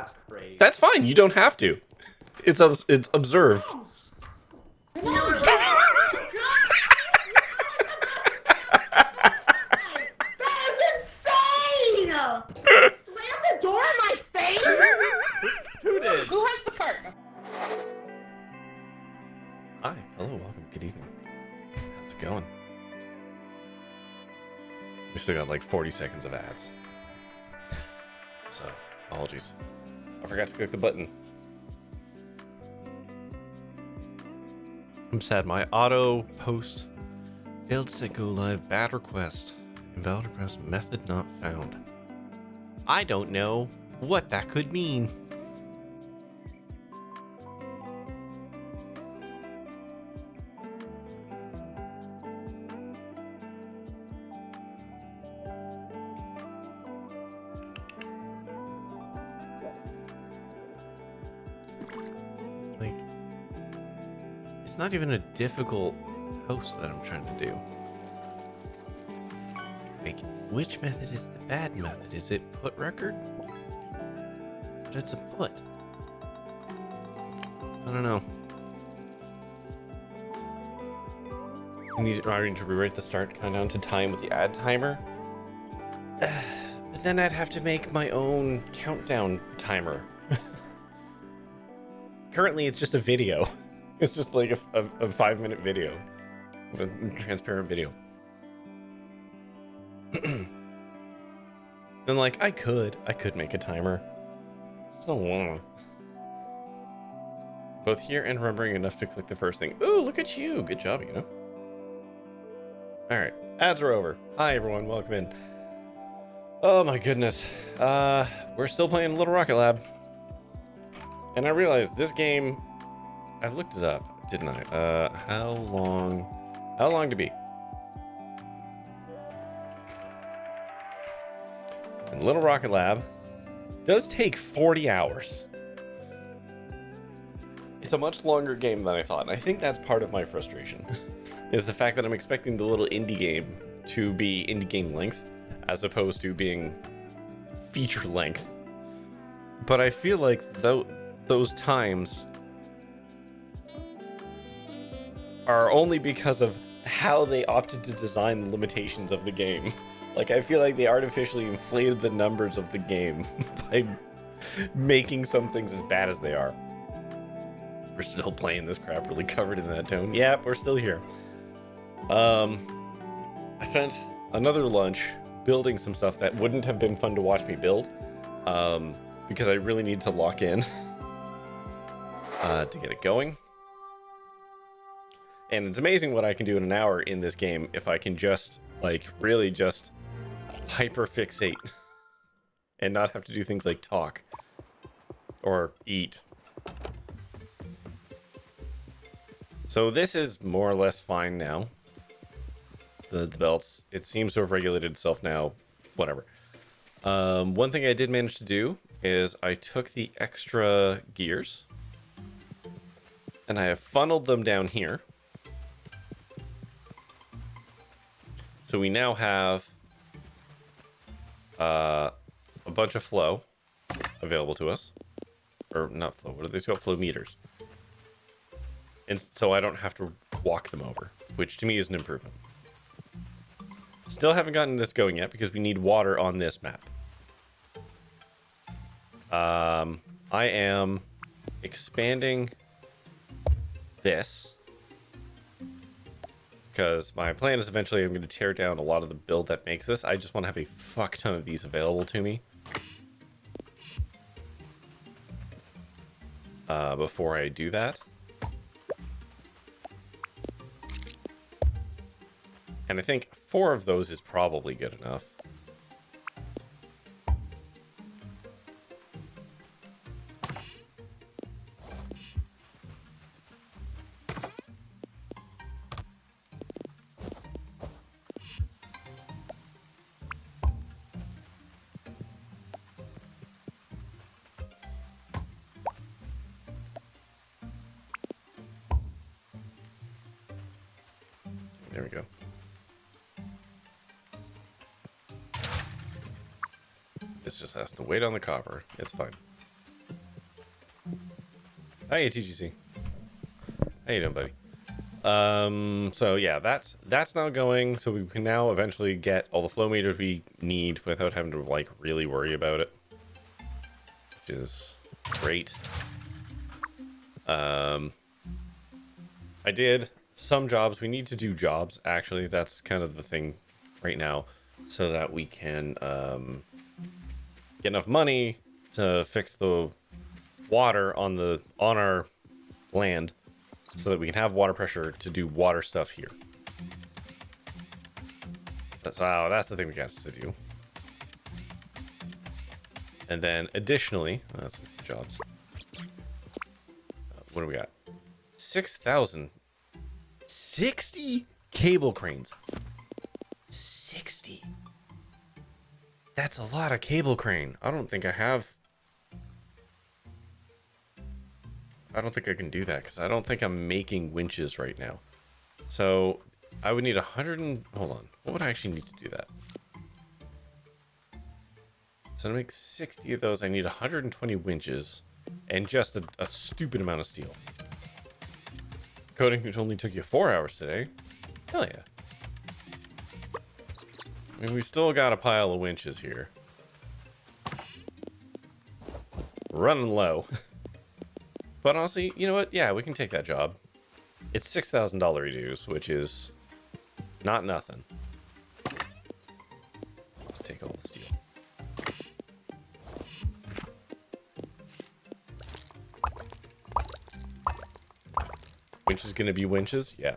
That's crazy. That's fine. You don't have to. It's observed. You know what? That is insane! Slam the door in my face! Who did? Who has the cart? Hi. Hello. Welcome. Good evening. How's it going? We still got like 40 seconds of ads. So, apologies. I forgot to click the button. I'm sad. My auto post failed to set go live. Bad request. Invalid request method not found. I don't know what that could mean. Like, it's not even a difficult post that I'm trying to do. Like, which method is the bad method? Is it put record? But it's a put. I don't know. I need to rewrite the start countdown to time with the ad timer. But then I'd have to make my own countdown timer. Currently, it's just a video. It's just like a 5-minute video. A transparent video. And like, I could make a timer. Just don't wanna. Both here and remembering enough to click the first thing. Ooh, look at you. Good job, you know. Alright, ads are over. Hi everyone, welcome in. Oh my goodness. We're still playing Little Rocket Lab. And I realized this game, I looked it up, didn't I? How long to beat? And Little Rocket Lab does take 40 hours. It's a much longer game than I thought, and I think that's part of my frustration, is the fact that I'm expecting the little indie game to be indie game length, as opposed to being feature length. But I feel like those times are only because of how they opted to design the limitations of the game. Like, I feel like they artificially inflated the numbers of the game by making some things as bad as they are. We're still playing this crap really covered in that tone. Yeah, we're still here. I spent another lunch building some stuff that wouldn't have been fun to watch me build, because I really need to lock in to get it going. And it's amazing what I can do in an hour in this game if I can just, like, really just hyperfixate and not have to do things like talk or eat. So this is more or less fine now. The belts, it seems to have regulated itself now. Whatever. One thing I did manage to do is I took the extra gears and I have funneled them down here. So we now have a bunch of flow available to us. Or not flow, what are they called? Flow meters. And so I don't have to walk them over, which to me is an improvement. Still haven't gotten this going yet because we need water on this map. I am expanding this because my plan is eventually I'm going to tear down a lot of the build that makes this. I just want to have a fuck ton of these available to me before I do that. And I think 4 of those is probably good enough. There we go. This just has to wait on the copper. It's fine. Hey, TGC. How you doing, buddy? So yeah, that's now going, so we can now eventually get all the flow meters we need without having to like really worry about it, which is great. I did some jobs. We need to do jobs, actually. That's kind of the thing right now, so that we can get enough money to fix the water on our land, so that we can have water pressure to do water stuff here. That's the thing we got to do. And then additionally, that's jobs. What do we got? 6,000. 60 cable cranes. 60. That's a lot of cable crane. I don't think I can do that because I don't think I'm making winches right now. So I would need 100 and... Hold on. What would I actually need to do that? So to make 60 of those, I need 120 winches and just a stupid amount of steel. Coding, it only took you 4 hours today. Hell yeah. I mean, we still got a pile of winches here. Running low. But honestly, you know what? Yeah, we can take that job. It's $6,000 dues, which is not nothing. Let's take all the steel. Winch is gonna be winches? Yeah.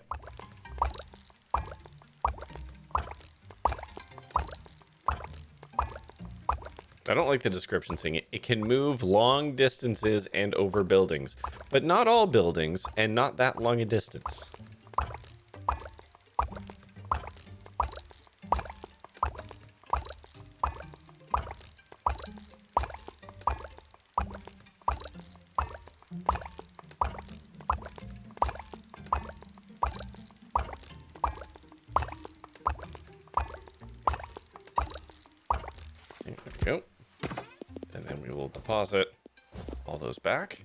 I don't like the description saying it can move long distances and over buildings, but not all buildings and not that long a distance. There we go. And then we will deposit all those back.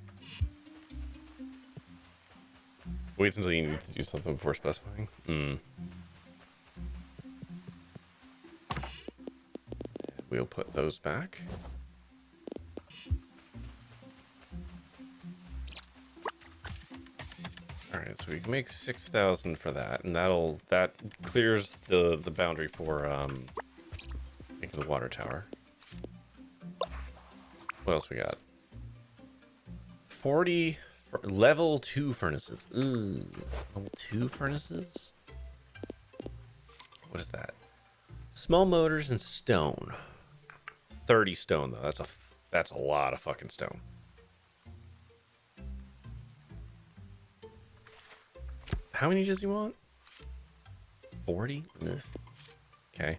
Wait until you need to do something before specifying. We'll put those back. Alright, so we can make 6,000 for that, and that clears the boundary for making the water tower. What else we got? 40 level 2 furnaces. Ooh, level 2 furnaces? What is that? Small motors and stone. 30 stone though. That's a lot of fucking stone. How many does he want? 40? Ugh. Okay.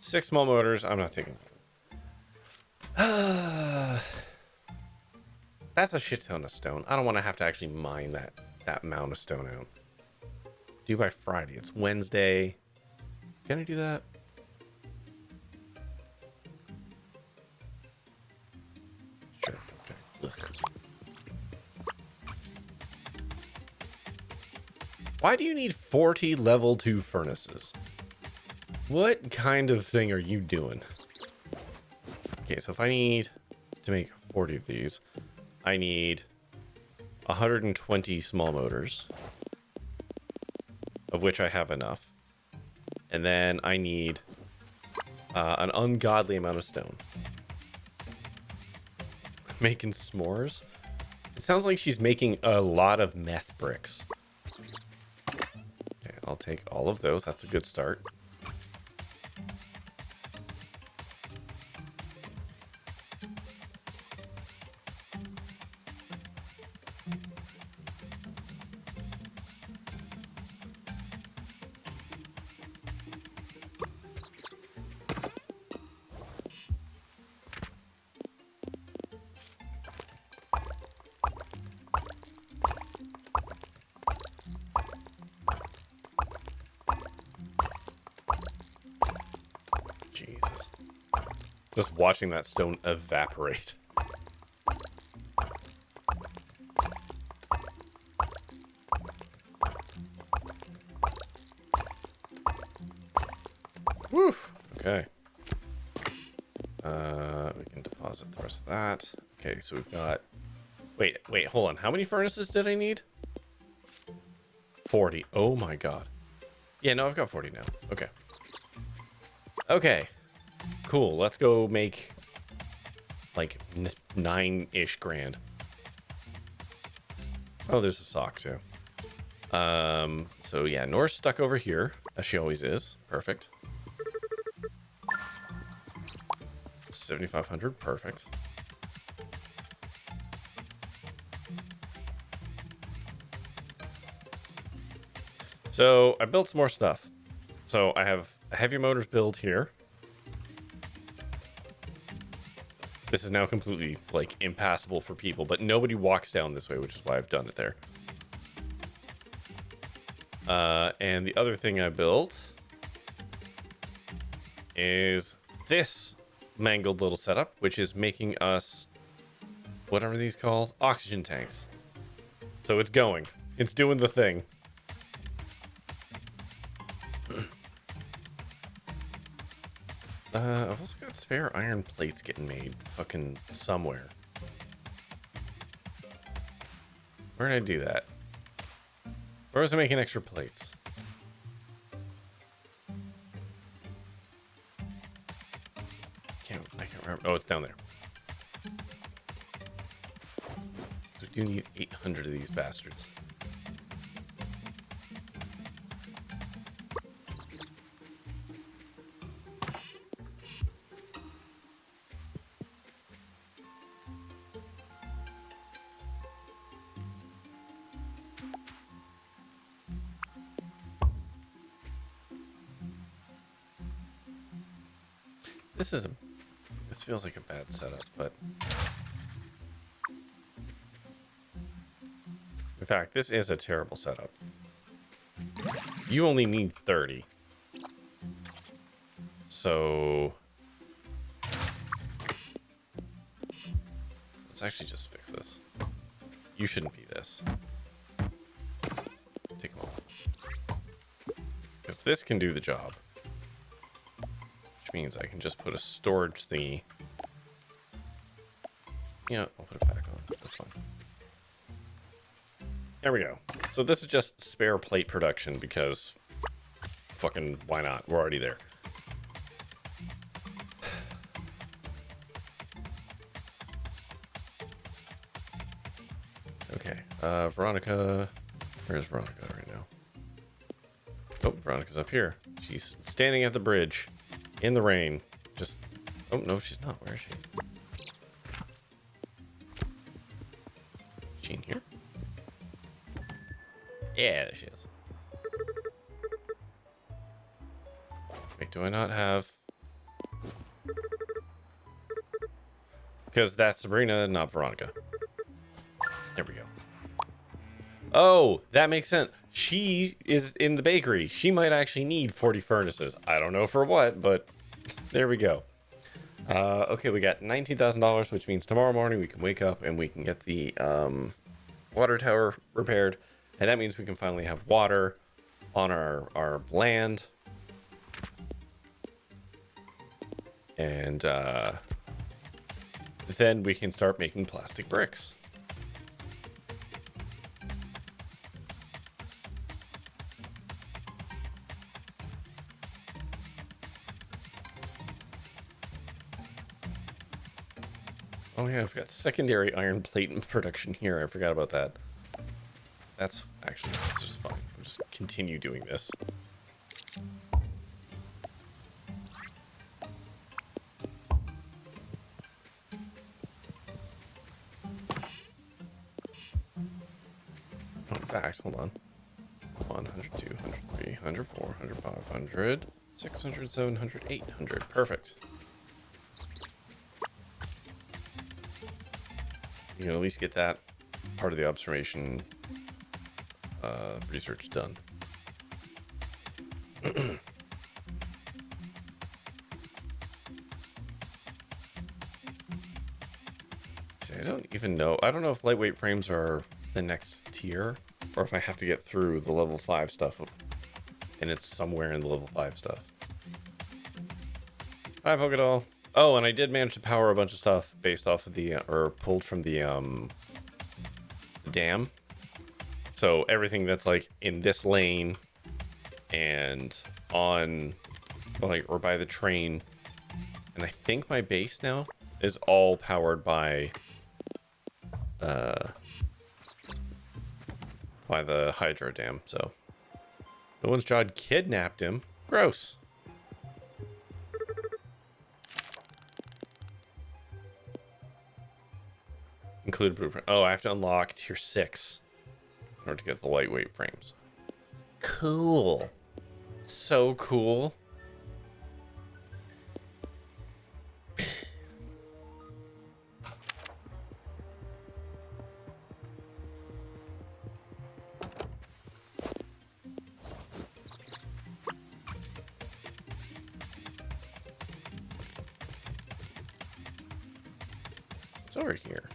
6 small motors. I'm not taking that. That's a shit ton of stone. I don't want to have to actually mine that amount of stone out. Due by Friday. It's Wednesday. Can I do that? Sure. Okay. Ugh. Why do you need 40 level 2 furnaces? What kind of thing are you doing? Okay, so if I need to make 40 of these, I need 120 small motors, of which I have enough. And then I need an ungodly amount of stone. Making s'mores? It sounds like she's making a lot of meth bricks. Okay, I'll take all of those. That's a good start. Jesus. Just watching that stone evaporate. Okay. We can deposit the rest of that. Okay, so we've got... Wait, hold on. How many furnaces did I need? 40. Oh my god. Yeah, no, I've got 40 now. Okay. Okay. Cool. Let's go make like 9-ish grand. Oh, there's a sock too. So yeah, Nora's stuck over here, as she always is. Perfect. 7,500. Perfect. So I built some more stuff. So I have a heavy motors build here. This is now completely like impassable for people, but nobody walks down this way, which is why I've done it there. And the other thing I built is this mangled little setup, which is making us, what are these called? Oxygen tanks. So it's going. It's doing the thing. I've also got spare iron plates getting made fucking somewhere. Where did I do that? Where was I making extra plates? I can't remember. Oh, it's down there. So we do need 800 of these bastards. This feels like a bad setup, but in fact, this is a terrible setup. You only need 30. So let's actually just fix this. You shouldn't be this. Take them all. Because this can do the job. Which means I can just put a storage thingy. Yeah, I'll put it back on. That's fine. There we go. So this is just spare plate production because fucking why not? We're already there. Okay. Veronica. Where's Veronica right now? Oh, Veronica's up here. She's standing at the bridge in the rain. Just... Oh, no, she's not. Where is she? Is she in here? Yeah, there she is. Wait, do I not have... Because that's Sabrina, not Veronica. There we go. Oh, that makes sense. She is in the bakery. She might actually need 40 furnaces. I don't know for what, but there we go. Okay, we got $19,000, which means tomorrow morning we can wake up and we can get the water tower repaired. And that means we can finally have water on our land. And then we can start making plastic bricks. Oh yeah, I've got secondary iron plate in production here. I forgot about that. That's actually just fine. We'll just continue doing this. Oh, in fact, hold on. 100, 200, 300, 400, 500, 600, 700, 800. Perfect. You can at least get that part of the observation research done. See, I don't even know. I don't know if lightweight frames are the next tier, or if I have to get through the level 5 stuff, and it's somewhere in the level 5 stuff. Hi, Pokedoll. Oh, and I did manage to power a bunch of stuff based off of the, or pulled from the, dam. So everything that's like in this lane and on, like, or by the train. And I think my base now is all powered by the hydro dam. So no one's tried kidnapped him. Gross. Include blueprint. Oh, I have to unlock tier 6 in order to get the lightweight frames. Cool. So cool. It's over here.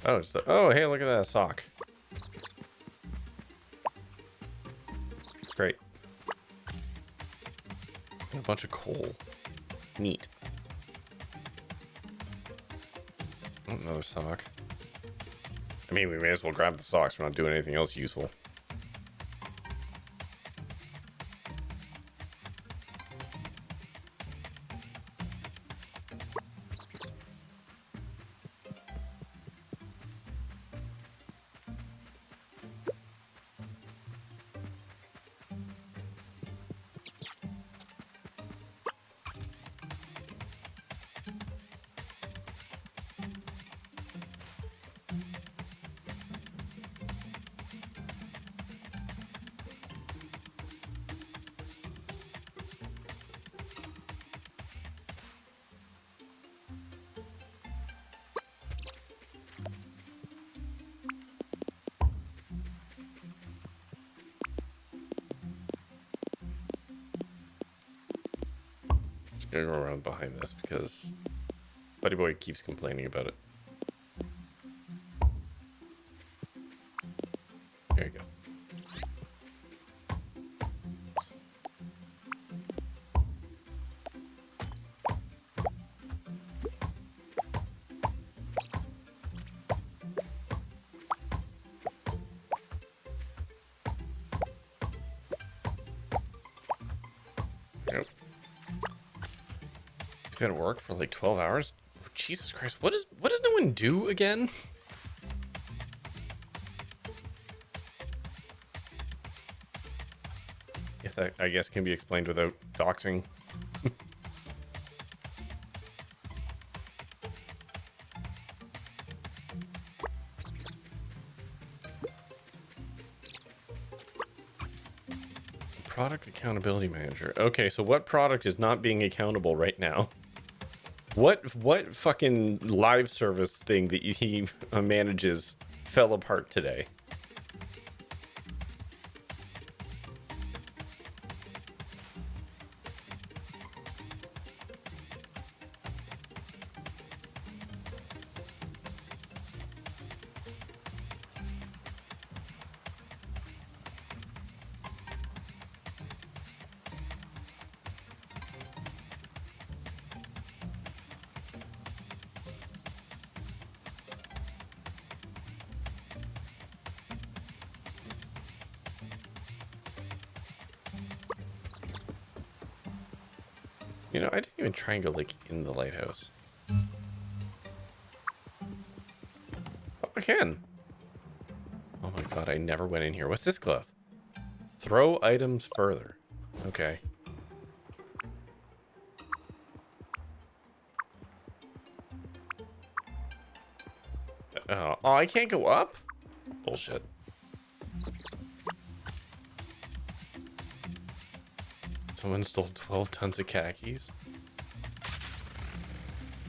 Oh, it's the, oh, hey, look at that sock. Great. And a bunch of coal. Neat. Oh, another sock. I mean, we may as well grab the socks. We're not doing anything else useful. Gonna go around behind this because Buddy Boy keeps complaining about it. There you go. Yep. He's been at work for like 12 hours. Oh, Jesus Christ! What does no one do again? If that, I guess, can be explained without doxing. Product accountability manager. Okay, so what product is not being accountable right now? What fucking live service thing that he manages fell apart today? You know, I didn't even try and go, like, in the lighthouse. Oh, I can. Oh my god, I never went in here. What's this glove? Throw items further. Okay. Oh, I can't go up? Bullshit. Someone stole 12 tons of khakis.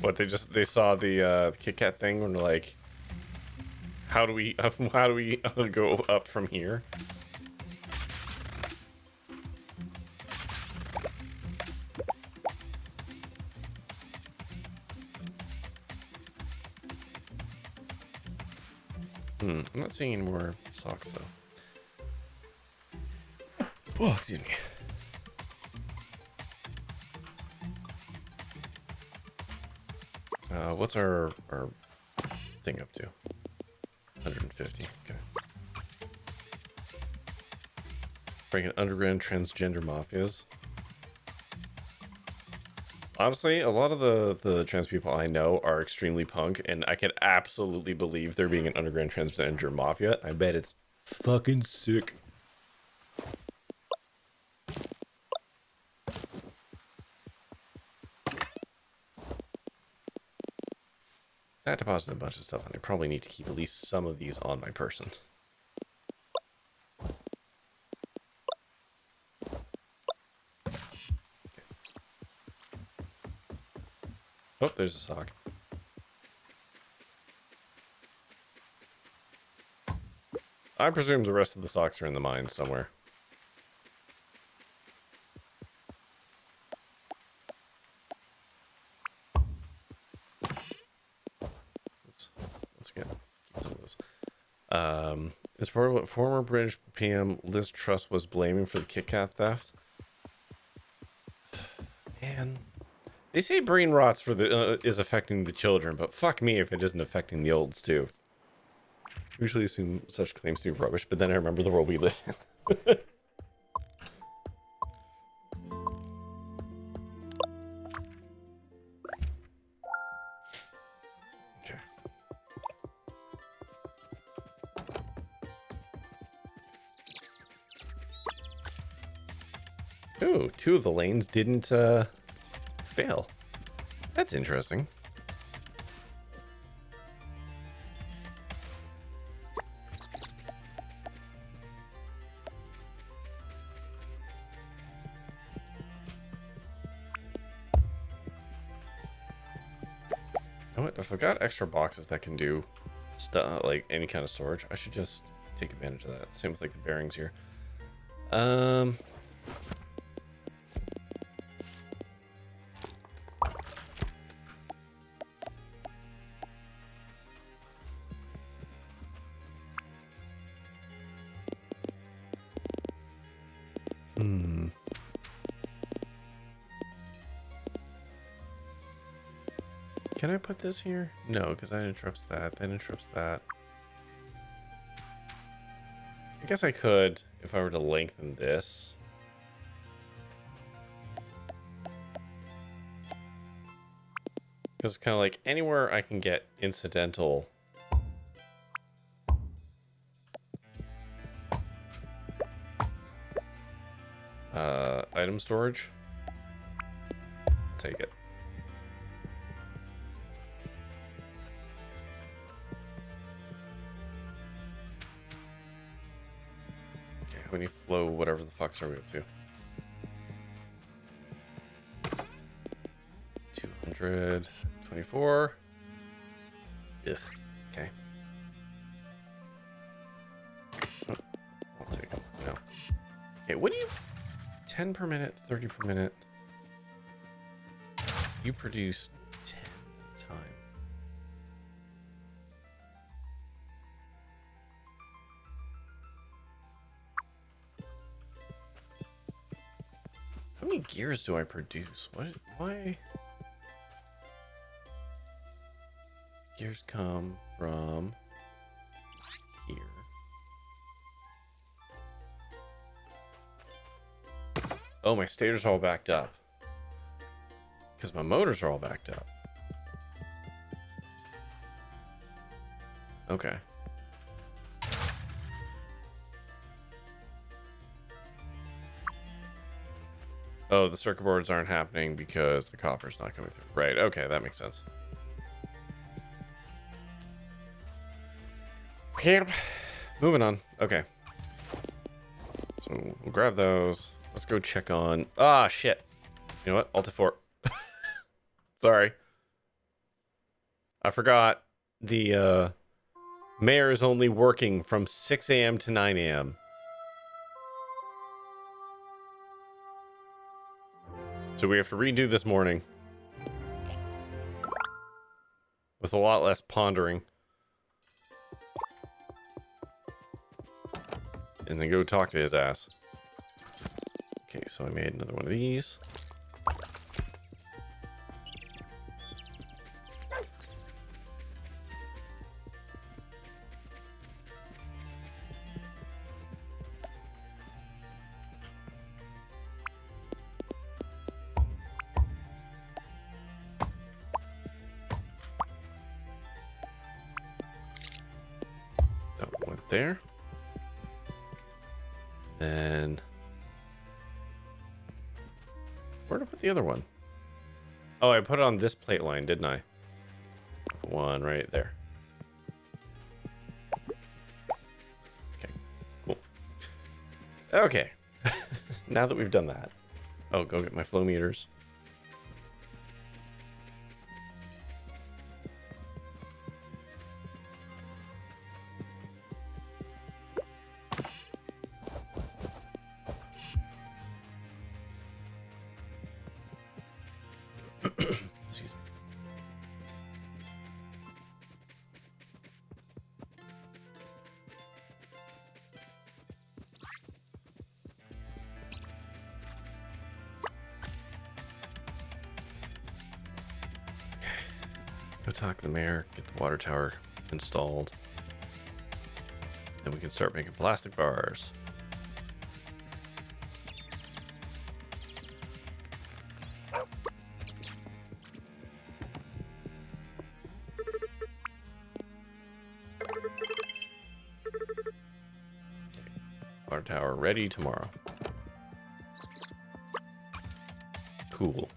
What, they saw the Kit Kat thing and they're like, how do we go up from here? I'm not seeing any more socks though. Oh, excuse me. What's our thing up to? 150. Okay. Breaking underground transgender mafias. Honestly, a lot of the trans people I know are extremely punk, and I could absolutely believe there being an underground transgender mafia. I bet it's fucking sick. I deposited a bunch of stuff, and I probably need to keep at least some of these on my person. Oh, there's a sock. I presume the rest of the socks are in the mines somewhere. Oops. Let's get keep some of this. As part of what former British PM Liz Truss was blaming for the Kit Kat theft. Man, they say brain rots for the is affecting the children, but fuck me if it isn't affecting the olds too. Usually assume such claims to be rubbish, but then I remember the world we live in. Okay. Ooh, 2 of the lanes didn't fail. That's interesting. You know what? If I've got extra boxes that can do stuff like any kind of storage, I should just take advantage of that. Same with like the bearings here. Can I put this here? No, because that interrupts that. That interrupts that. I guess I could if I were to lengthen this. Because it's kind of like anywhere I can get incidental. Item storage. Take it. We need flow, whatever the fucks are we up to? 224. Ugh. Okay. Oh, I'll take them. No. Okay, what do you... 10 per minute, 30 per minute. You produce 10 at a time. How many gears do I produce? What? Why? Gears come from here. Oh, my stators are all backed up. Because my motors are all backed up. Okay. Oh, the circuit boards aren't happening because the copper's not coming through. Right, okay, that makes sense. Okay, moving on. Okay. So we'll grab those. Let's go check on... Ah, shit. You know what? Alt F4. Sorry. I forgot the mayor is only working from 6 a.m. to 9 a.m. So we have to redo this morning. With a lot less pondering. And then go talk to his ass. Okay, so I made another one of these. there. Then where did I put the other one? Oh, I put it on this plate line, didn't I? Put one right there. Okay, cool. Okay, now that we've done that, oh, go get my flow meters. Excuse me. Go talk to the mayor, get the water tower installed. Then we can start making plastic bars. Water tower ready tomorrow. Cool.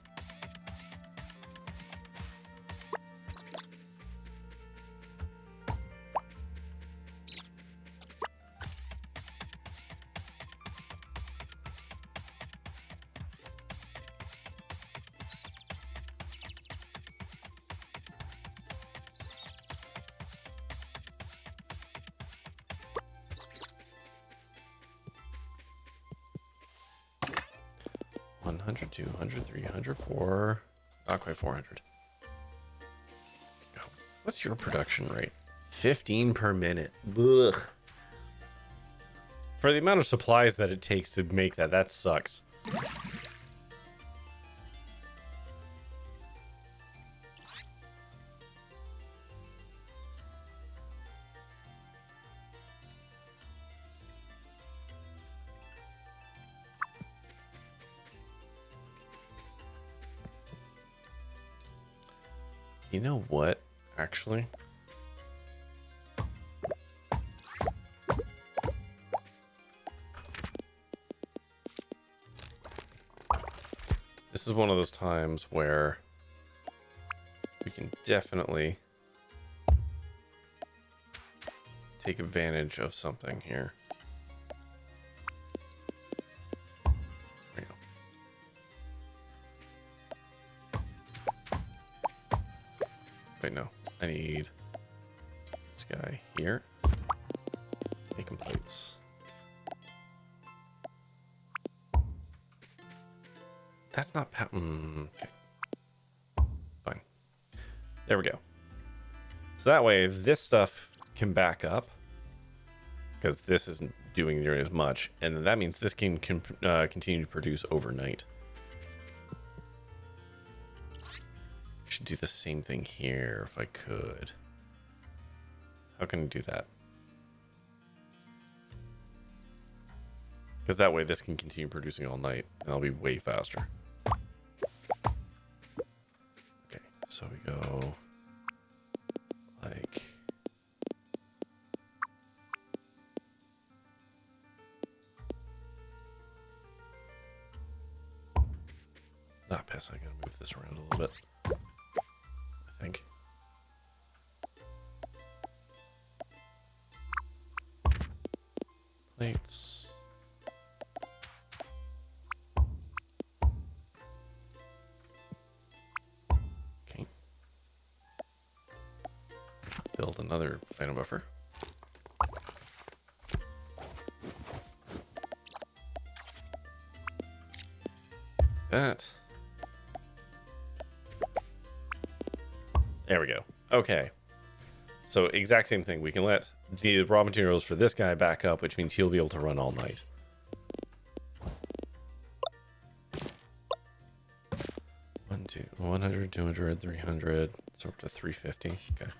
One hundred, 200, 300, 4, not quite 400. What's your production rate? 15 per minute. Ugh. For the amount of supplies that it takes to make that, that sucks. You know what, actually? This is one of those times where we can definitely take advantage of something here. There you go. Wait, no. I need this guy here. Making plates. That's not okay. Fine. There we go. So that way, this stuff can back up because this isn't doing nearly as much, and then that means this can continue to produce overnight. Should do the same thing here if I could. How can I do that? Because that way this can continue producing all night and I'll be way faster. Okay, so we go like not piss, I gotta move this around a little bit. I think. Plates. Okay. Build another item buffer. That. There we go. Okay. So exact same thing. We can let the raw materials for this guy back up, which means he'll be able to run all night. One, two, 100, 200, 300. So up to 350. Okay.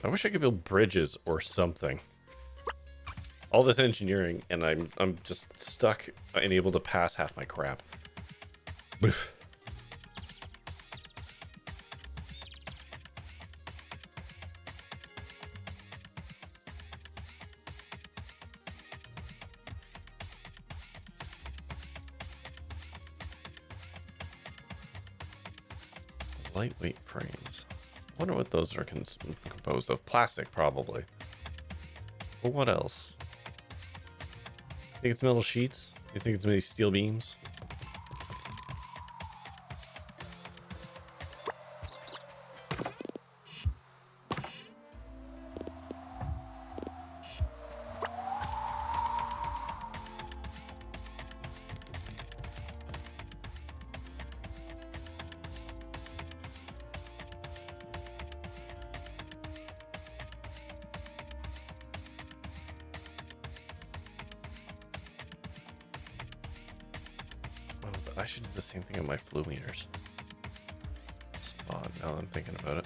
I wish I could build bridges or something. All this engineering, and I'm just stuck and able to pass half my crap. Lightweight frames. I wonder what those are composed of. Plastic, probably. But what else? Think it's metal sheets? You think it's maybe steel beams? I should do the same thing on my flow meters. Spot, now that I'm thinking about it.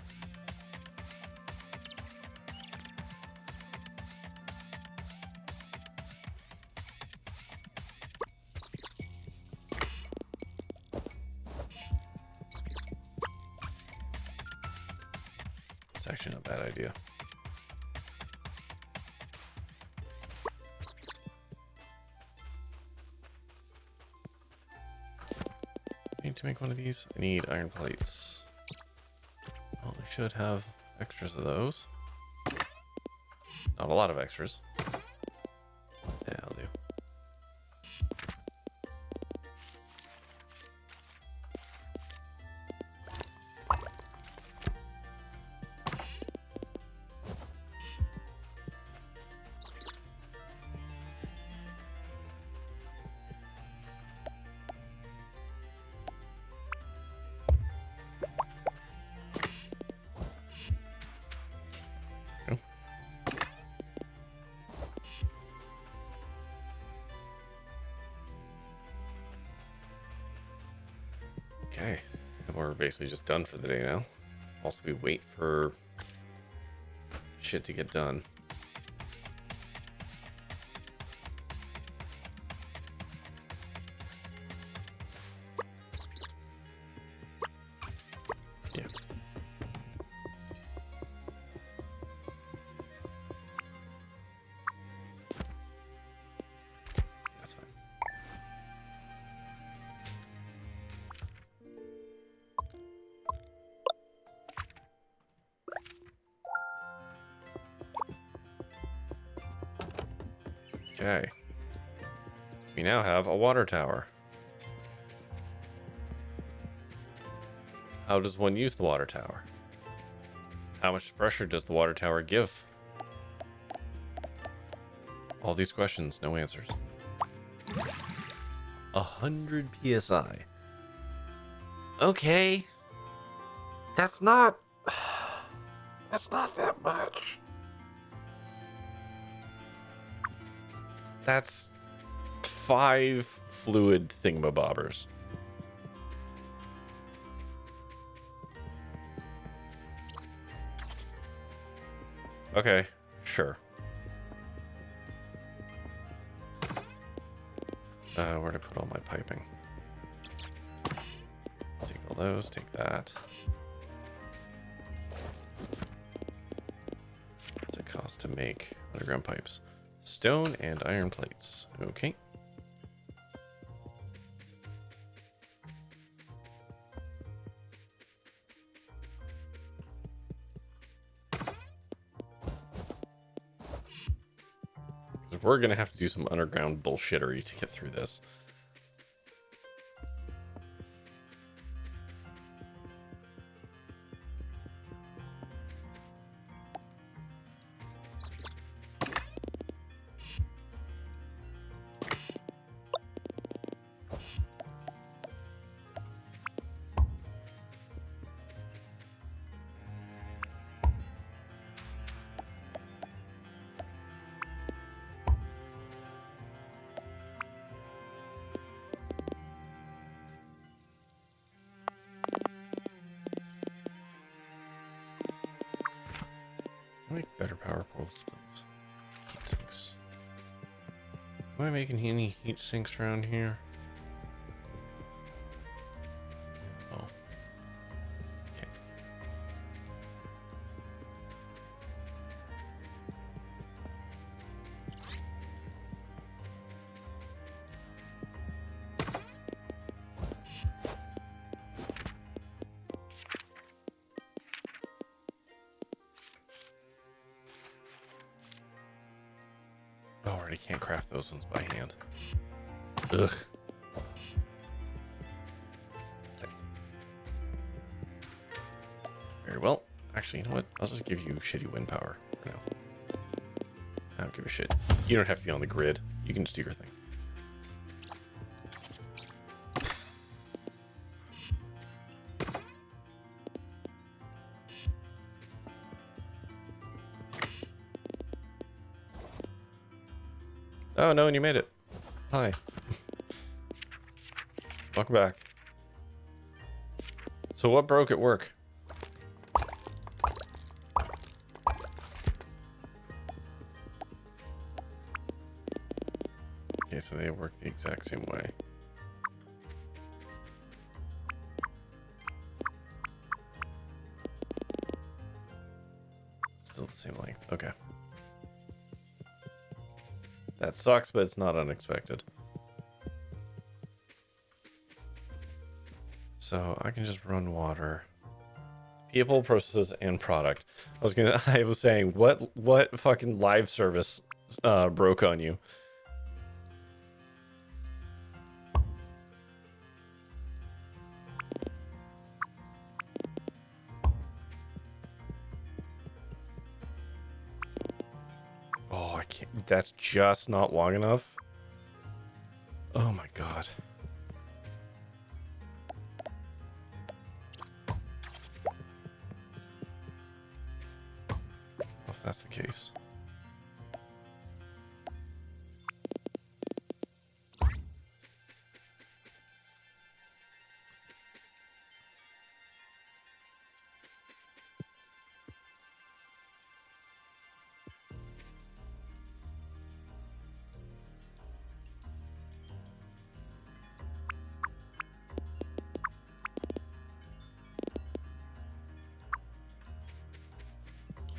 It's actually not a bad idea. To make one of these, I need iron plates. Well, we should have extras of those. Not a lot of extras. Yeah, I'll do. Okay, and we're basically just done for the day now. Also, we wait for shit to get done. Yeah. That's fine. Okay. We now have a water tower. How does one use the water tower? How much pressure does the water tower give? All these questions, no answers. 100 PSI. Okay. That's not that much. That's 5 fluid thingamabobbers. Okay, sure. Where to put all my piping? Take all those, take that. What's it cost to make underground pipes? Stone and iron plates. Okay. We're gonna have to do some underground bullshittery to get through this. Make better power poles, please. Heat sinks. Am I making any heat sinks around here? Oh. Okay. already can't craft those ones by hand. Ugh. Very well. Actually, you know what? I'll just give you shitty wind power for now. I don't give a shit. You don't have to be on the grid. You can just do your thing. Oh, no, and you made it. Hi. Welcome back. So what broke at work? Okay, so they work the exact same way. Still the same length. Okay. That sucks, but it's not unexpected. So I can just run water. People, processes, and product. I was saying, what fucking live service broke on you? Oh, I can't. That's just not long enough. Oh my god. If that's the case.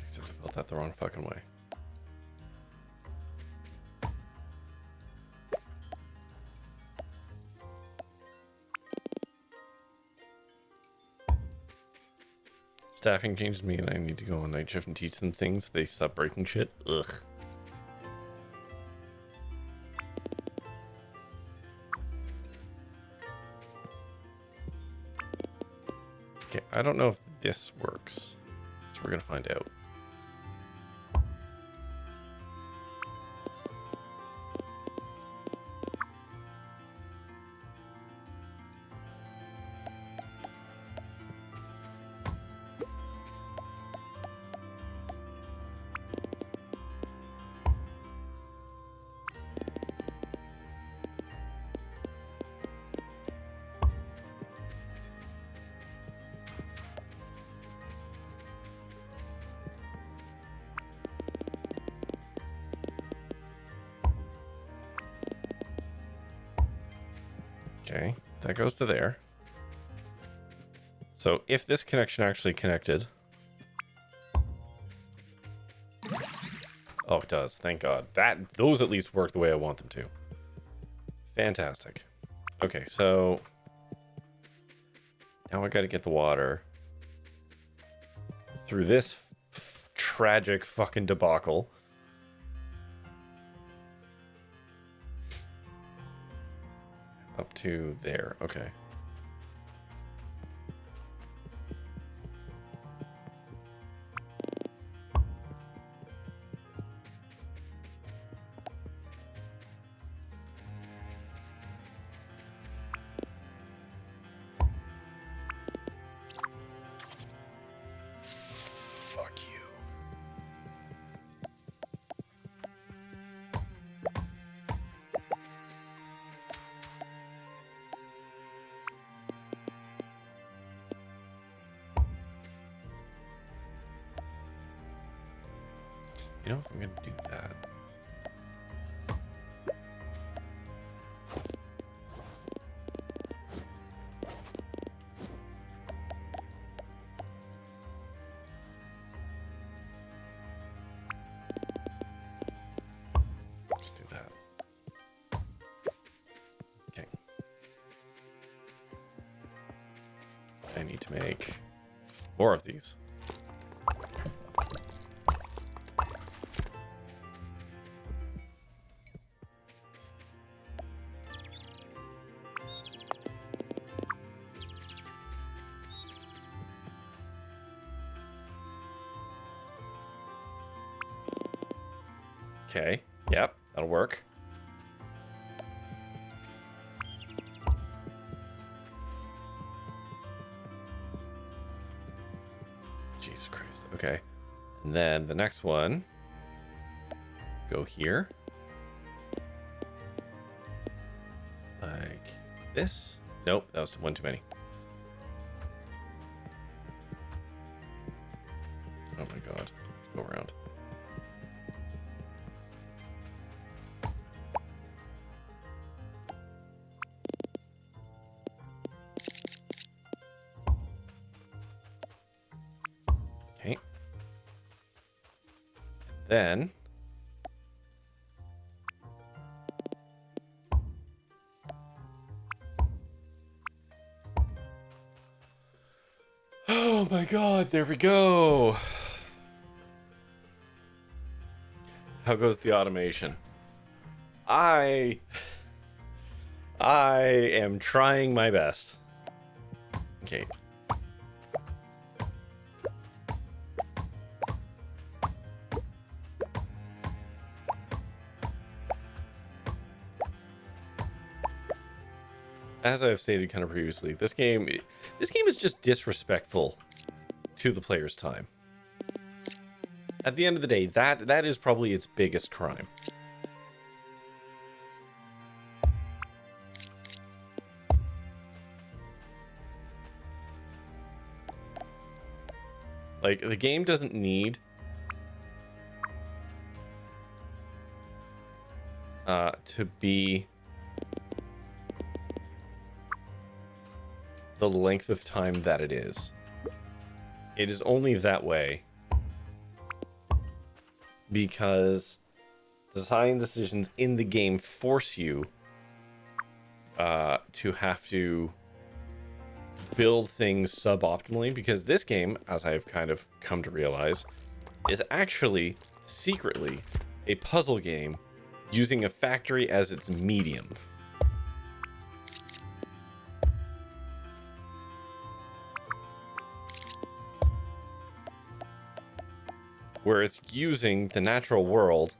Except I built that the wrong fucking way. Staffing changes me and I need to go on night shift and teach them things. They stop breaking shit. Ugh. Okay, I don't know if this works. So we're gonna find out. Okay, that goes to there. So if this connection actually connected... Oh, it does. Thank God. Those at least work the way I want them to. Fantastic. Okay, so... Now I gotta get the water through this tragic fucking debacle. Up to there. Okay. Fuck you. You know, if I'm gonna do that. Let's do that. Okay. I need to make more of these. Okay. Yep, that'll work. Jesus Christ. Okay. And then the next one. Go here. Like this. Nope, that was one too many. Oh my god. Go around. Okay. Then oh my god, there we go. How goes the automation? I am trying my best. Okay. As I've stated kind of previously, this game is just disrespectful to the player's time. At the end of the day, that is probably its biggest crime. Like, the game doesn't need to be the length of time that it is. It is only that way because design decisions in the game force you to have to build things suboptimally, because this game, as I've kind of come to realize, is actually secretly a puzzle game using a factory as its medium. Where it's using the natural world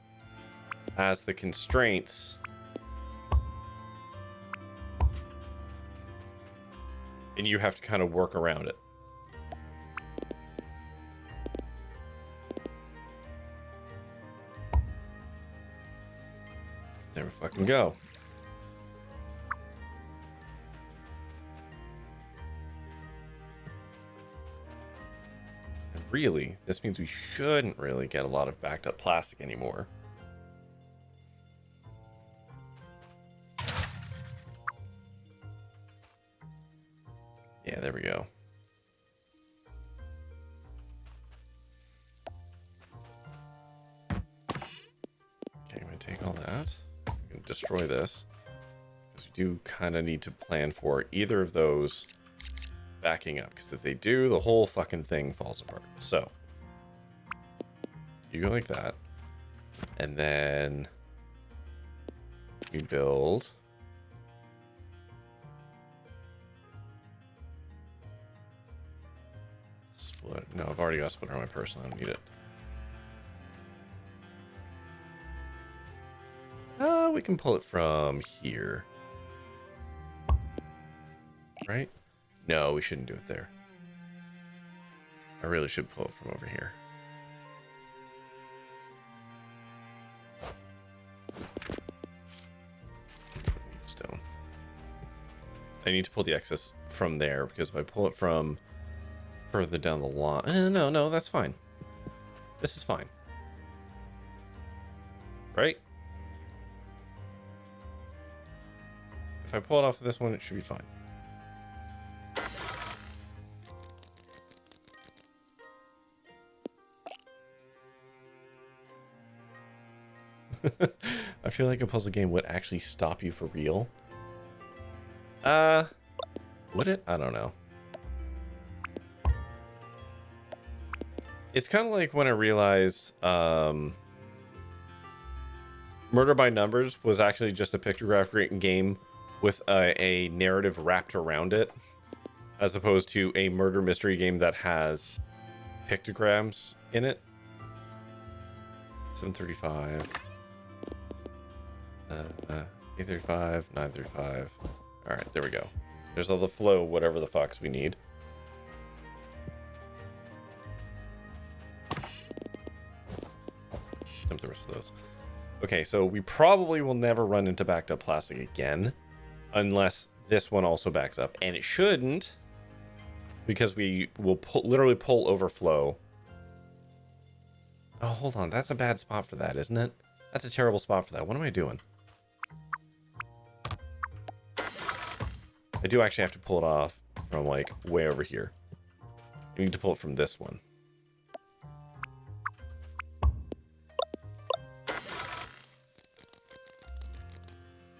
as the constraints and you have to kind of work around it. There we fucking go. And really, this means we shouldn't really get a lot of backed up plastic anymore. Yeah, there we go. Okay, I'm gonna take all that. I'm gonna destroy this, because we do kind of need to plan for either of those backing up, because if they do, the whole fucking thing falls apart. So you go like that, and then we build split. No, I've already got a splitter on my person. I don't need it. We can pull it from here, right? No, we shouldn't do it there. I really should pull it from over here. Stone. I need to pull the excess from there, because if I pull it from further down the line... No, that's fine. This is fine. Right? If I pull it off of this one, it should be fine. I feel like a puzzle game would actually stop you for real. Would it? I don't know. It's kind of like when I realized Murder by Numbers was actually just a pictograph game with a narrative wrapped around it, as opposed to a murder mystery game that has pictograms in it. 735. 835, 935. All right, there we go. There's all the flow, whatever the fucks we need. Dump the rest of those. Okay, so we probably will never run into backed up plastic again, unless this one also backs up, and it shouldn't, because we will literally pull overflow. Oh, hold on, that's a bad spot for that, isn't it? That's a terrible spot for that. What am I doing? I do actually have to pull it off from like way over here. I need to pull it from this one.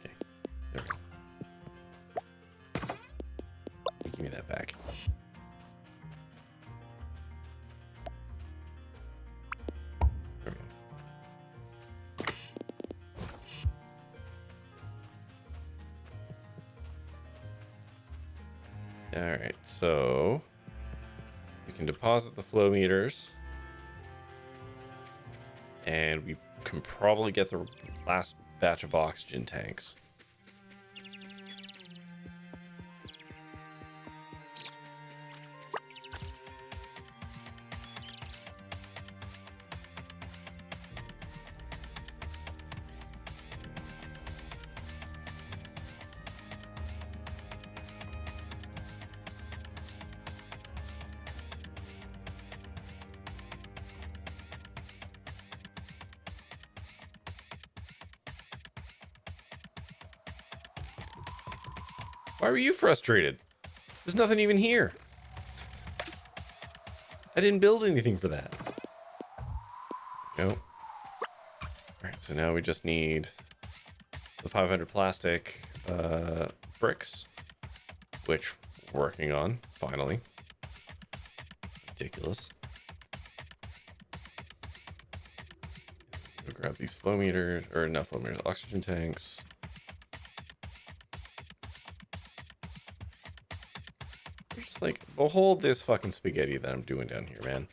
Okay, there we go. Give me that back. There we go. All right, so we can deposit the flow meters, and we can probably get the last batch of oxygen tanks. Why were you frustrated? There's nothing even here. I didn't build anything for that. Nope. Alright, so now we just need the 500 plastic bricks, which we're working on, finally. Ridiculous. We'll grab these flow meters, or not flow meters, oxygen tanks. Just like, behold this fucking spaghetti that I'm doing down here, man.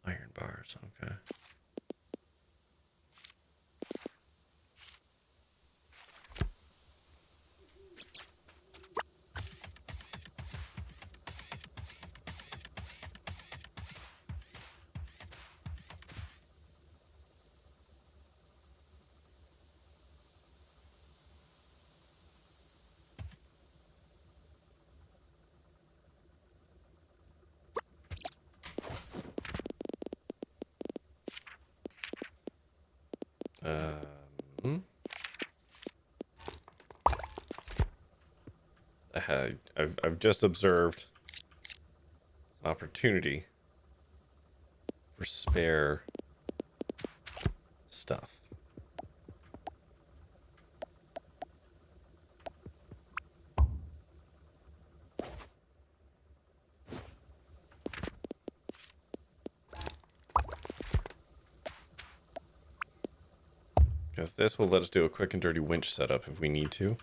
Iron bars, okay. I've just observed an opportunity for spare stuff. Because this will let us do a quick and dirty winch setup if we need to.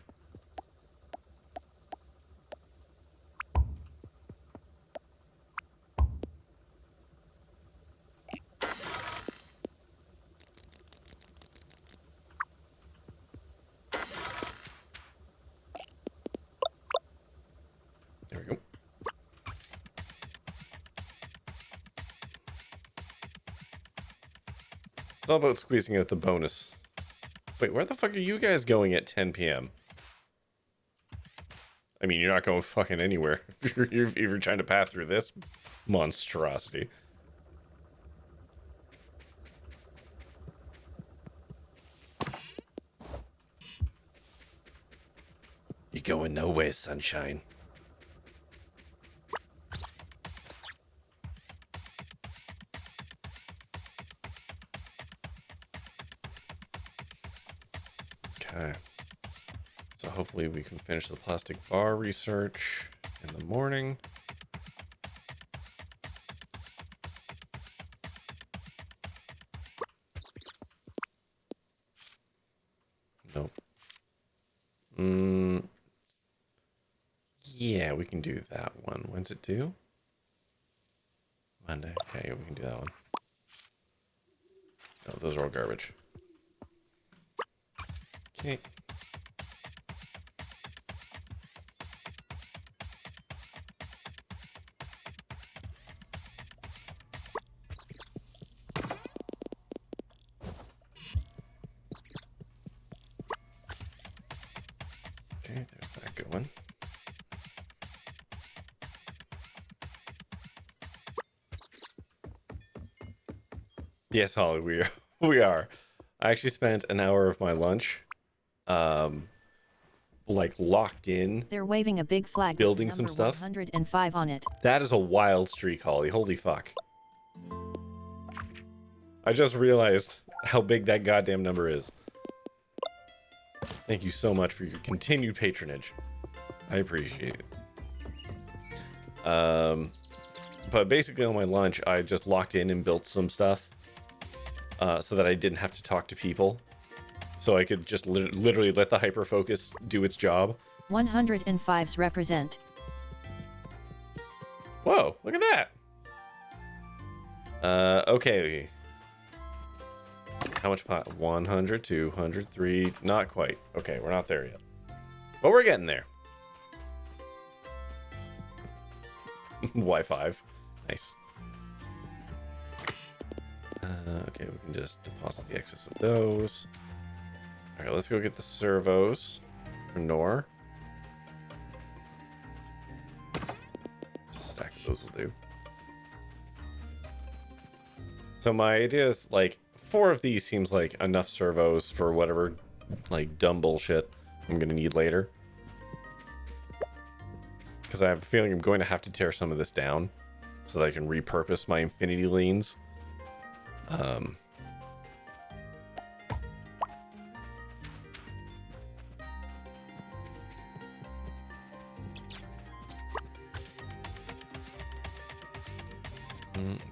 There we go. It's all about squeezing out the bonus. Wait, where the fuck are you guys going at 10 p.m.? I mean, you're not going fucking anywhere if you're trying to pass through this monstrosity. You going nowhere, sunshine. Okay. So hopefully we can finish the plastic bar research in the morning. Nope. Yeah, we can do that one. When's it due? Monday. Okay, we can do that one. No, those are all garbage. Okay. Okay, there's that good one. Yes, Holly, we are. I actually spent an hour of my lunch, like locked in. They're waving a big flag building with some number stuff. 105 on it. That is a wild streak, Holly. Holy fuck. I just realized how big that goddamn number is. Thank you so much for your continued patronage. I appreciate it. But basically on my lunch, I just locked in and built some stuff so that I didn't have to talk to people. So I could just literally let the hyperfocus do its job. 105s represent. Whoa, look at that. Okay. How much pot? 100, 200, 3. Not quite. Okay, we're not there yet. But we're getting there. Y5. Nice. Okay, we can just deposit the excess of those. Alright, let's go get the servos for Nor. Just a stack of those will do. So my idea is, like, 4 of these seems like enough servos for whatever, like, dumb bullshit I'm gonna need later. Because I have a feeling I'm going to have to tear some of this down so that I can repurpose my infinity lanes.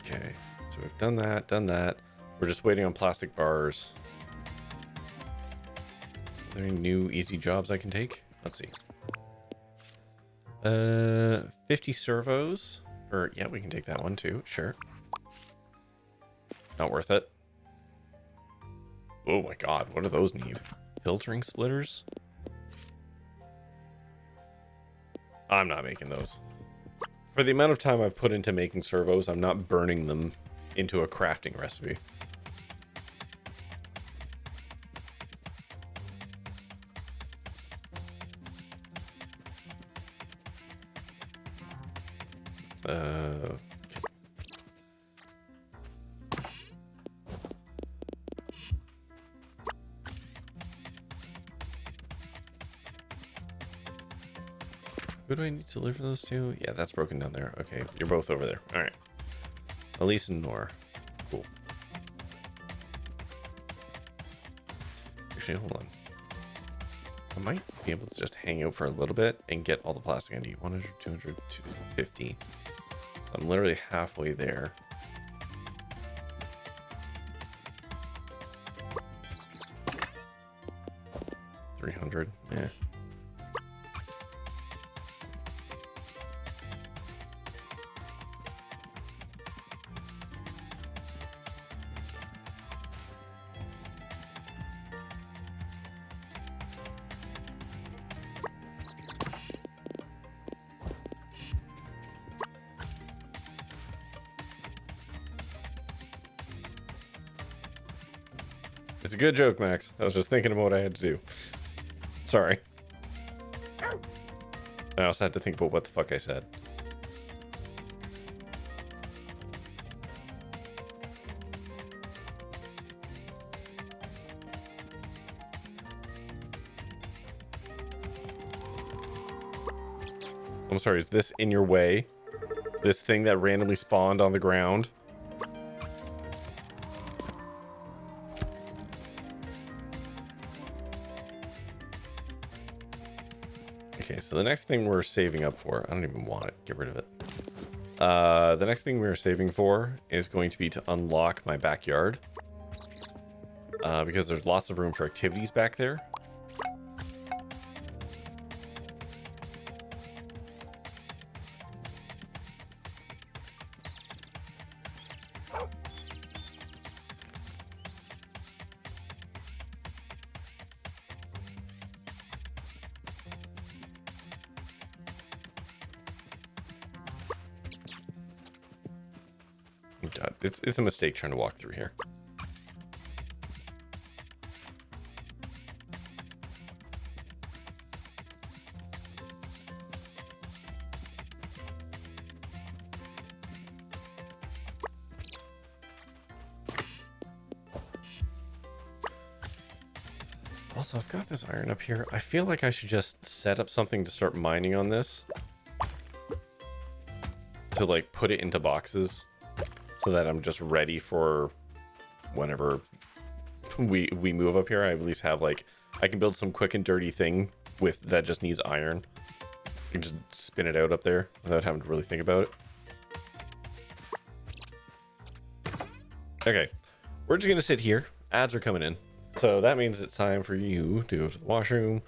Okay, so we've done that. We're just waiting on plastic bars. Are there any new easy jobs I can take? Let's see. 50 servos. Or, yeah, we can take that one too. Sure. Not worth it. Oh my god, what do those need? Filtering splitters? I'm not making those. For the amount of time I've put into making servos, I'm not burning them into a crafting recipe. Okay. Who do I need to deliver those to? Yeah, that's broken down there. Okay, you're both over there. All right. Elise and Nor. Cool. Actually, hold on. I might be able to just hang out for a little bit and get all the plastic I need. 100, 200, 250. I'm literally halfway there. $300. Yeah. It's a good joke, Max. I was just thinking about what I had to do. Sorry. I also had to think about what the fuck I said. I'm sorry, is this in your way? This thing that randomly spawned on the ground? Okay, so the next thing we're saving up for, I don't even want it, get rid of it. The next thing we're saving for is going to be to unlock my backyard. Because there's lots of room for activities back there. God, it's a mistake trying to walk through here. Also, I've got this iron up here. I feel like I should just set up something to start mining on this. To, like, put it into boxes. So that I'm just ready for whenever we move up here. I at least have, like... I can build some quick and dirty thing with that just needs iron. I can just spin it out up there without having to really think about it. Okay. We're just going to sit here. Ads are coming in. So that means it's time for you to go to the washroom,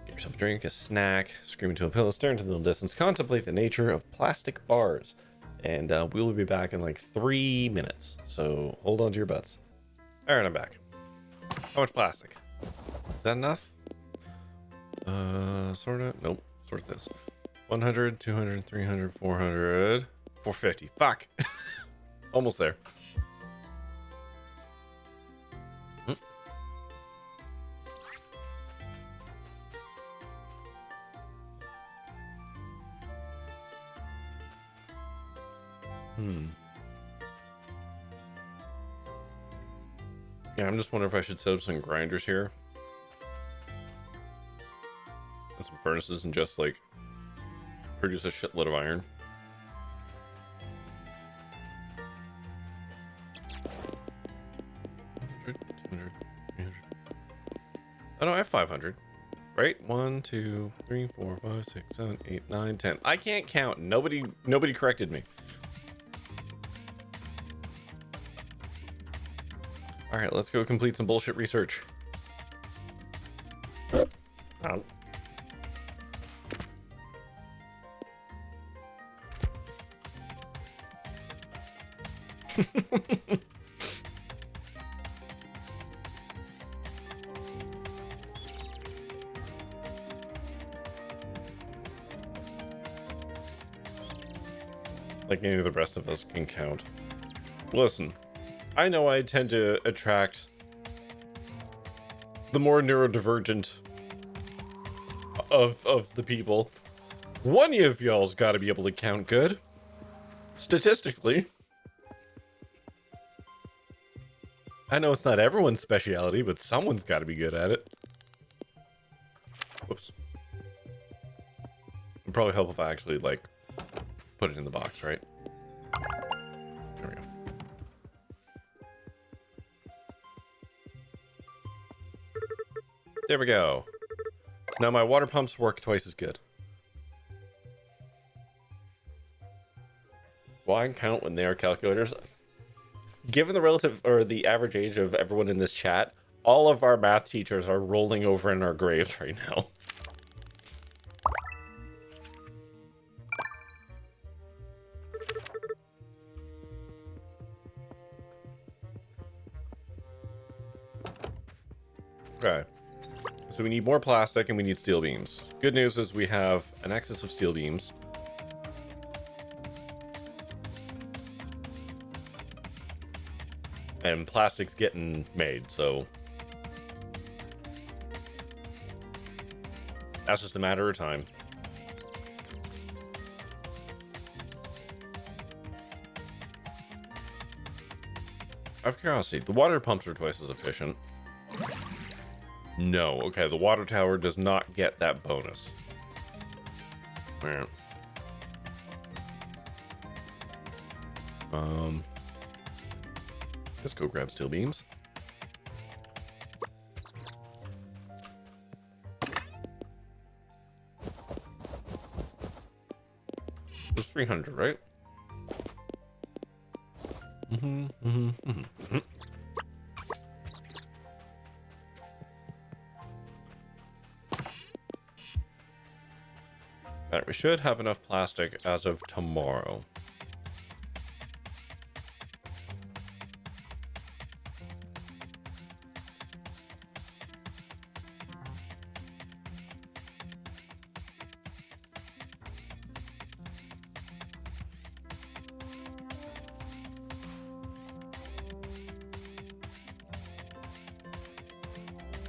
get yourself a drink, a snack, scream into a pillow, stare into the middle distance, contemplate the nature of plastic bars. And we will be back in like 3 minutes. So hold on to your butts. All right, I'm back. How much plastic? Is that enough? Sort of. Nope. Sort of this. 100, 200, 300, 400, 450. Fuck. Almost there. Yeah, I'm just wondering if I should set up some grinders here. And some furnaces and just, like, produce a shitload of iron. Oh no, I have 500. Right? 1, 2, 3, 4, 5, 6, 7, 8, 9, 10. I can't count. Nobody corrected me. All right, let's go complete some bullshit research. Ow. Like any of the rest of us can count. Listen. I know I tend to attract the more neurodivergent of the people. One of y'all's got to be able to count good. Statistically. I know it's not everyone's specialty, but someone's got to be good at it. Whoops. It'd probably help if I actually, like, put it in the box, right? There we go. There we go. So now my water pumps work twice as good. Why count when they are calculators? Given the relative or the average age of everyone in this chat, all of our math teachers are rolling over in our graves right now. Okay. So we need more plastic and we need steel beams. Good news is we have an excess of steel beams. And plastic's getting made, so that's just a matter of time. Out of curiosity, the water pumps are twice as efficient. No, okay, the water tower does not get that bonus. Alright. Let's go grab steel beams. There's 300, right? Alright, we should have enough plastic as of tomorrow.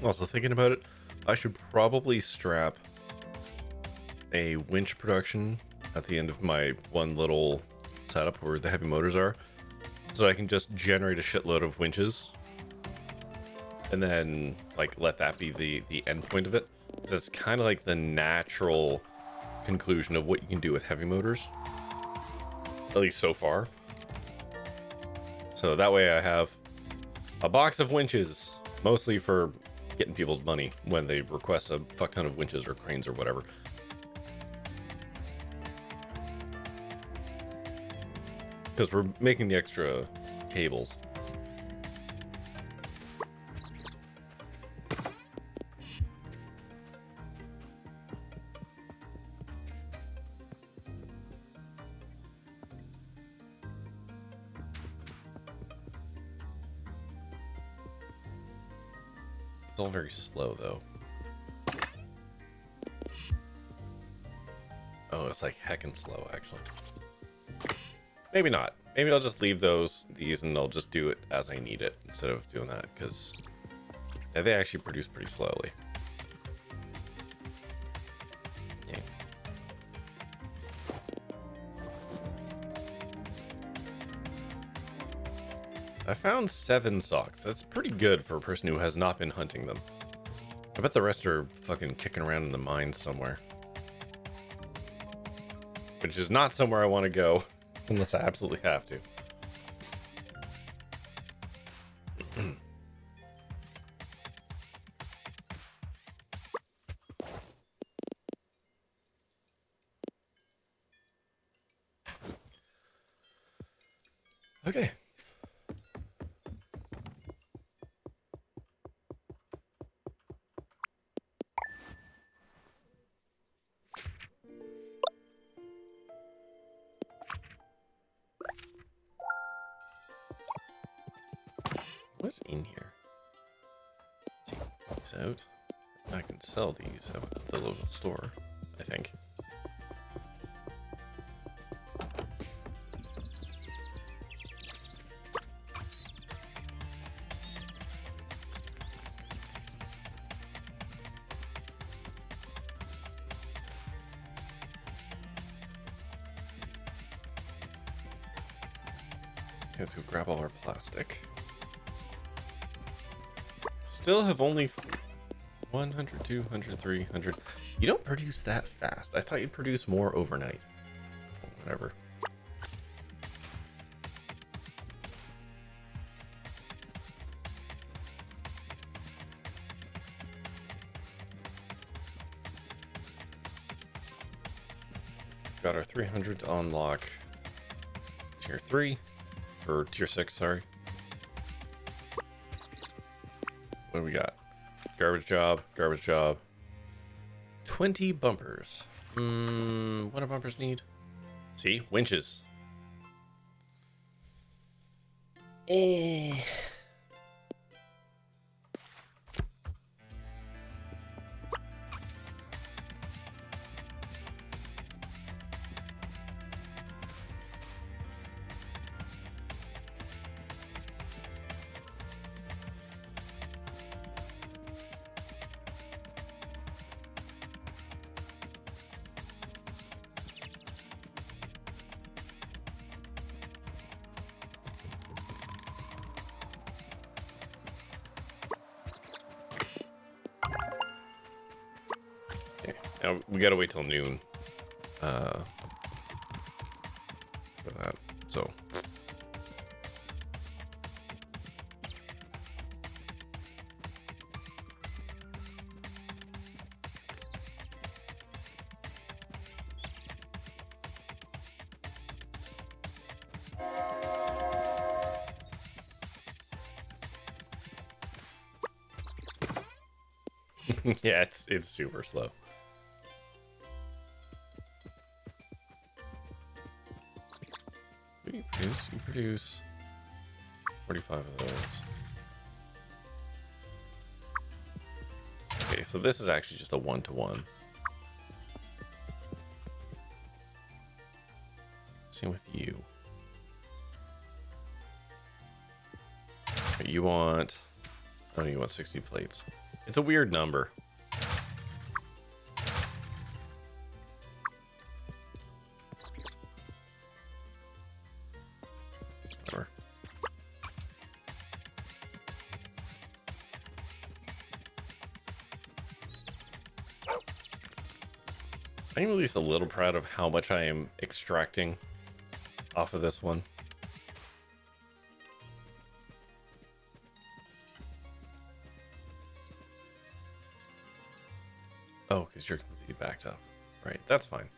Also thinking about it, I should probably strap a winch production at the end of my one little setup where the heavy motors are, so I can just generate a shitload of winches and then like let that be the end point of it, because it's kind of like the natural conclusion of what you can do with heavy motors, at least so far. So that way I have a box of winches, mostly for getting people's money when they request a fuck ton of winches or cranes or whatever. Because we're making the extra cables. It's all very slow, though. Oh, it's like heckin' slow, actually. Maybe not. Maybe I'll just leave these, and I'll just do it as I need it instead of doing that, because they actually produce pretty slowly. Yeah. I found 7 socks. That's pretty good for a person who has not been hunting them. I bet the rest are fucking kicking around in the mines somewhere. Which is not somewhere I want to go unless I absolutely have to. Okay. What's in here? Take these out. I can sell these at the local store, I think. Okay, let's go grab all our plastic. Still have only 100, 200, 300. You don't produce that fast. I thought you'd produce more overnight. Whatever. Got our 300 to unlock tier 3, or tier 6, sorry. What do we got? Garbage job, garbage job. 20 bumpers. What do bumpers need? See? Winches. Now, we gotta wait till noon for that, so. Yeah, it's super slow. You produce 45 of those. Okay, so this is actually just a 1-to-1. Same with you. Okay, you want... Oh, you want 60 plates. It's a weird number. Whatever. I'm at least a little proud of how much I am extracting off of this one. Oh, because you're completely backed up. Right, that's fine.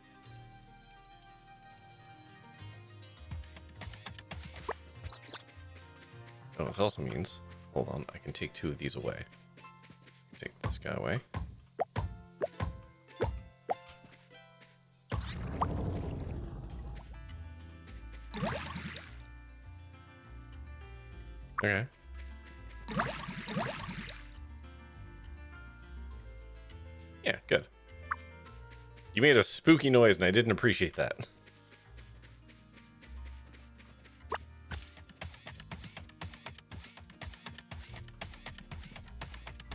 Oh, this also means, hold on, I can take 2 of these away. Take this guy away. Okay. Yeah, good. You made a spooky noise and I didn't appreciate that.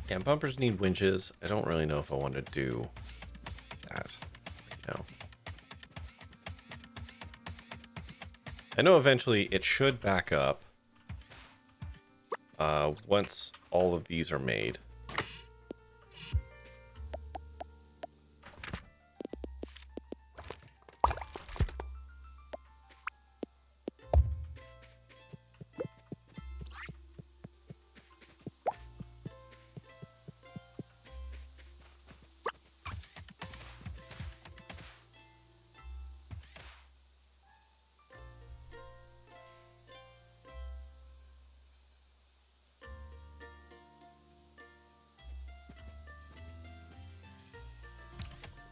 Yeah, bumpers need winches. I don't really know if I want to do that. No. I know eventually it should back up once all of these are made.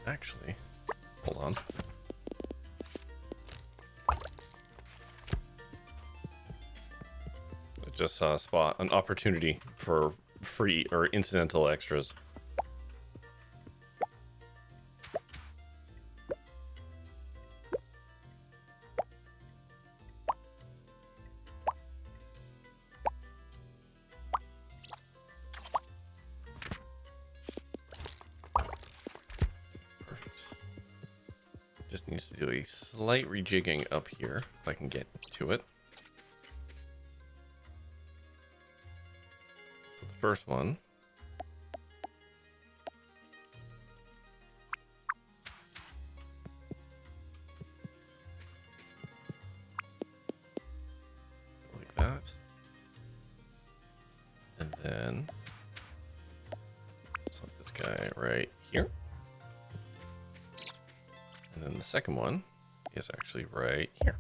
Actually, hold on. I just saw a spot, an opportunity for free or incidental extras. Just needs to do a slight rejigging up here, if I can get to it. So the first one. Like that. And then, let's let this guy right here. And then the second one is actually right here.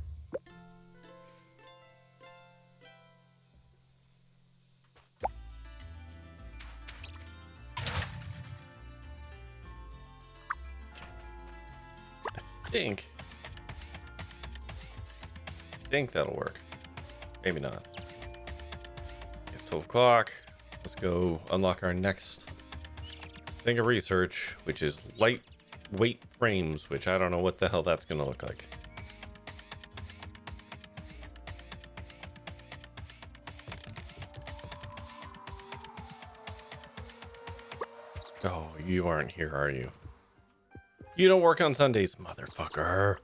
Okay. I think that'll work. Maybe not. It's 12 o'clock. Let's go unlock our next thing of research, which is lightweight frames, which I don't know what the hell that's gonna look like. Oh, you aren't here, are you? You don't work on Sundays, motherfucker.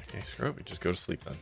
Okay, screw it. We just go to sleep then.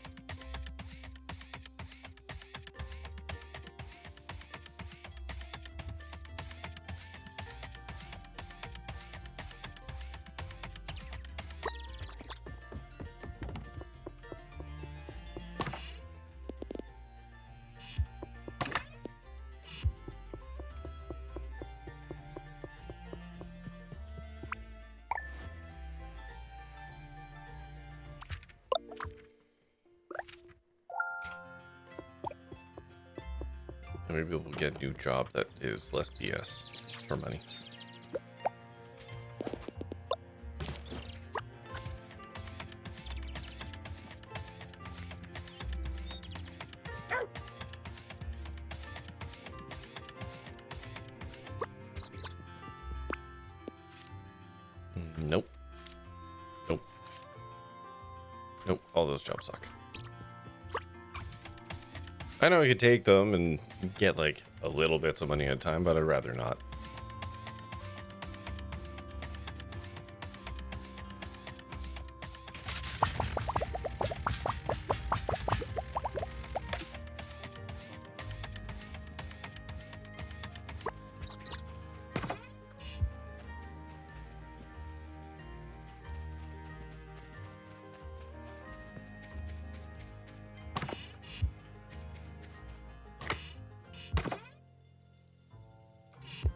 And maybe we'll get a new job that is less BS for money. All those jumps suck. I know I could take them and get like a little bits of money at a time, but I'd rather not.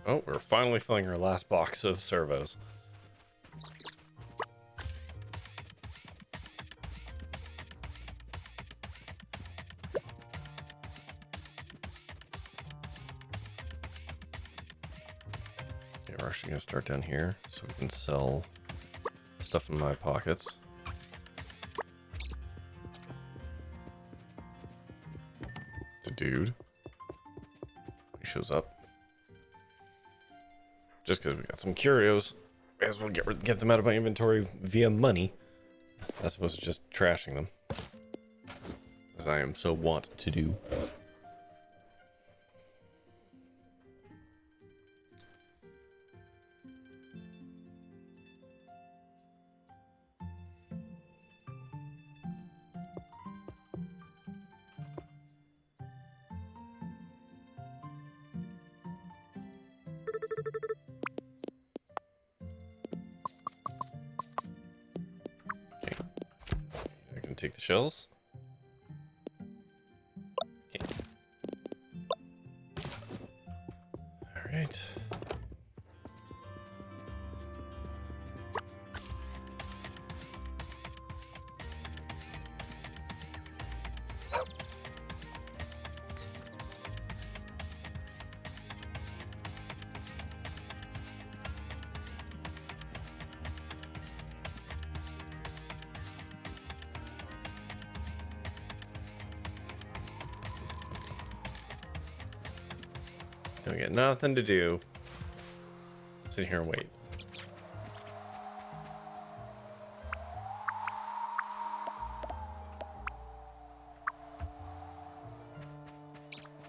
Oh, we're finally filling our last box of servos. Okay, we're actually going to start down here so we can sell stuff in my pockets. It's a dude. He shows up. Just because we got some curios, may as well get them out of my inventory via money, as opposed to just trashing them, as I am so wont to do. Take the shells. Okay. All right. We got nothing to do. Sit here and wait.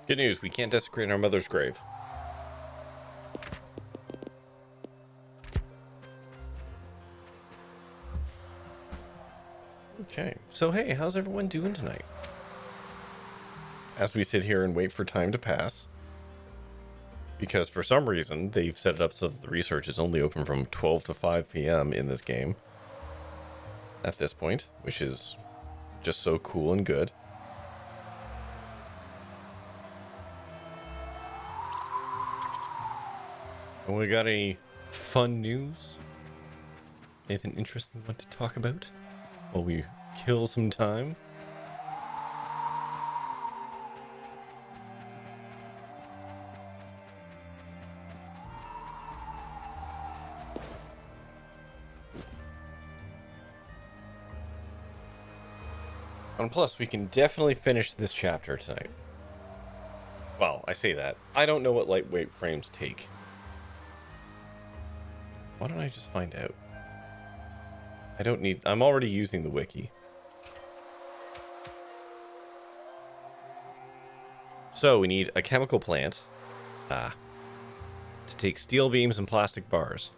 Good news, we can't desecrate our mother's grave. Okay, so hey, how's everyone doing tonight? As we sit here and wait for time to pass. Because for some reason, they've set it up so that the research is only open from 12 to 5 p.m. in this game. At this point, which is just so cool and good. And we got any fun news? Anything interesting you want to talk about while we kill some time? And plus, we can definitely finish this chapter tonight. Well, I say that. I don't know what lightweight frames take. Why don't I just find out? I don't need... I'm already using the wiki. So, we need a chemical plant. To take steel beams and plastic bars.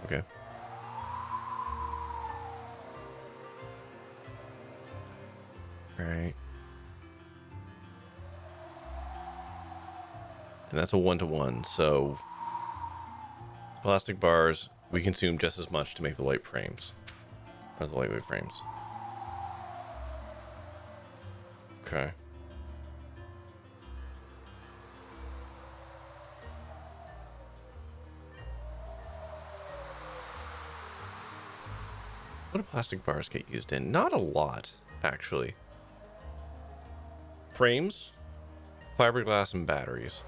Okay. Alright. And that's a 1-to-1, so... Plastic bars, we consume just as much to make the light frames. Or the lightweight frames. Okay. What do plastic bars get used in? Not a lot, actually. Frames, fiberglass, and batteries.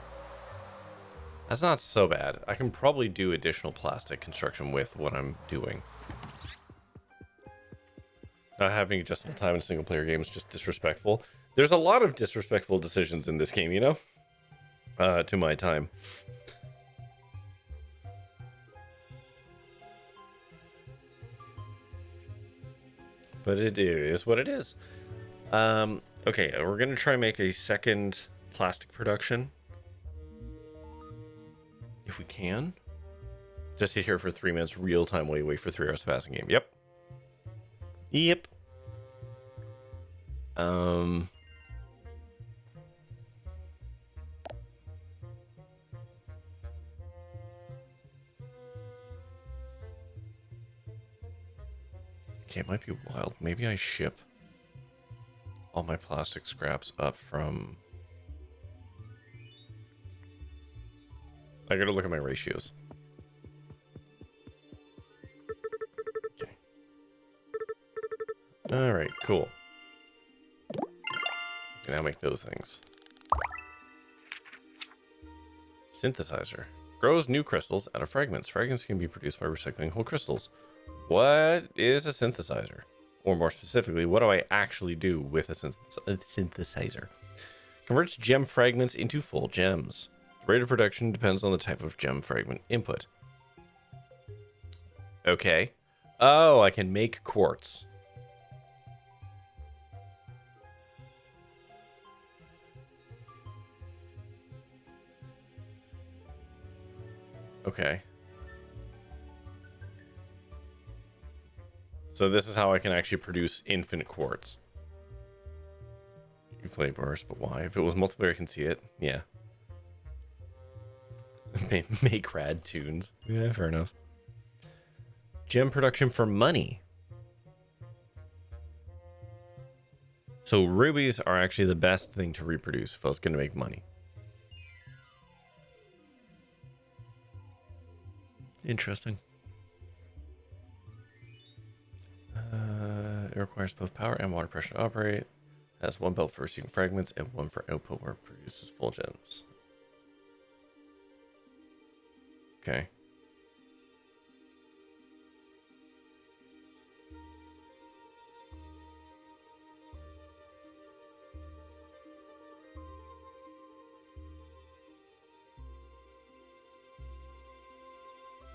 That's not so bad. I can probably do additional plastic construction with what I'm doing. Not having adjustable time in a single player game is just disrespectful. There's a lot of disrespectful decisions in this game, you know? To my time. but it is what it is. Okay, we're gonna try and make a second plastic production. If we can. Just sit here for 3 minutes, real time, wait for 3 hours to pass in game. Yep. Yep. Okay, it might be wild. Maybe I ship all my plastic scraps up from... I gotta look at my ratios. Okay. Alright, cool. Can now make those things. Synthesizer. Grows new crystals out of fragments. Fragments can be produced by recycling whole crystals. What is a synthesizer? Or more specifically, what do I actually do with a synthesizer? Converts gem fragments into full gems. The rate of production depends on the type of gem fragment input. Okay. Oh, I can make quartz. Okay. So this is how I can actually produce infinite quartz. You play bars, but why? If it was multiplayer, I can see it. Yeah. Make rad tunes. Yeah, fair enough. Gem production for money. So rubies are actually the best thing to reproduce if I was going to make money. Interesting. It requires both power and water pressure to operate. It has one belt for receiving fragments and one for output where it produces full gems. Okay.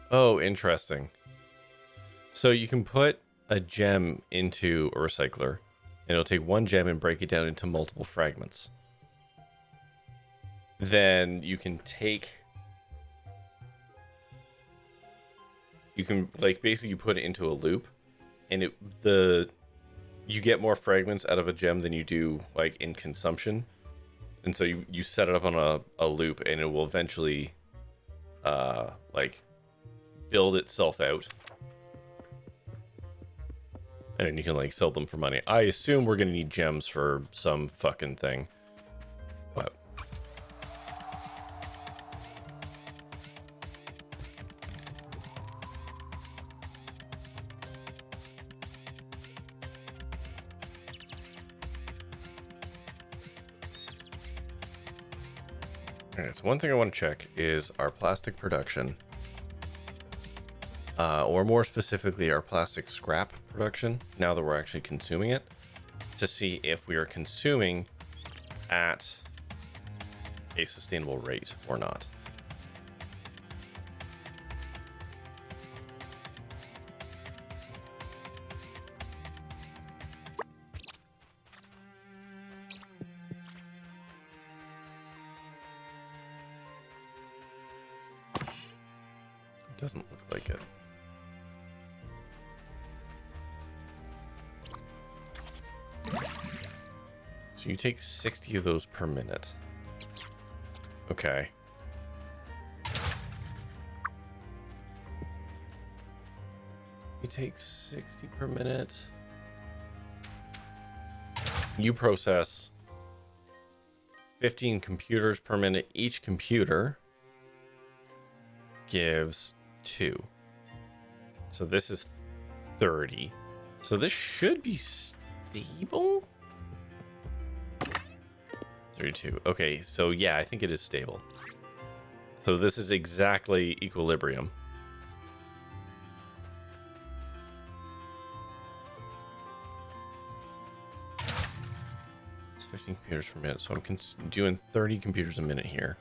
Oh, interesting. So you can put a gem into a recycler, and it'll take one gem and break it down into multiple fragments. Then you can take... You can, like, basically put it into a loop, and you get more fragments out of a gem than you do, like, in consumption. And so you set it up on a loop, and it will eventually, like, build itself out. And then you can, like, sell them for money. I assume we're gonna need gems for some fucking thing. But... Alright, so one thing I want to check is our plastic production. Or more specifically, our plastic scrap production, now that we're actually consuming it, to see if we are consuming at a sustainable rate or not. It doesn't look like it. So you take 60 of those per minute. Okay. You take 60 per minute. You process 15 computers per minute. Each computer gives 2. So this is 30. So this should be stable? 32. Okay, so yeah, I think it is stable. So this is exactly equilibrium. It's 15 computers per minute, so I'm doing 30 computers a minute here.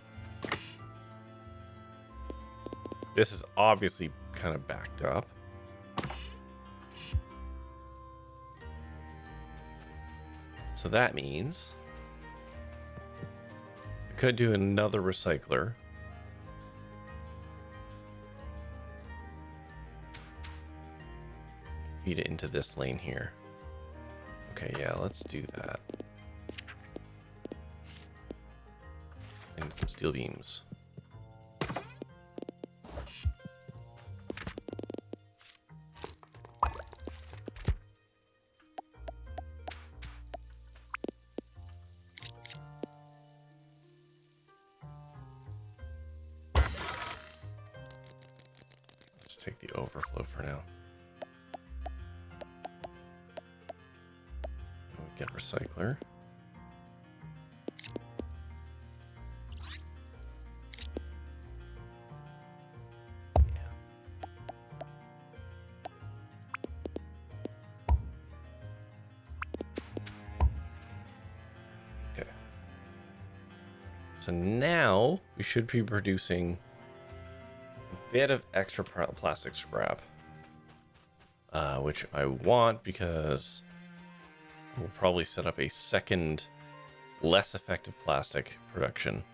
This is obviously kind of backed up. So that means I could do another recycler. Feed it into this lane here. Okay, yeah, let's do that. I need some steel beams. Let's take the overflow for now. Get recycler. Okay. So now we should be producing a bit of extra plastic scrap, which I want because we'll probably set up a second, less effective plastic production,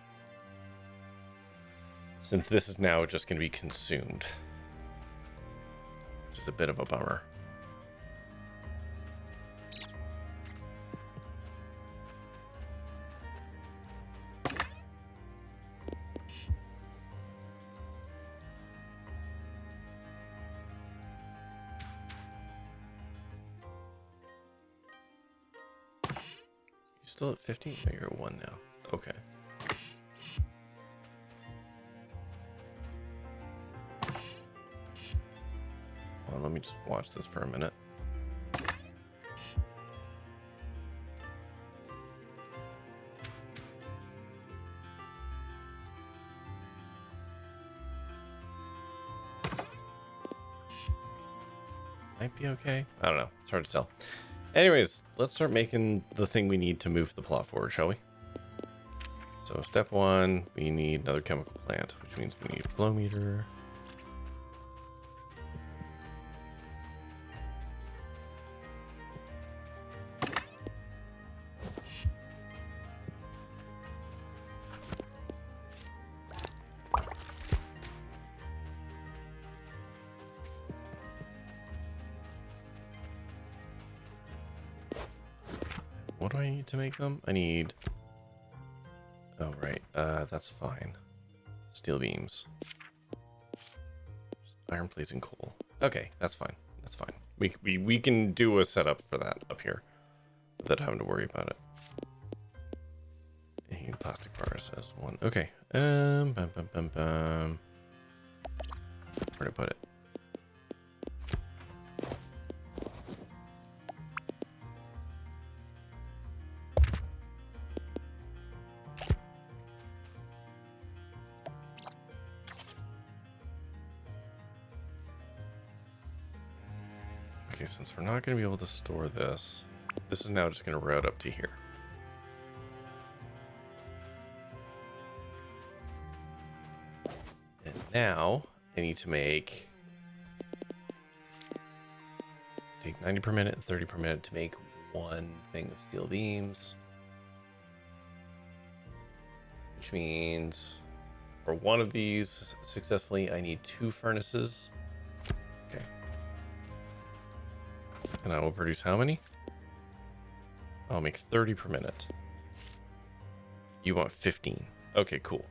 since this is now just going to be consumed, which is a bit of a bummer. Still at 15? No, you're at 1 now. Okay. Well, let me just watch this for a minute. Might be okay. I don't know. It's hard to tell. Anyways, let's start making the thing we need to move the plot forward, shall we? So step 1, we need another chemical plant, which means we need flow meter. What do I need to make them? I need... Oh, right. That's fine. Steel beams. Iron plates and coal. Okay, that's fine. That's fine. We can do a setup for that up here without having to worry about it. And plastic bars as one. Okay. Where'd I put it? Okay, since we're not going to be able to store this, this is now just going to route up to here. And now I need to take 90 per minute and 30 per minute to make one thing of steel beams. Which means for one of these successfully, I need 2 furnaces. Okay. And I will produce how many? I'll make 30 per minute. You want 15. Okay, cool.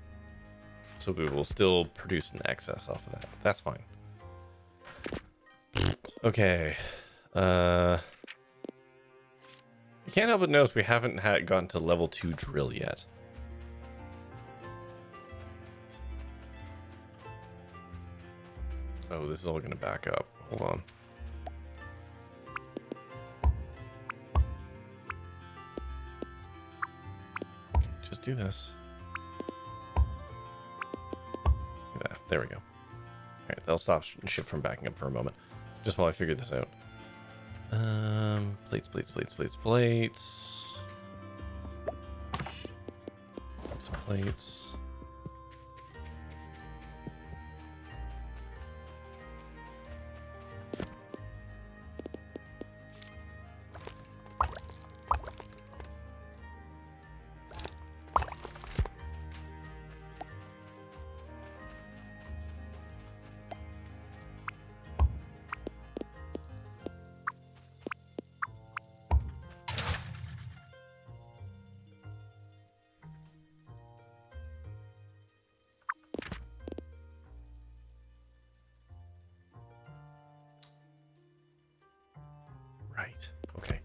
So we will still produce an excess off of that. That's fine. Okay. You can't help but notice we haven't gotten to level 2 drill yet. Oh, this is all going to back up. Hold on. Okay, just do this. Yeah, there we go. Alright, they'll stop shit from backing up for a moment. Just while I figure this out. Plates. Some plates. Right. Okay.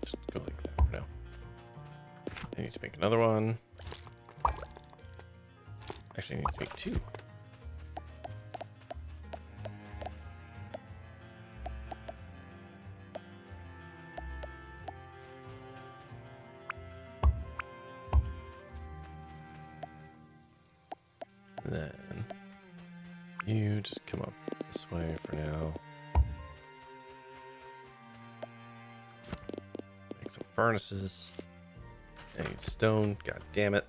Just go like that for now. I need to make another one. Actually, I need to make 2. And then you just come up this way for now. Make some furnaces. I need stone. God damn it.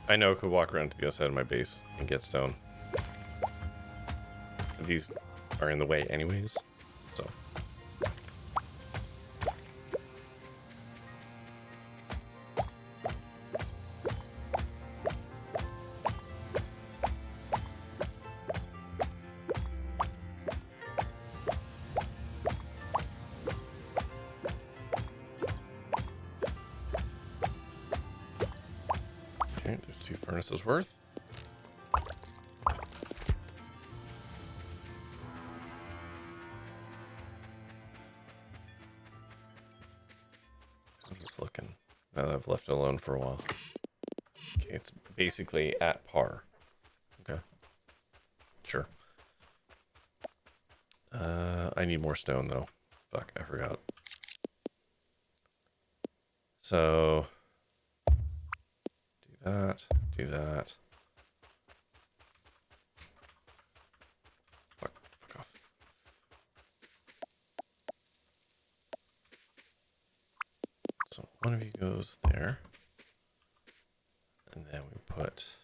I know I could walk around to the other side of my base and get stone. These are in the way anyways, so. Okay, there's 2 furnaces worth. How's this looking? Now that I've left it alone for a while. Okay, it's basically at par. Okay. Sure. I need more stone though. Fuck, I forgot. So do that, do that. Fuck off. So one of you goes there. And then we put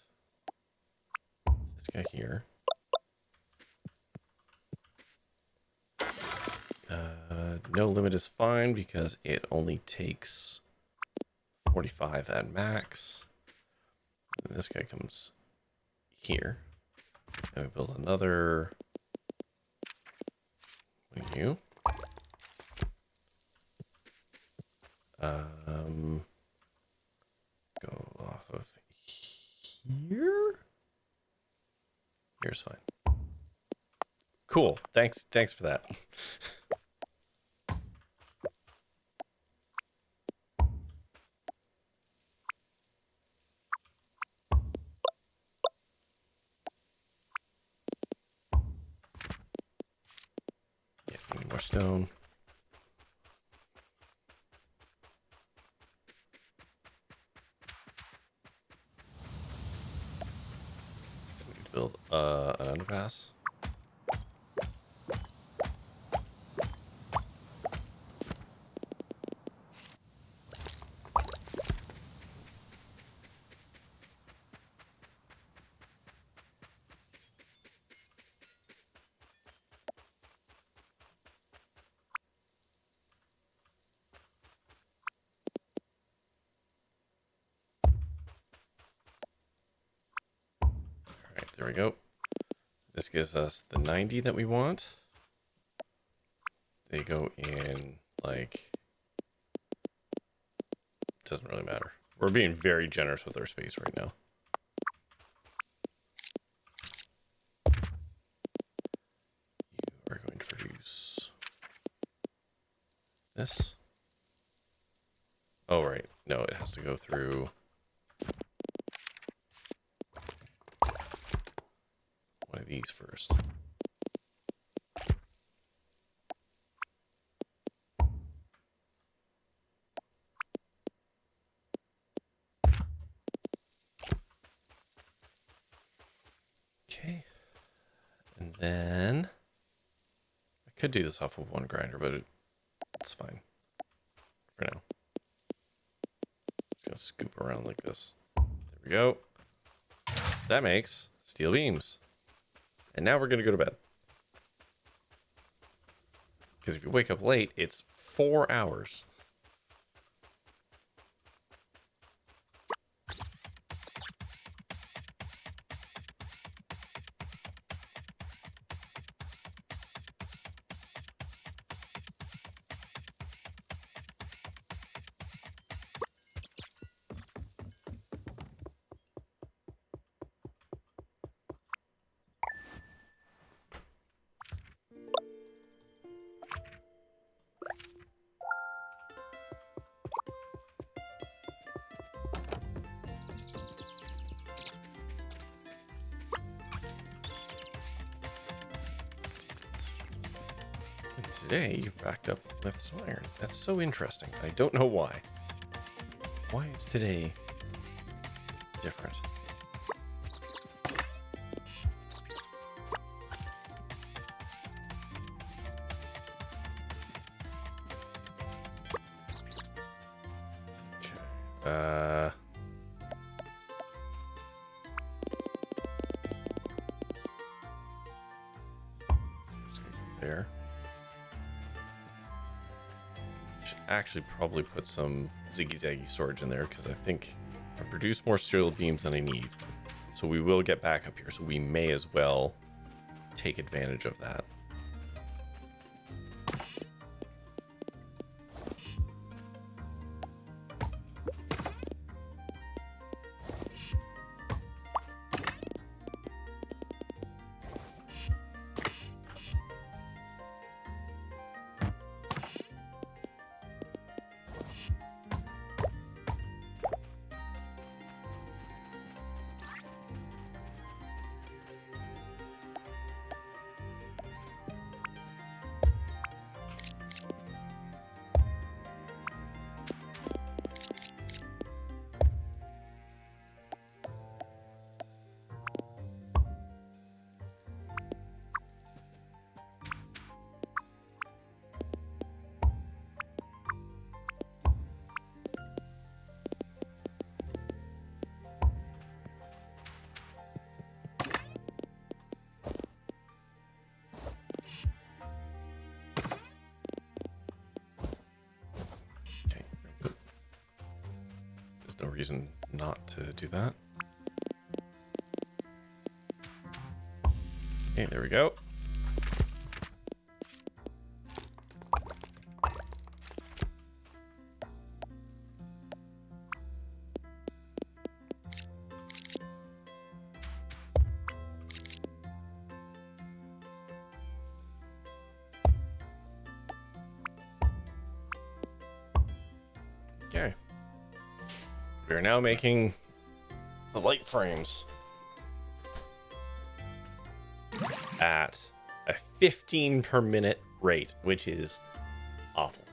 this guy here. No limit is fine because it only takes 45 at max. And this guy comes here. And we build another with you. Go off of here. Here's fine. Cool. Thanks for that. Yeah, we need more stone. Need to build an underpass. Alright, there we go. This gives us the 90 that we want. They go in, like... It doesn't really matter. We're being very generous with our space right now. You are going to produce... this. Oh, right. No, it has to go through... one of these first. Okay. And then... I could do this off of one grinder, but it's fine. For now. Just gonna scoop around like this. There we go. That makes steel beams. And now we're gonna go to bed. Because if you wake up late, it's 4 hours. today you backed up with some iron. That's so interesting. I don't know why. Why is today different? Okay. Just gonna go there. Should actually probably put some ziggy-zaggy storage in there because I think I produce more steel beams than I need. So we will get back up here. So we may as well take advantage of that. Okay. There's no reason not to do that. Okay, there we go. Okay. We are now making the light frames at a 15 per minute rate, which is awful.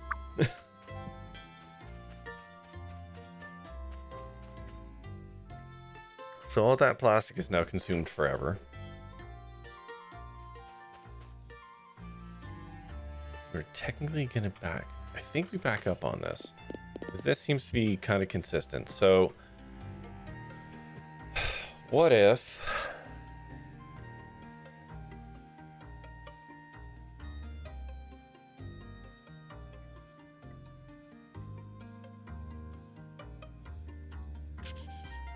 So all that plastic is now consumed forever. We're technically gonna I think we back up on this. This seems to be kind of consistent. So what if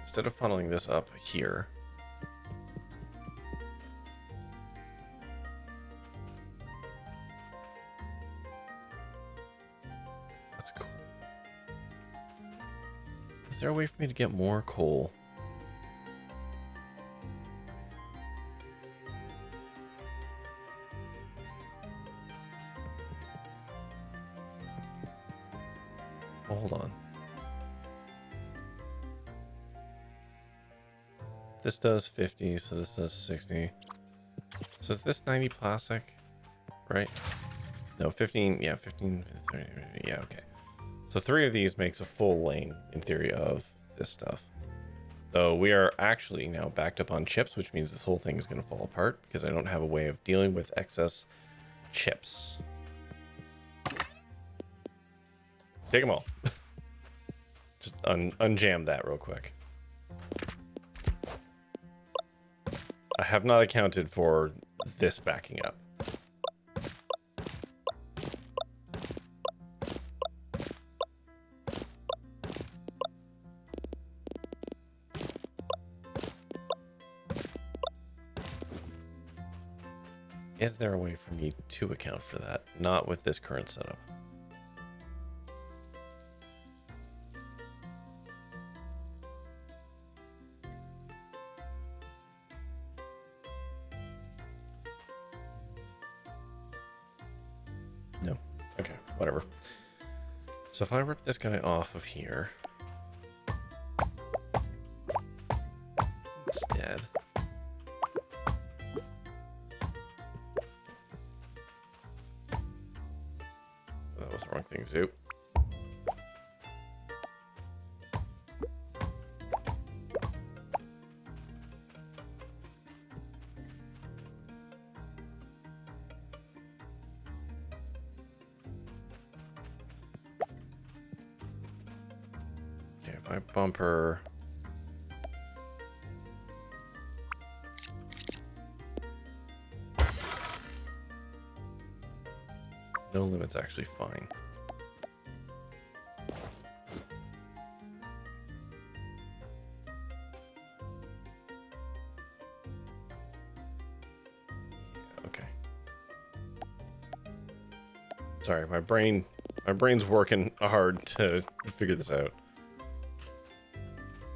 instead of funneling this up here, that's cool. Is there a way for me to get more coal? Oh, hold on. This does 50, so this does 60. So is this 90 plastic? Right? No, 15. Yeah, 15. 30, yeah, okay. So 3 of these makes a full lane, in theory, of this stuff. Though we are actually now backed up on chips, which means this whole thing is going to fall apart because I don't have a way of dealing with excess chips. Take them all. Just unjam that real quick. I have not accounted for this backing up. Is there a way for me to account for that? Not with this current setup. No. Okay, whatever. So if I rip this guy off of here instead, if I bumper. No limit's actually fine. Yeah, okay. Sorry, my brain's working hard to figure this out.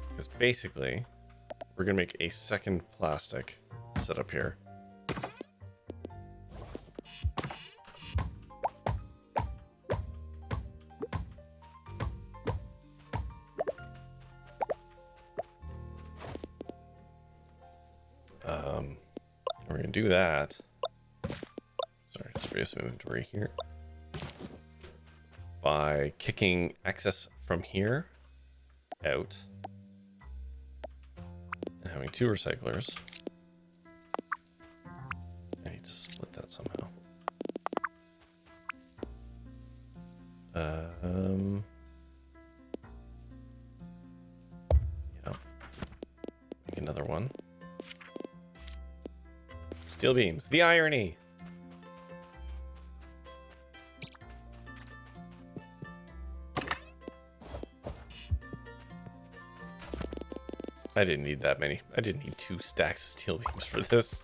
Because basically, we're gonna make a second plastic setup here. We're gonna do that. Sorry, just free some inventory here. By kicking excess from here out and having 2 recyclers. I need to split that somehow. Yeah. Make another one. Steel beams. The irony. I didn't need that many. I didn't need 2 stacks of steel beams for this.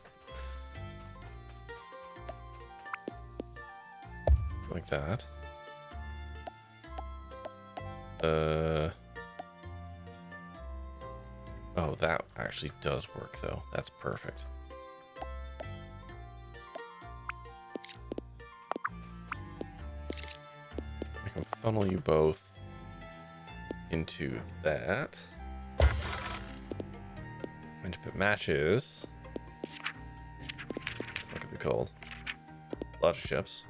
Like that. Oh, that actually does work though. That's perfect. I can funnel you both into that. And if it matches, look at the cold. Lots of ships.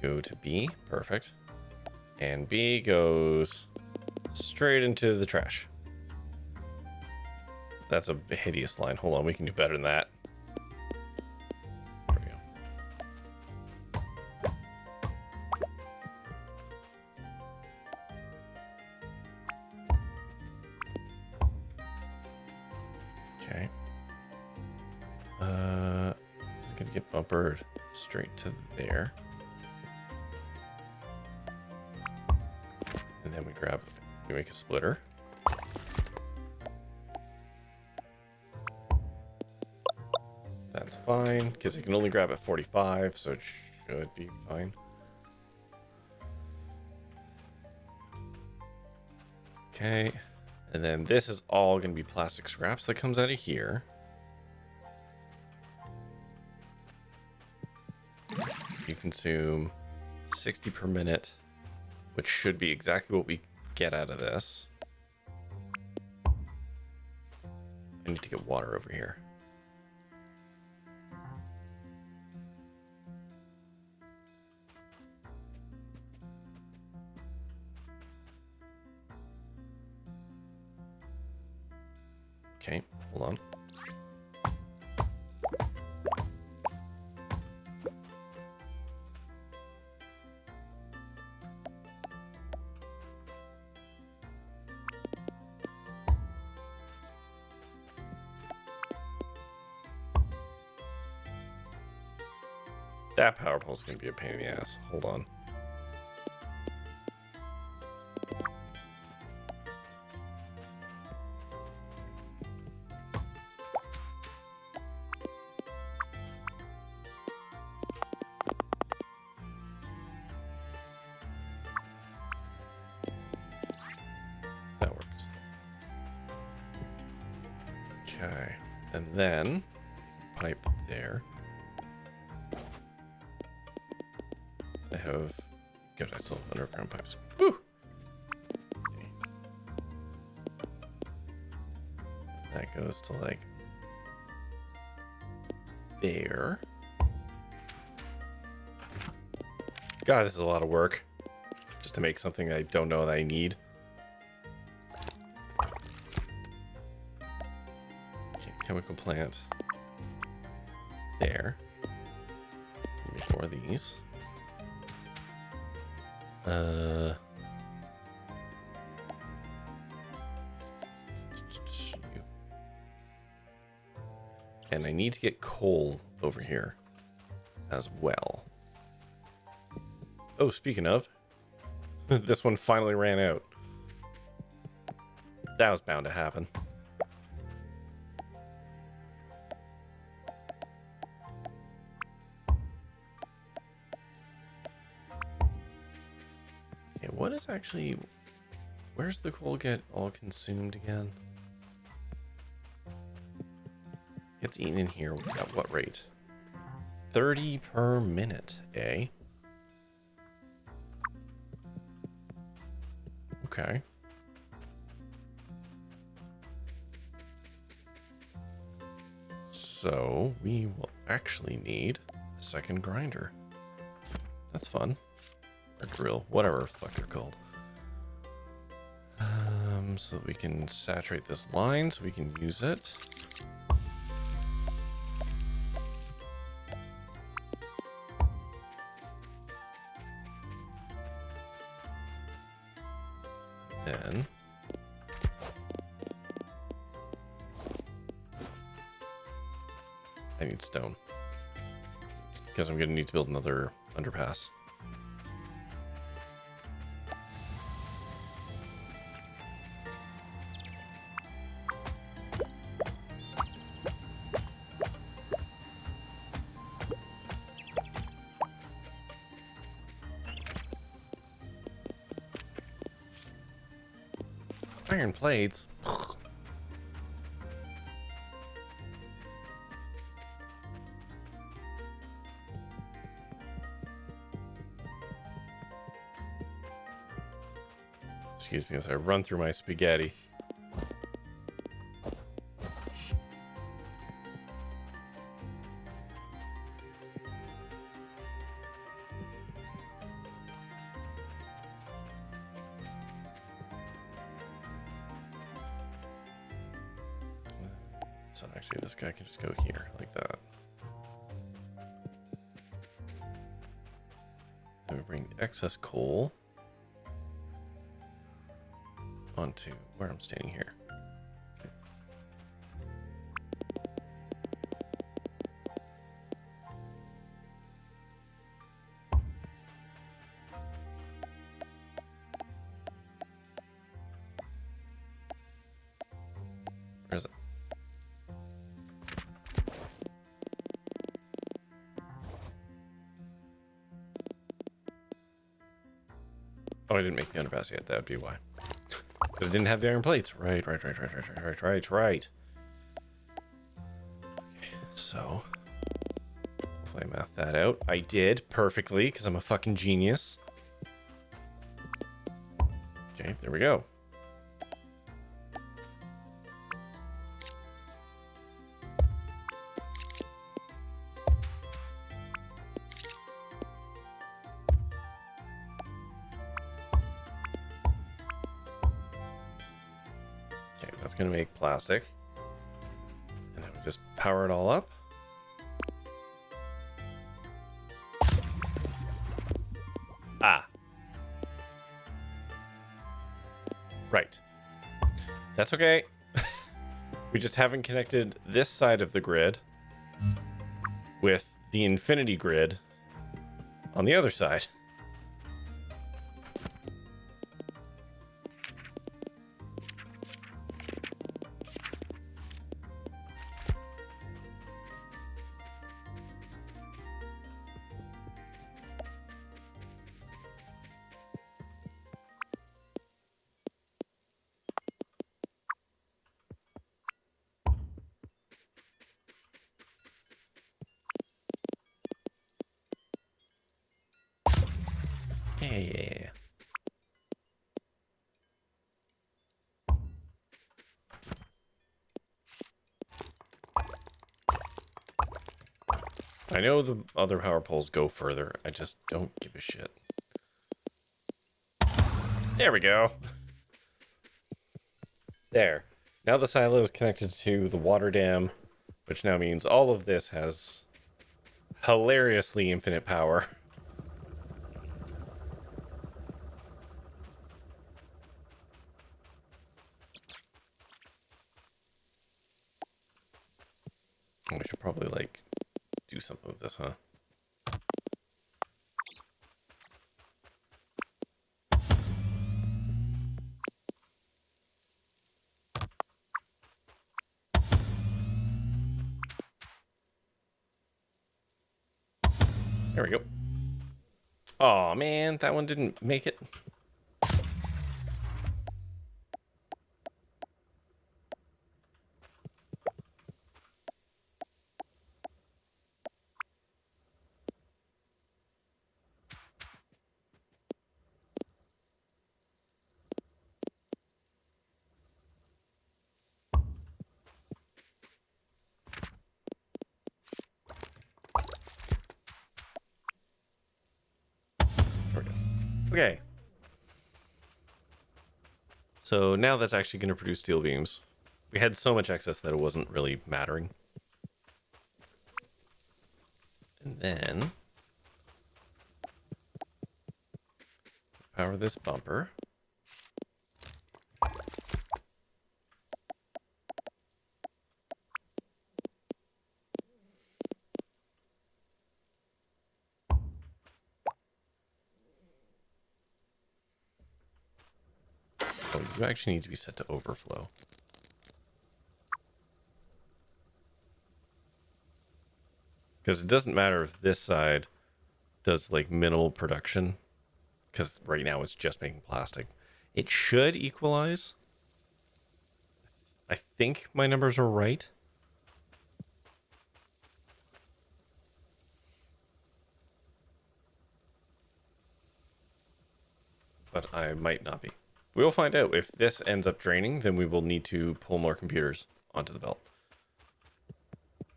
Go to B, perfect. And B goes straight into the trash. That's a hideous line. Hold on, we can do better than that. There we go. Okay. This is gonna get bumpered straight to there. And then we make a splitter. That's fine, because it can only grab at 45, so it should be fine. Okay, and then this is all going to be plastic scraps that comes out of here. You consume 60 per minute, which should be exactly what we get out of this. I need to get water over here. Okay, hold on. That power pole is going to be a pain in the ass. Hold on. That works. Okay. And then pipe there. I have... Good, I still have underground pipes. Woo! Okay. That goes to, like, there. God, this is a lot of work. Just to make something I don't know that I need. Okay, chemical plant. There. Give me 4 of these. And I need to get coal over here as well. Oh, speaking of, this one finally ran out. That was bound to happen. Yeah, what is actually... Where's the coal get all consumed again? Gets eaten in here at what rate? 30 per minute, eh? Okay. So we will actually need a second grinder. That's fun. Or drill, whatever the fuck they're called. So that we can saturate this line so we can use it. Then I need stone because I'm gonna need to build another underpass. Iron plates. Excuse me as I run through my spaghetti. So actually this guy can just go here like that. Then we bring the excess coal onto where I'm standing here. Okay. Where is it? Oh, I didn't make the underpass yet. That would be why. But I didn't have the iron plates. Right. Okay, so hopefully I mathed that out. I did perfectly because I'm a fucking genius. Okay, there we go. That's going to make plastic. And then we just power it all up. Ah. Right. That's okay. We just haven't connected this side of the grid with the infinity grid on the other side. Yeah. I know the other power poles go further. I just don't give a shit. There we go. There. Now the silo is connected to the water dam, which now means all of this has hilariously infinite power. We should probably, like, do something with this, huh? There we go. Oh man, that one didn't make it. There we go. Okay. So now that's actually going to produce steel beams. We had so much excess that it wasn't really mattering. And then power this bumper. Oh, you actually need to be set to overflow. Because it doesn't matter if this side does like minimal production, because right now it's just making plastic. It should equalize. I think my numbers are right. But I might not be. We will find out. If this ends up draining, then we will need to pull more computers onto the belt.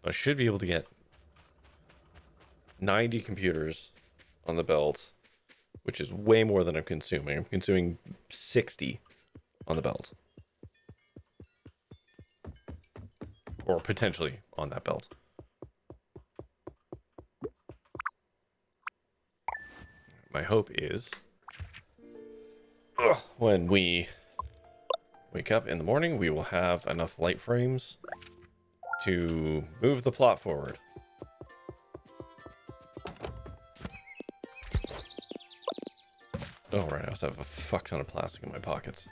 But I should be able to get 90 computers on the belt, which is way more than I'm consuming. I'm consuming 60 on the belt. Or potentially on that belt. My hope is when we wake up in the morning, we will have enough light frames to move the plot forward. Oh, right, I also have a fuck ton of plastic in my pockets.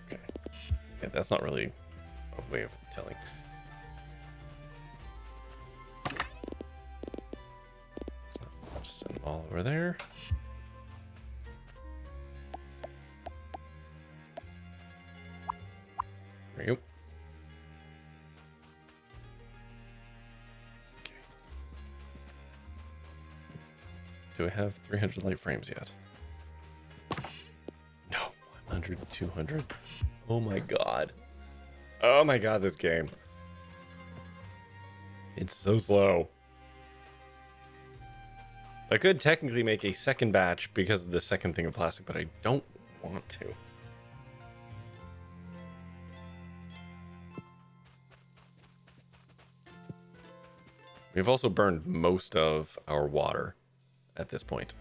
Okay. Yeah, that's not really a way of telling. Just send them all over there. There you go. Okay. Do I have 300 light frames yet? No. 100, 200. Oh my god. Oh my god, this game. It's so slow. I could technically make a second batch because of the second thing of plastic, but I don't want to. We've also burned most of our water at this point.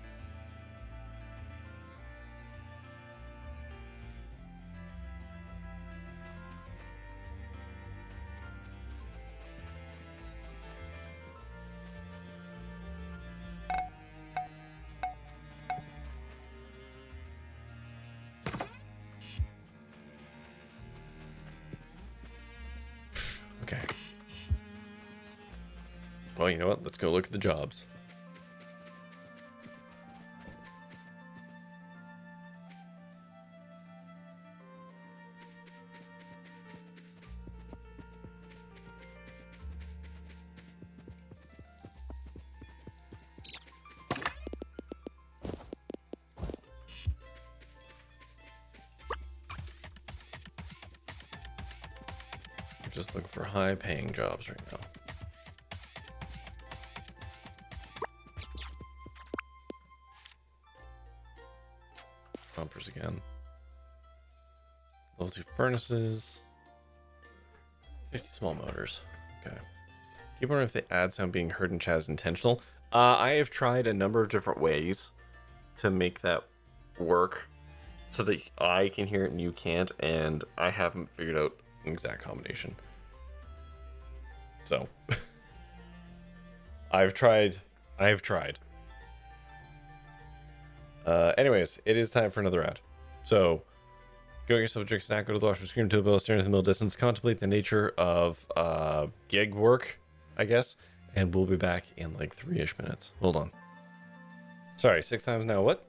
Okay. Well, you know what? Let's go look at the jobs. I'm just looking for high-paying jobs right now. Bumpers again. Level 2 furnaces. 50 small motors. Okay. People wonder if the ad sound being heard in chat is intentional. I have tried a number of different ways to make that work so that I can hear it and you can't, and I haven't figured out an exact combination. So, I've tried. Anyways, it is time for another ad. So, go get yourself a drink, snack, go to the washroom, scream to a bill, stare into the middle distance, contemplate the nature of gig work, I guess, and we'll be back in like 3-ish minutes. Hold on. Sorry, 6 times now. What?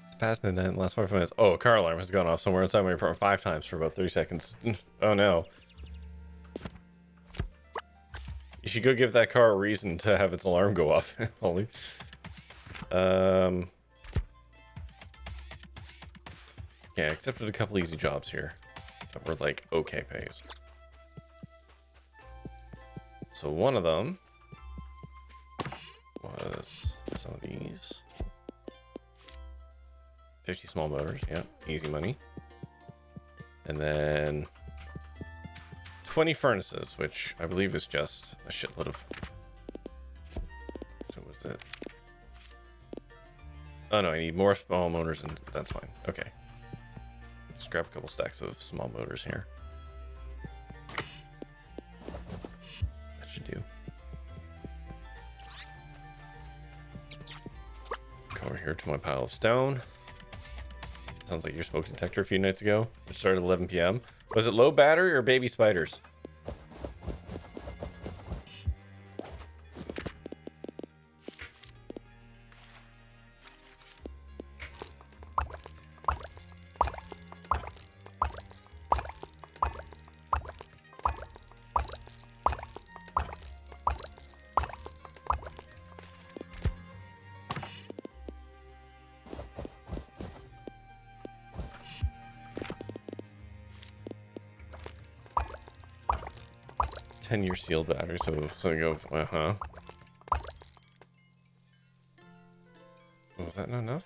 It's past midnight in the last 5 minutes. Oh, a car alarm has gone off somewhere inside my apartment 5 times for about 30 seconds. Oh no. You should go give that car a reason to have its alarm go off. Holy. Yeah, I accepted a couple easy jobs here that were like okay pays. So one of them was some of these. 50 small motors, yeah, easy money. And then 20 furnaces, which I believe is just a shitload of... So what's it? Oh no, I need more small motors, and that's fine. Okay. Just grab a couple stacks of small motors here. That should do. Come over here to my pile of stone. Sounds like your smoke detector a few nights ago. It started at 11 p.m. Was it low battery or baby spiders? Ten-year sealed battery, so something of oh, was that not enough?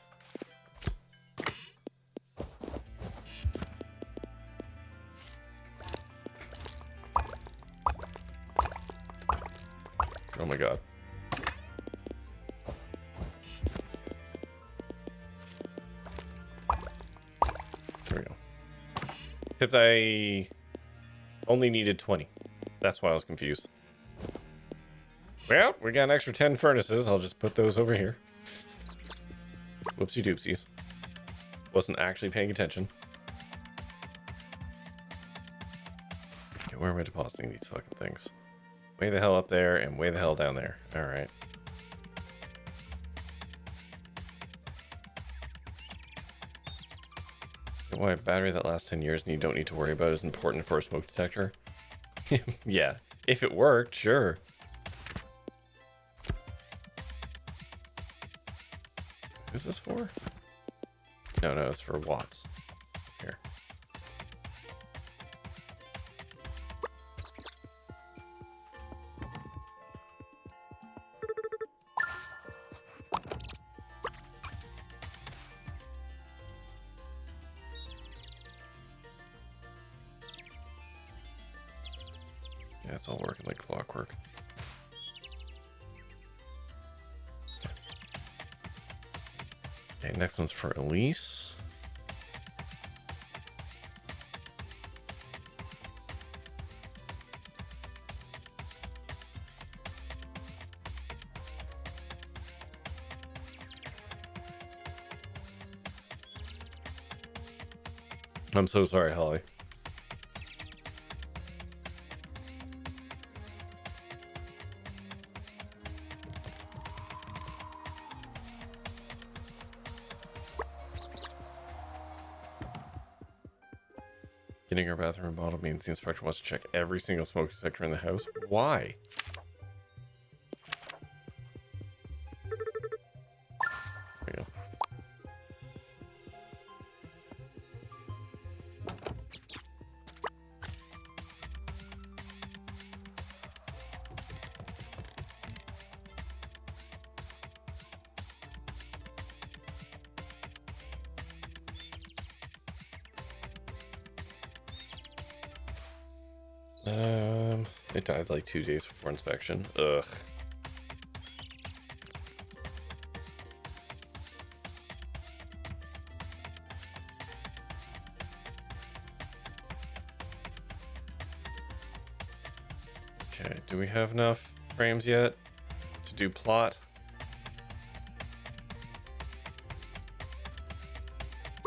Oh my god. There we go. Except I only needed 20. That's why I was confused. Well, we got an extra 10 furnaces. I'll just put those over here. Whoopsie doopsies. Wasn't actually paying attention. Okay, where am I depositing these fucking things? Way the hell up there and way the hell down there. Alright. Why a battery that lasts 10 years and you don't need to worry about is important for a smoke detector? Yeah, if it worked, sure. Who's this for? No, it's for watts. Here. Yeah, it's all working like clockwork. Okay, next one's for Elise. I'm so sorry, Holly. Getting our bathroom bottle means the inspector wants to check every single smoke detector in the house. Why? There we go. It died like 2 days before inspection. Ugh. Okay, do we have enough frames yet to do plot?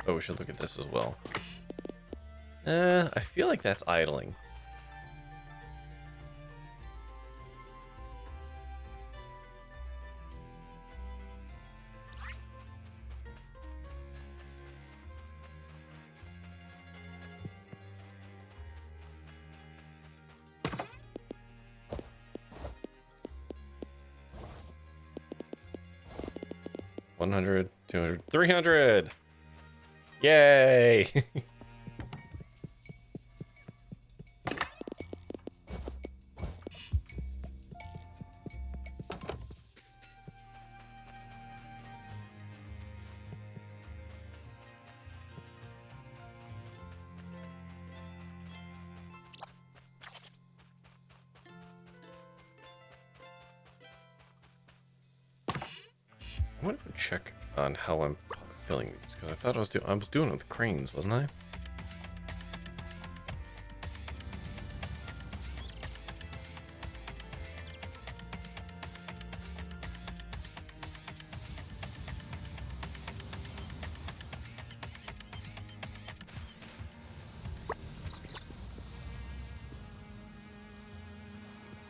Oh, we should look at this as well. I feel like that's idling. $100, $200, $300. Yay! I want to check on how I'm filling these because I thought I was doing it with cranes, wasn't I?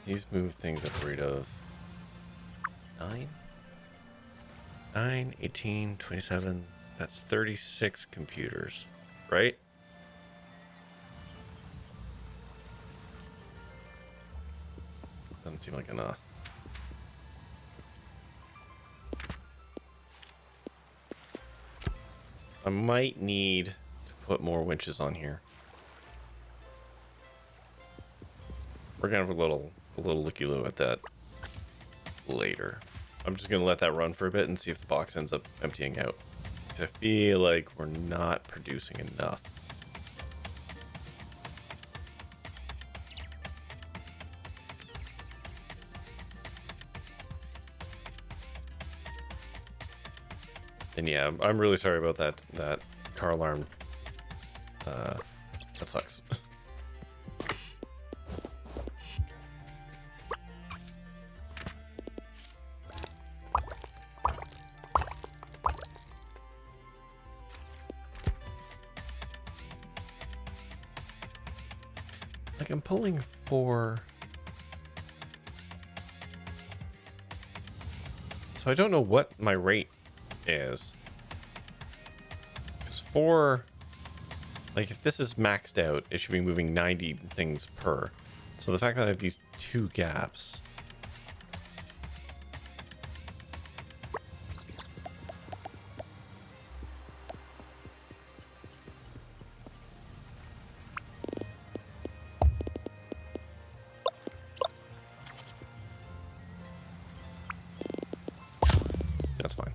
These move things at the rate of 9, 18, 27. That's 36 computers, right? Doesn't seem like enough. I might need to put more winches on here. We're gonna have a little looky-loo at that later. I'm just gonna let that run for a bit and see if the box ends up emptying out. 'Cause I feel like we're not producing enough. And yeah, I'm really sorry about that car alarm. That sucks. Like I'm pulling for... So I don't know what my rate is. Because for... Like if this is maxed out, it should be moving 90 things per. So the fact that I have these 2 gaps... That's fine.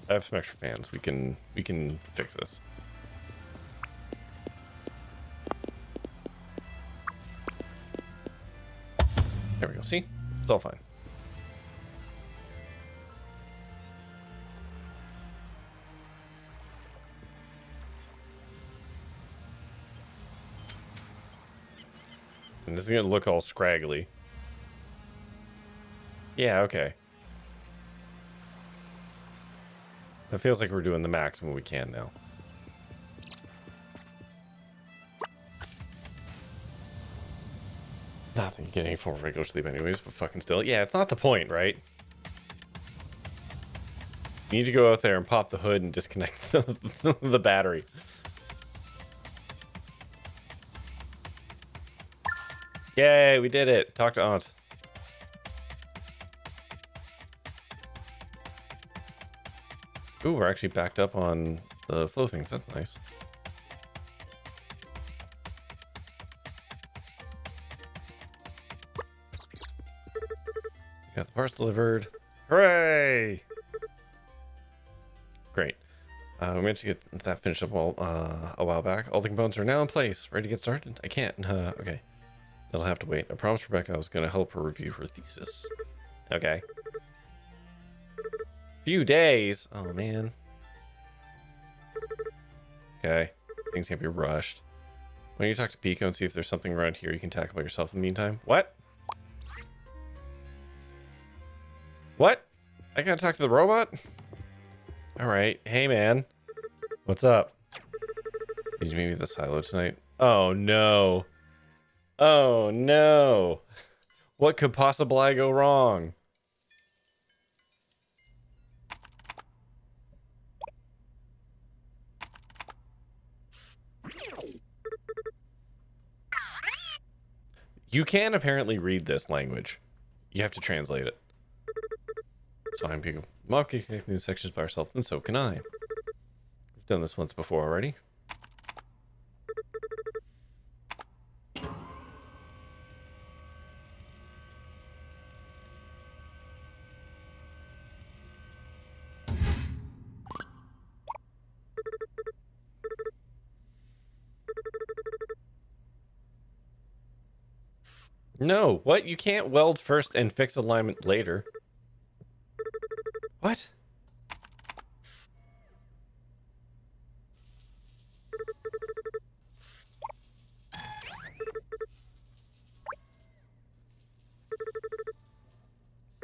I have some extra fans. We can fix this. There we go. See? It's all fine. And this is gonna look all scraggly. Yeah, okay. It feels like we're doing the maximum we can now. Not that you get any form of regular sleep anyways, but fucking still. Yeah, it's not the point, right? You need to go out there and pop the hood and disconnect the battery. Yay, we did it. Talk to Aunt. Ooh, we're actually backed up on the flow things. That's nice. Got the parts delivered. Hooray! Great. We managed to get that finished up a while back. All the components are now in place. Ready to get started? I can't. Okay. That'll have to wait. I promised Rebecca I was going to help her review her thesis. Okay. Few days. Oh, man. Okay. Things can't be rushed. Why don't you talk to Pico and see if there's something around here you can tackle by yourself in the meantime? What? What? I gotta talk to the robot? Alright. Hey, man. What's up? Did you meet me at the silo tonight? Oh, no. Oh, no. What could possibly go wrong? You can apparently read this language. You have to translate it. It's fine, Pico. Mob can connect new sections by herself, and so can I. We've done this once before already. No, what? You can't weld first and fix alignment later. What?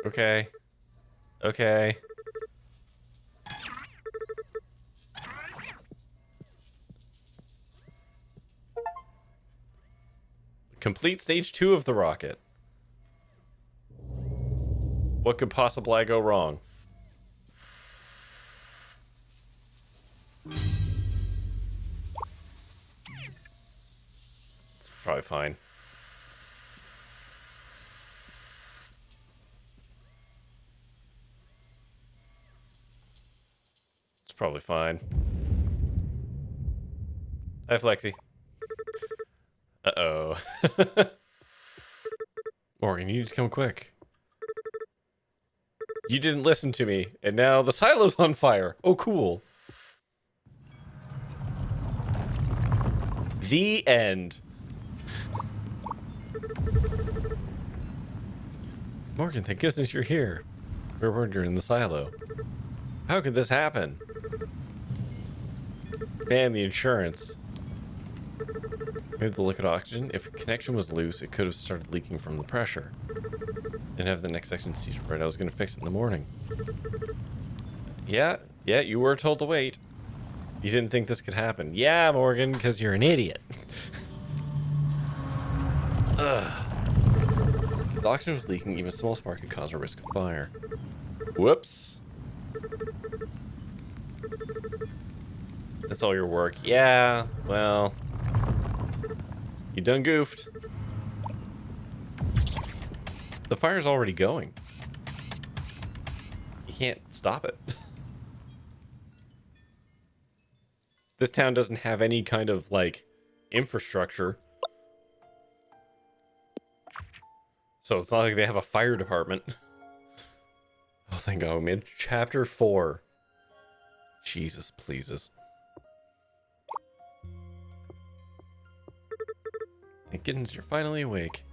Okay. Okay. Complete stage 2 of the rocket. What could possibly go wrong? It's probably fine. It's probably fine. Hi, Flexi. Uh-oh. Morgan, you need to come quick. You didn't listen to me, and now the silo's on fire. Oh, cool. The end. Morgan, thank goodness you're here. We were wondering in the silo. How could this happen? Man, the insurance. Maybe the liquid oxygen. If a connection was loose, it could have started leaking from the pressure. Didn't have the next section seated right. I was going to fix it in the morning. Yeah, you were told to wait. You didn't think this could happen. Yeah, Morgan, because you're an idiot. Ugh. The oxygen was leaking. Even a small spark could cause a risk of fire. Whoops. That's all your work. Yeah, well... You done goofed. The fire's already going. You can't stop it. This town doesn't have any kind of, like, infrastructure. So it's not like they have a fire department. Oh, thank God, we made chapter 4. Jesus pleases. Thank goodness you're finally awake.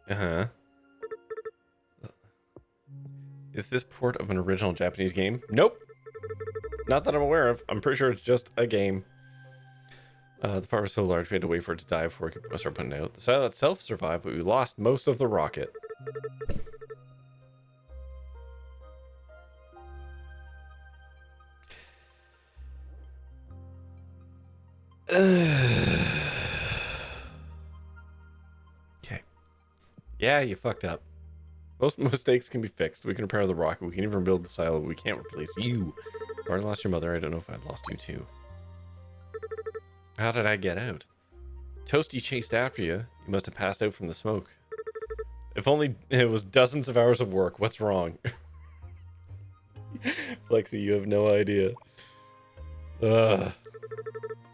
Uh-huh. Is this port of an original Japanese game? Nope. Not that I'm aware of. I'm pretty sure it's just a game. The fire was so large we had to wait for it to die before we could start putting it out. The silo itself survived, but we lost most of the rocket. Okay. Yeah, you fucked up. Most mistakes can be fixed. We can repair the rocket. We can even build the silo. We can't replace you. If I lost your mother, I don't know if I'd lost you too. How did I get out? Toasty chased after you. You must have passed out from the smoke. If only it was dozens of hours of work. What's wrong? Flexi, you have no idea. Ugh.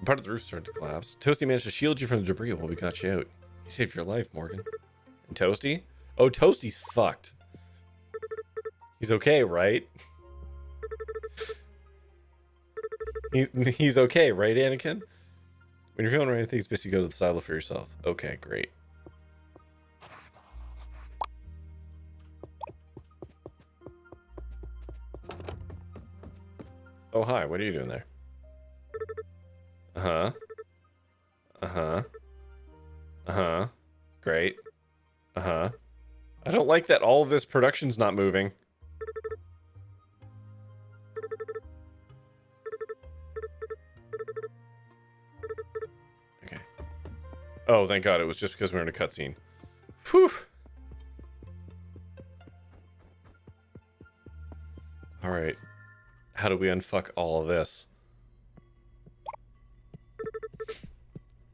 Part of the roof started to collapse. Toasty managed to shield you from the debris while we got you out. He saved your life, Morgan. And Toasty? Oh, Toasty's fucked. He's okay, right? He's okay, right, Anakin? When you're feeling anything, it's basically go to the silo for yourself. Okay, great. Oh, hi. What are you doing there? Uh-huh. Uh-huh. Uh-huh. Great. Uh-huh. I don't like that all of this production's not moving. Okay. Oh, thank God. It was just because we're in a cutscene. Whew. Alright. How do we unfuck all of this?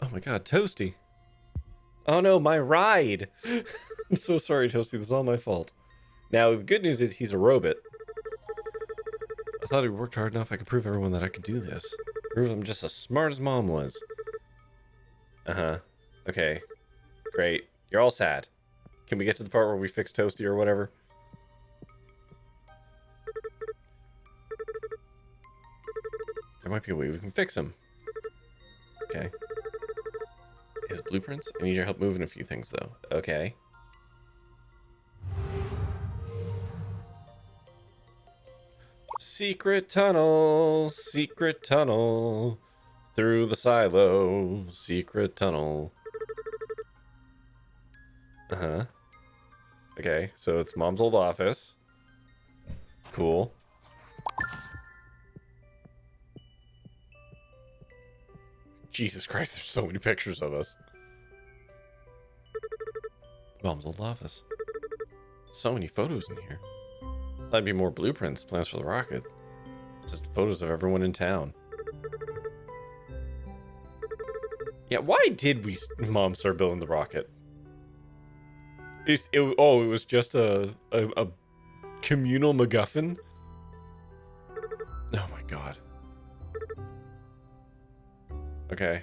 Oh my God, Toasty. Oh no, my ride! I'm so sorry, Toasty. This is all my fault. Now, the good news is he's a robot. I thought he worked hard enough I could prove everyone that I could do this. Prove I'm just as smart as Mom was. Uh-huh. Okay. Great. You're all sad. Can we get to the part where we fix Toasty or whatever? There might be a way we can fix him. Okay. His blueprints? I need your help moving a few things, though. Okay. Secret tunnel, through the silo, secret tunnel. Uh-huh. Okay, so it's Mom's old office. Cool. Jesus Christ, there's so many pictures of us. Mom's old office. So many photos in here. That'd be more blueprints, plans for the rocket. It's just photos of everyone in town. Yeah, why did Mom start building the rocket? It was just a communal MacGuffin? Oh my God. Okay.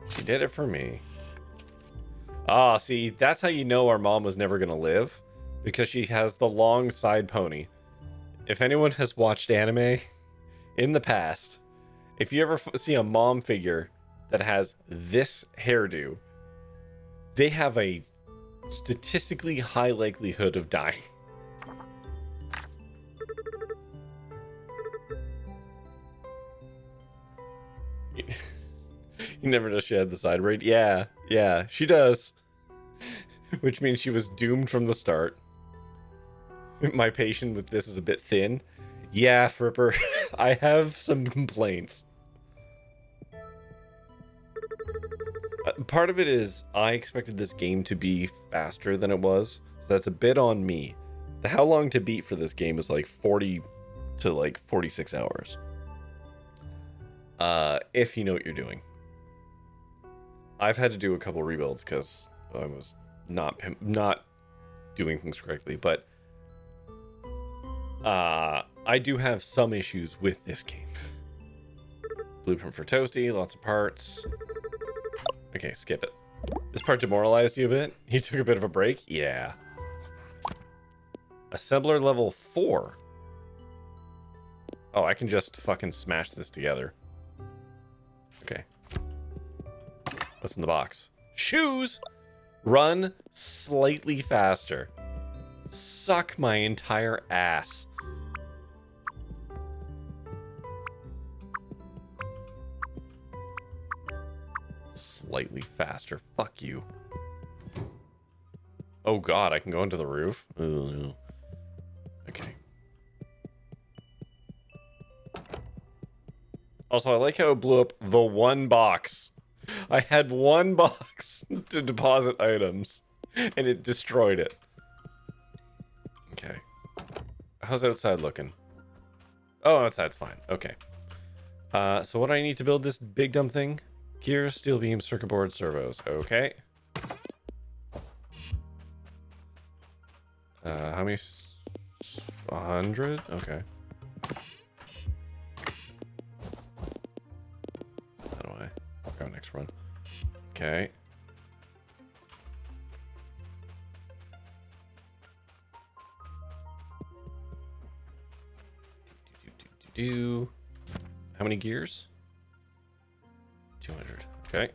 She did it for me. Ah, see, that's how you know our mom was never gonna live. Because she has the long side pony. If anyone has watched anime in the past, if you ever see a mom figure that has this hairdo, they have a statistically high likelihood of dying. You never know she had the side braid? Yeah, she does. Which means she was doomed from the start. My patience with this is a bit thin. Yeah, Fripper, I have some complaints. Part of it is I expected this game to be faster than it was. So that's a bit on me. The how long to beat for this game is like 40 to like 46 hours. If you know what you're doing. I've had to do a couple rebuilds because I was not doing things correctly, but I do have some issues with this game. Blueprint for Toasty, lots of parts. Okay, skip it. This part demoralized you a bit? You took a bit of a break? Yeah. Assembler level 4. Oh, I can just fucking smash this together. Okay. What's in the box? Shoes! Run slightly faster. Suck my entire ass. Slightly faster. Fuck you. Oh God, I can go into the roof? Ugh. Okay. Also, I like how it blew up the one box. I had one box to deposit items, and it destroyed it. Okay. How's outside looking? Oh, outside's fine. Okay. So what do I need to build this big dumb thing? Gears, steel beams, circuit board, servos. Okay. How many? 100? Okay. How do I go next run? Okay. do... How many gears? 200. Okay.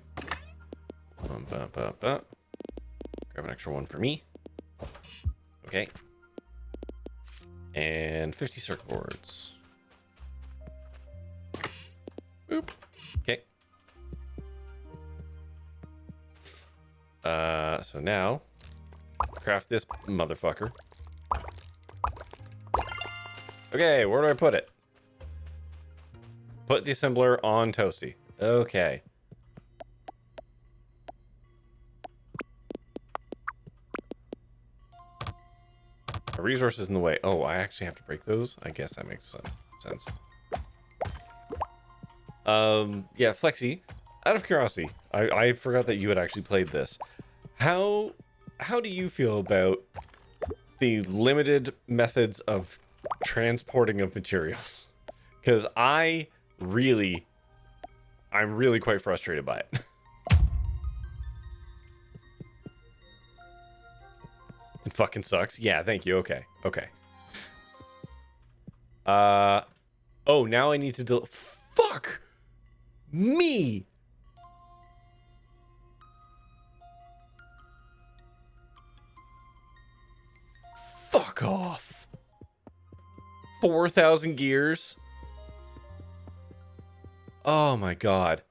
Grab an extra one for me. Okay. And 50 circuit boards. Boop. Okay. So now, craft this motherfucker. Okay, where do I put it? Put the assembler on Toasty. Okay. A resource is in the way. Oh, I actually have to break those? I guess that makes some sense. Yeah, Flexi, out of curiosity, I forgot that you had actually played this. How do you feel about the limited methods of transporting of materials? Because I'm really quite frustrated by it. It fucking sucks. Yeah, thank you. Okay. Oh, now I need to fuck me. Fuck off. 4,000 gears. Oh my god.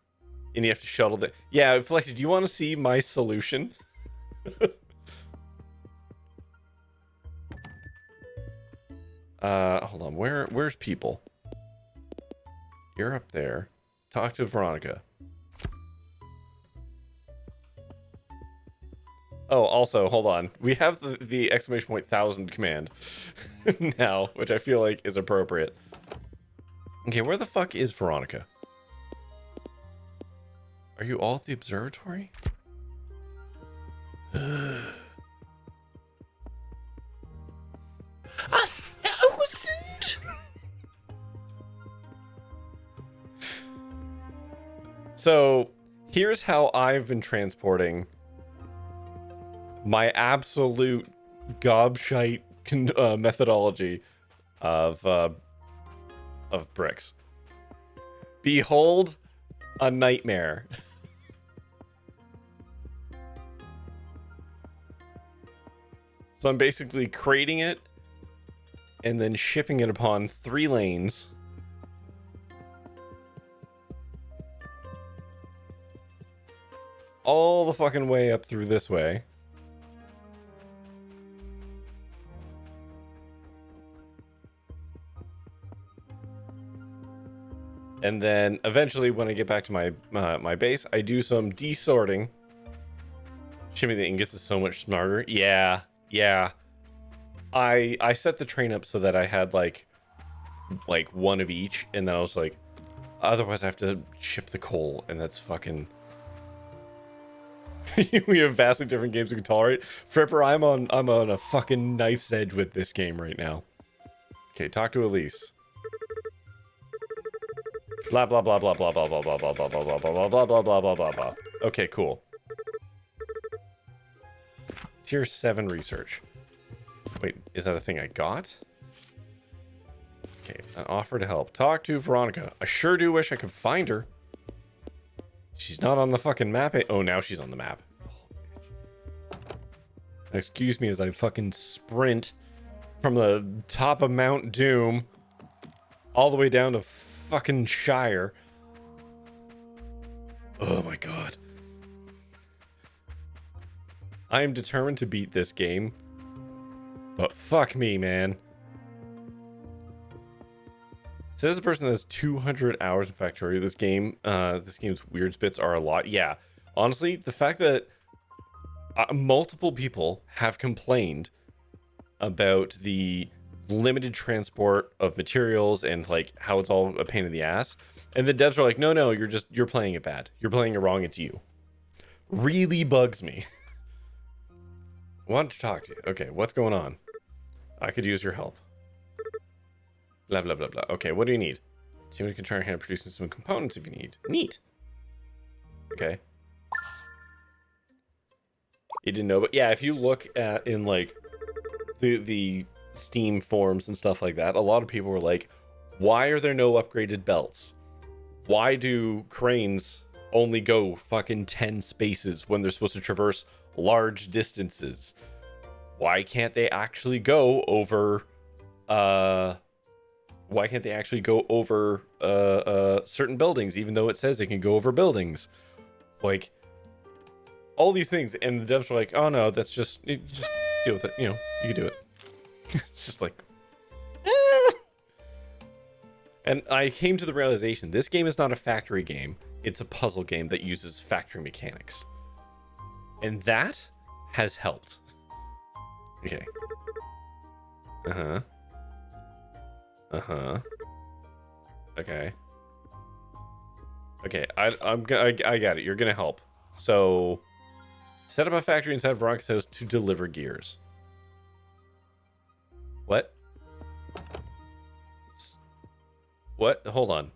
And you have to shuttle the... Yeah, Flexi, do you want to see my solution? Hold on. Where's people? You're up there. Talk to Veronica. Oh, also, hold on. We have the exclamation point 1,000 command now, which I feel like is appropriate. Okay, where the fuck is Veronica? Are you all at the observatory? 1,000? So, here's how I've been transporting my absolute gobshite methodology of bricks. Behold a nightmare. So I'm basically crating it and then shipping it upon 3 lanes. All the fucking way up through this way. And then eventually when I get back to my my base, I do some desorting. Shimmy the ingots is so much smarter. Yeah. I set the train up so that I had like one of each, and then I was like, otherwise I have to ship the coal, and that's fucking... We have vastly different games we can tolerate. Fripper, I'm on a fucking knife's edge with this game right now. Okay, talk to Elise. Blah blah blah blah blah blah blah blah blah blah blah blah blah blah blah blah blah blah blah blah. Okay, cool. Tier 7 research. Wait, is that a thing I got? Okay, an offer to help. Talk to Veronica. I sure do wish I could find her. She's not on the fucking map. Oh, now she's on the map. Excuse me as I fucking sprint from the top of Mount Doom all the way down to fucking Shire. Oh my god. I am determined to beat this game. But fuck me, man. Says the person that has 200 hours in Factorio. This game's weird bits are a lot. Yeah. Honestly, the fact that multiple people have complained about the limited transport of materials and like how it's all a pain in the ass, and the devs are like, no, you're playing it bad. You're playing it wrong. It's you. Really bugs me. Want to talk to you. Okay, what's going on? I could use your help. Blah blah blah blah. Okay, what do you need? You can try your hand at producing some components if you need. Neat. Okay. You didn't know, but yeah, if you look at in like the Steam forums and stuff like that, a lot of people were like, Why are there no upgraded belts? Why do cranes only go fucking 10 spaces when they're supposed to traverse large distances? Why can't they actually go over certain buildings, even though it says they can go over buildings? Like, all these things, and the devs were like, oh no, that's just, you just deal with it, you know, you can do it. It's just like, and I came to the realization, this game is not a factory game, it's a puzzle game that uses factory mechanics. And that has helped. Okay. Okay. Okay, I got it. You're gonna help. So, set up a factory inside Veronica's house to deliver gears. What? What? Hold on.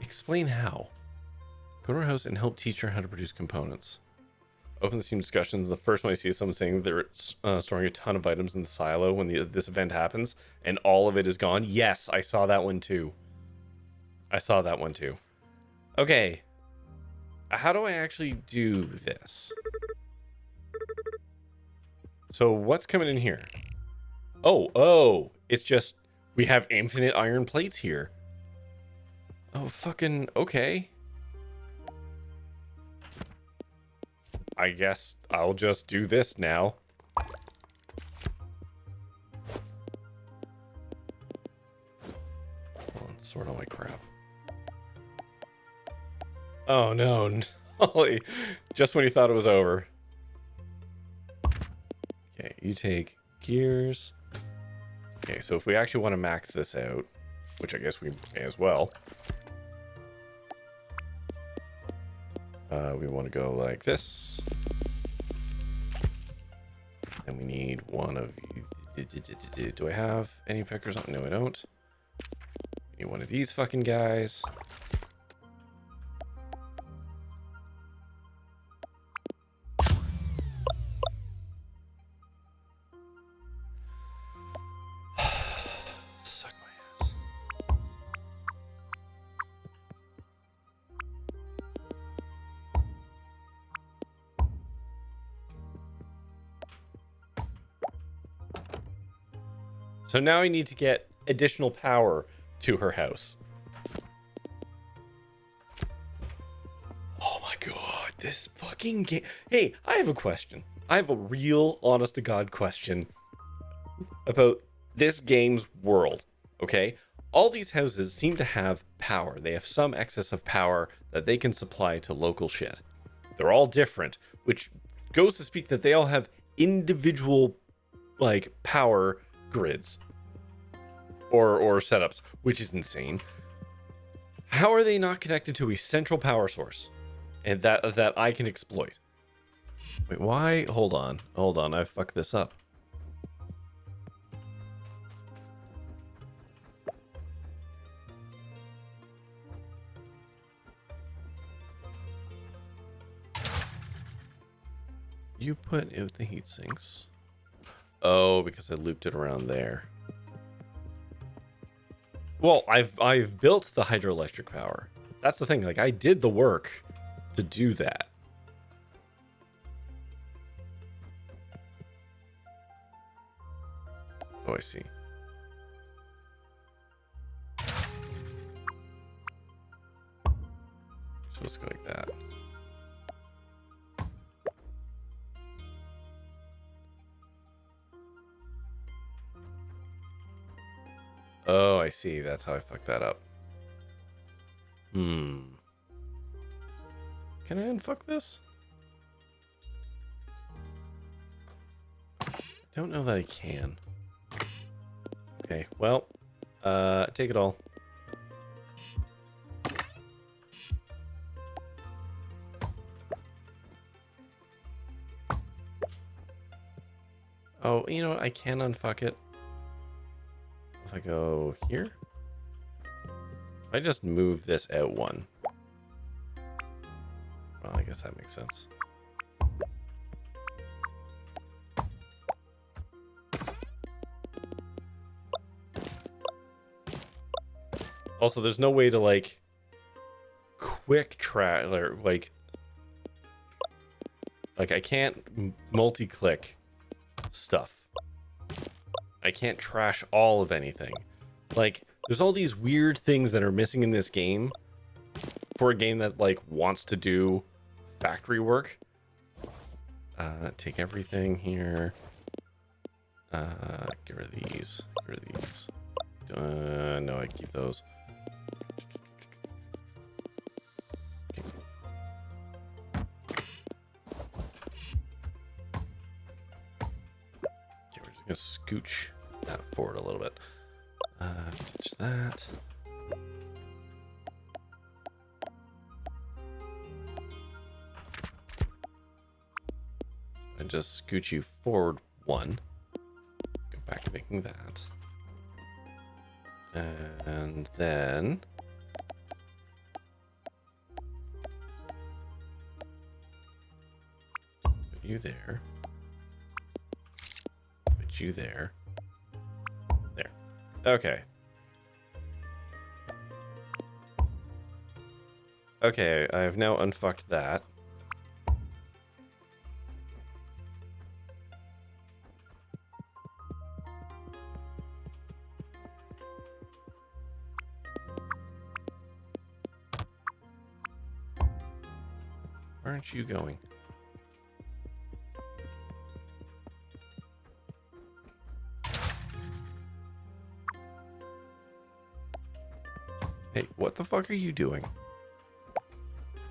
Explain how. Go to her house and help teach her how to produce components. Open the Steam discussions. The first one I see is someone saying they're storing a ton of items in the silo when this event happens, and all of it is gone. Yes, I saw that one too. Okay. How do I actually do this? So what's coming in here? Oh, it's just, we have infinite iron plates here. Oh, fucking, okay. I guess I'll just do this now. Hold on, sort all my crap. Oh no, Ollie. Just when you thought it was over. Okay, you take gears. Okay, so if we actually want to max this out, which I guess we may as well. We want to go like this. And we need one of... Do I have any pickers on? No, I don't. Need one of these fucking guys. Suck my ass. So now I need to get additional power to her house. Oh my god, this fucking game. Hey, I have a question. I have a real, honest to God question about this game's world, okay? All these houses seem to have power. They have some excess of power that they can supply to local shit. They're all different, which goes to speak that they all have individual, like, power grids or setups, which is insane. How are they not connected to a central power source and that I can exploit? Wait, why? Hold on, I fucked this up. You put out the heat sinks. Oh, because I looped it around there. Well, I've built the hydroelectric power. That's the thing. Like, I did the work to do that. Oh, I see. Supposed to go like that. Oh, I see. That's how I fucked that up. Can I unfuck this? I don't know that I can. Okay, well, take it all. Oh, you know what? I can unfuck it. If I go here, I just move this out one. Well, I guess that makes sense. Also, there's no way to like quick track or like I can't multi-click stuff. I can't trash all of anything. Like, there's all these weird things that are missing in this game for a game that like wants to do factory work. Take everything here. Get rid of these. Get rid of these. No, I keep those. Okay. Okay, we're just gonna scooch that forward a little bit. Touch that. And just scooch you forward one. Go back to making that. And then put you there. Put you there. There. Okay. Okay, I have now unfucked that. Where aren't you going? Hey, what the fuck are you doing?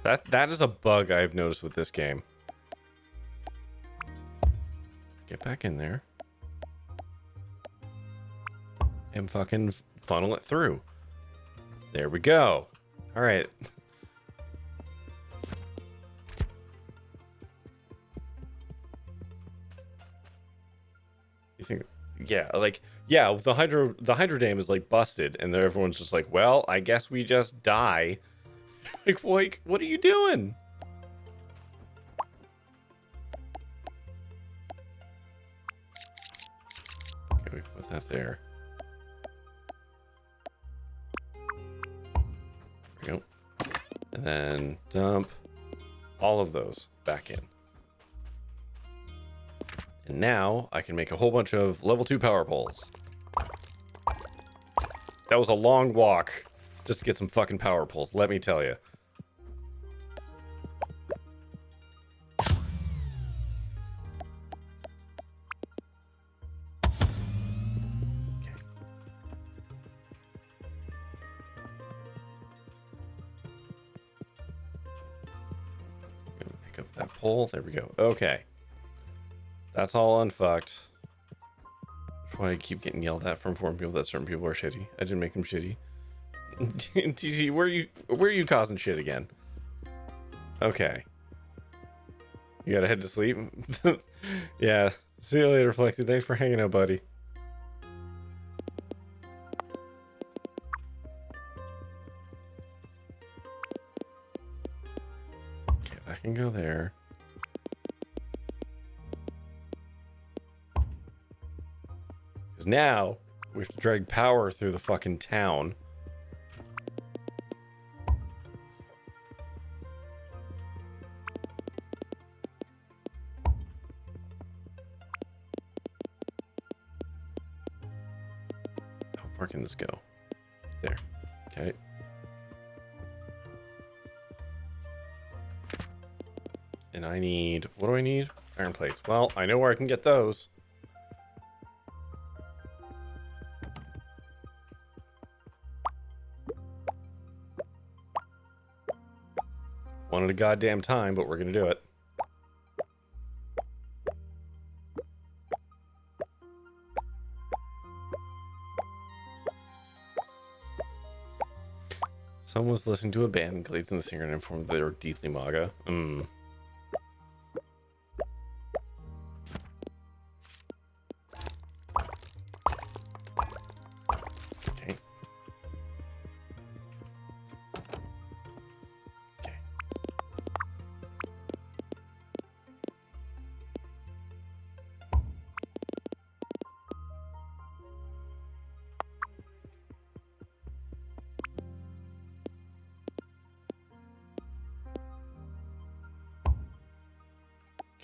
That is a bug I've noticed with this game. Get back in there. And fucking funnel it through. There we go. All right. You think, yeah, like, yeah, the hydro dam is like busted, and then everyone's just like, well, I guess we just die. Like, what are you doing? Okay, we put that there. There we go. And then dump all of those back in. And now I can make a whole bunch of level 2 power poles. That was a long walk just to get some fucking power poles, let me tell you. Pick up that pole. There we go. Okay. That's all unfucked. That's why I keep getting yelled at from foreign people that certain people are shitty. I didn't make them shitty. TC, where are you causing shit again? Okay. You gotta head to sleep? Yeah. See you later, Flexi. Thanks for hanging out, buddy. Okay, if I can go there. Because now we have to drag power through the fucking town. How far can this go? There. Okay. And I need... What do I need? Iron plates. Well, I know where I can get those. One at a goddamn time, but we're gonna do it. Someone was listening to a band and glazed in the singer and informed that they were deeply MAGA. Okay. Okay.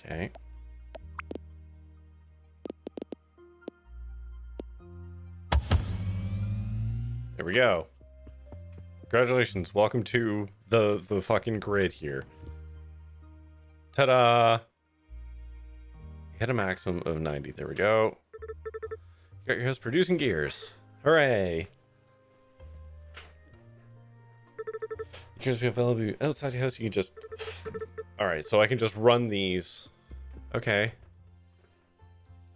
Okay. There we go. Congratulations. Welcome to the fucking grid here. Ta-da! Hit a maximum of 90. There we go. You got your house producing gears. Hooray! Gears be available outside your house. You can just... Alright, so I can just run these. Okay.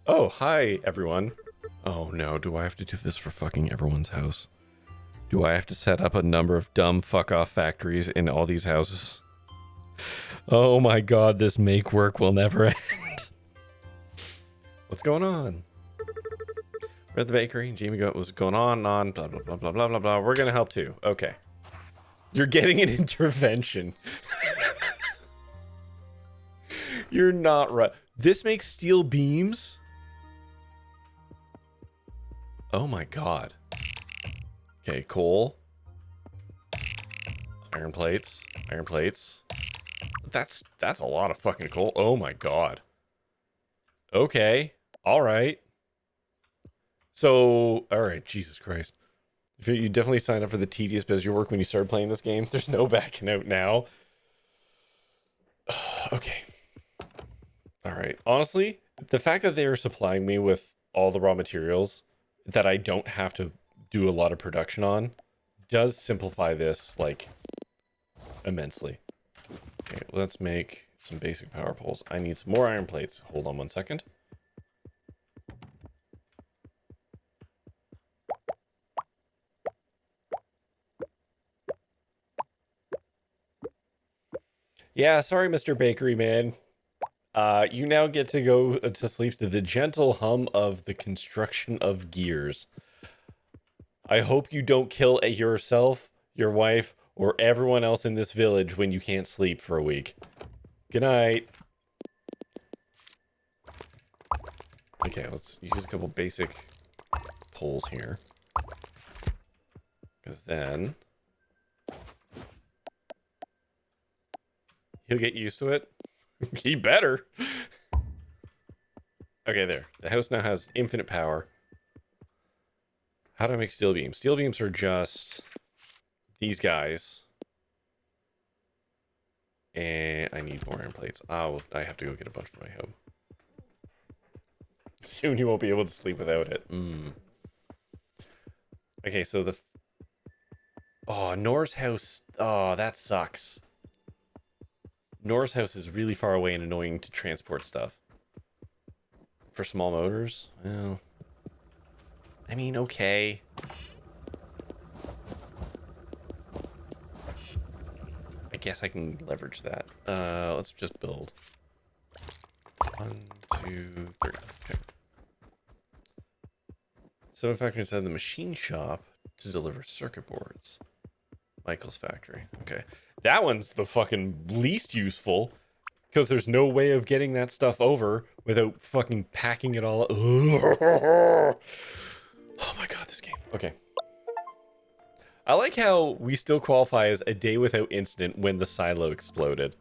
Oh, hi, everyone. Oh no, do I have to do this for fucking everyone's house? Do I have to set up a number of dumb fuck-off factories in all these houses? Oh my god, this make work will never end. What's going on? We're at the bakery. Jamie got what's going on and on. Blah, blah, blah, blah, blah, blah, blah. We're gonna help too. Okay. You're getting an intervention. You're not right. This makes steel beams? Oh my god. Okay, coal. Iron plates. Iron plates. That's a lot of fucking coal. Oh my god. Okay. Alright. So, alright, Jesus Christ. You definitely signed up for the tedious bit of your work when you started playing this game. There's no backing out now. Okay. Alright. Honestly, the fact that they are supplying me with all the raw materials that I don't have to do a lot of production on does simplify this, like, immensely. Okay, let's make some basic power poles. I need some more iron plates. Hold on 1 second. Yeah, sorry, Mr. Bakery Man. You now get to go to sleep to the gentle hum of the construction of gears. I hope you don't kill yourself, your wife, or everyone else in this village when you can't sleep for a week. Good night. Okay, let's use a couple basic poles here. Because then... he'll get used to it. He better. Okay, there. The house now has infinite power. How do I make steel beams? Steel beams are just these guys. And I need more iron plates. Oh, I have to go get a bunch for my home. Soon you won't be able to sleep without it. Okay, so the... oh, Nora's house. Oh, that sucks. Nora's house is really far away and annoying to transport stuff. For small motors? Well... I mean, okay. I guess I can leverage that. Let's just build. 1, 2, 3. Okay. So in fact, inside the machine shop to deliver circuit boards. Michael's factory. Okay. That one's the fucking least useful. Because there's no way of getting that stuff over without fucking packing it all up. Oh my god, this game. Okay. I like how we still qualify as a day without incident when the silo exploded.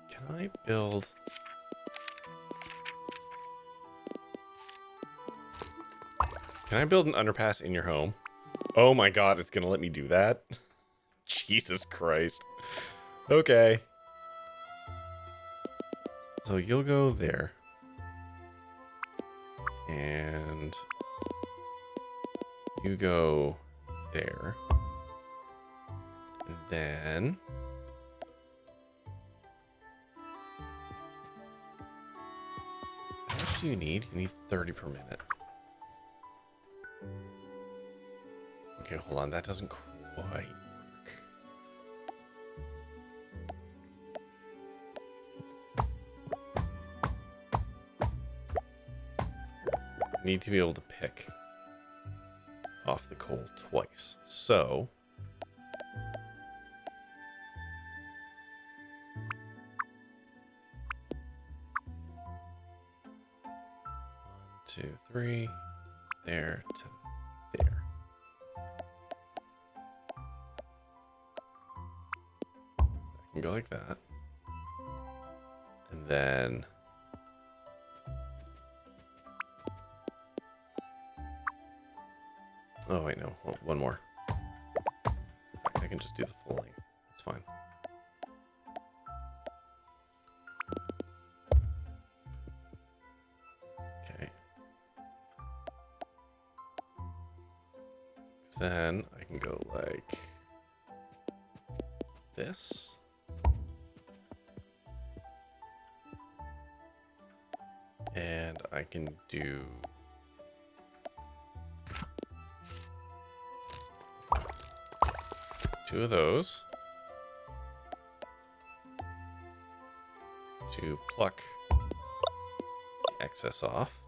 Can I build... can I build an underpass in your home? Oh my god, it's gonna let me do that? Jesus Christ. Okay. So you'll go there. And... you go there. And then... how much do you need? You need 30 per minute. Okay, hold on. That doesn't quite work. Need to be able to pick off the coal twice. So 1, 2, 3, there to there. I can go like that. And then oh wait, no, one more. I can just do the full length. It's fine. Okay. Then I can go like this. And I can do two of those to pluck the excess off.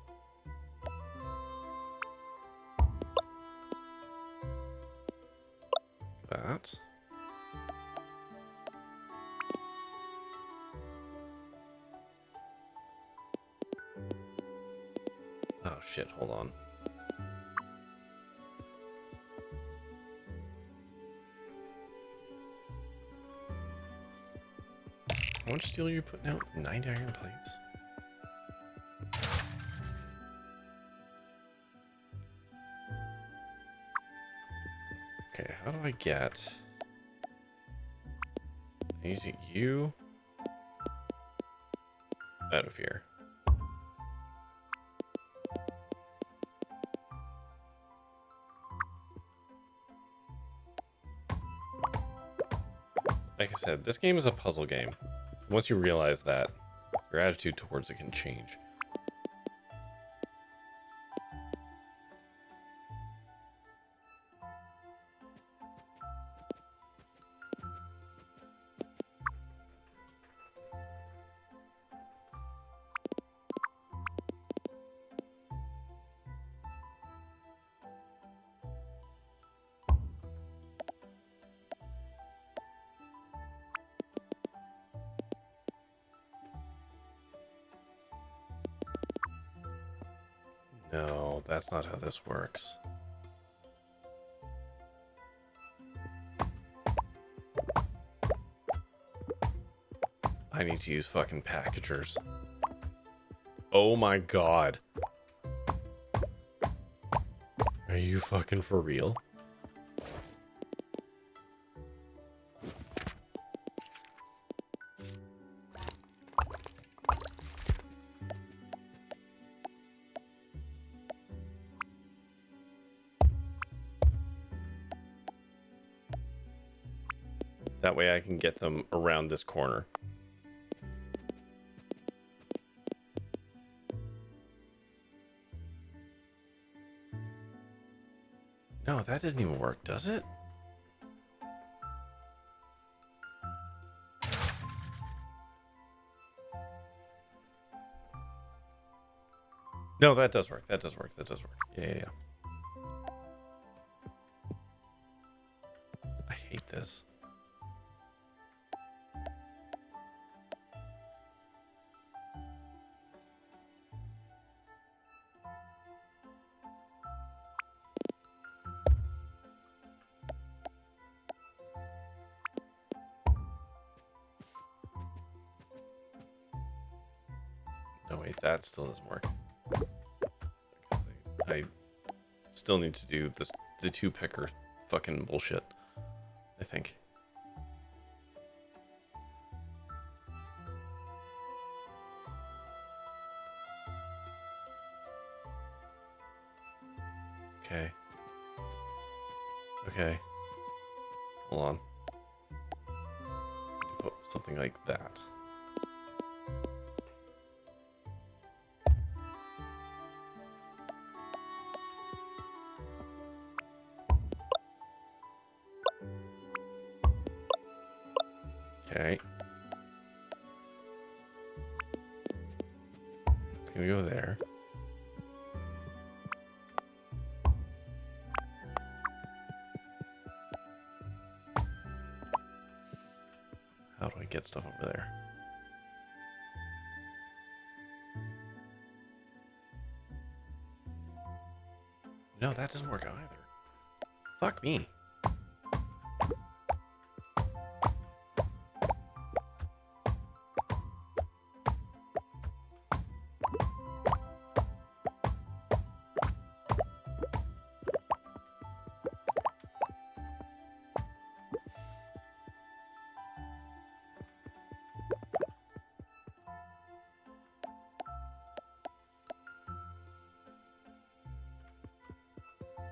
That. Oh shit, hold on. How much steel are you putting out? 90 iron plates? Okay, how do I get... I need to get you out of here. Like I said, this game is a puzzle game. Once you realize that, your attitude towards it can change. No, that's not how this works. I need to use fucking packagers. Oh my god. Are you fucking for real? That way I can get them around this corner. No, that doesn't even work, does it? No, that does work. That does work. That does work. Yeah. I hate this. No, wait, that still doesn't work. I still need to do this, the two picker fucking bullshit, I think. Okay. Okay. Hold on. Put something like that. Okay. It's gonna go there. How do I get stuff over there? No, that doesn't work either. Fuck me.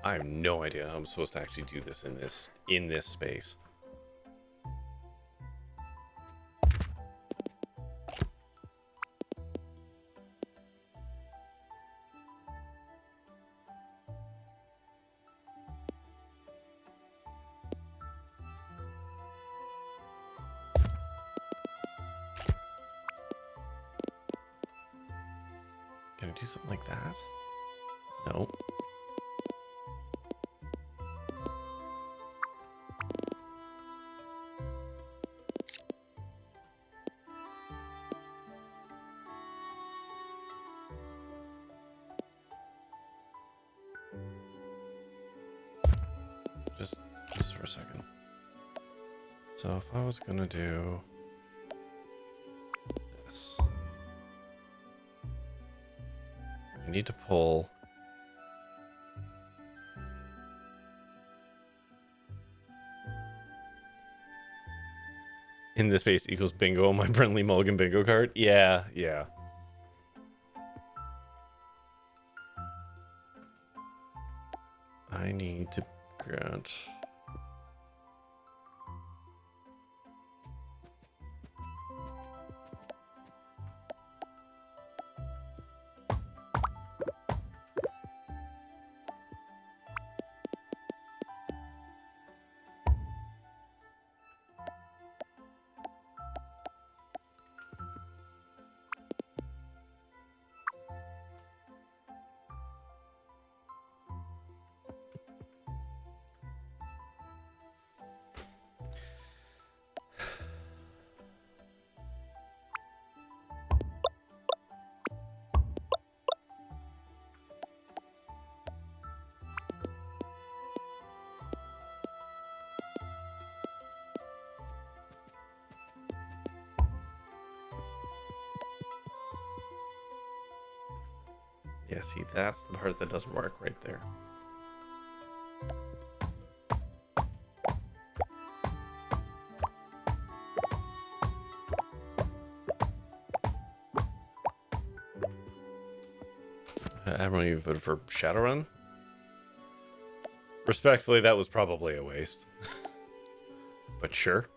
I have no idea how I'm supposed to actually do this in this space. Can I do something like that? No. Just for a second. So if I was gonna do this, I need to pull in this space equals bingo on my Brentley Mulligan bingo card. Yeah. I need to grant. Yeah, see, that's the part that doesn't work right there. Admiral, you voted for Shadowrun? Respectfully, that was probably a waste. But sure.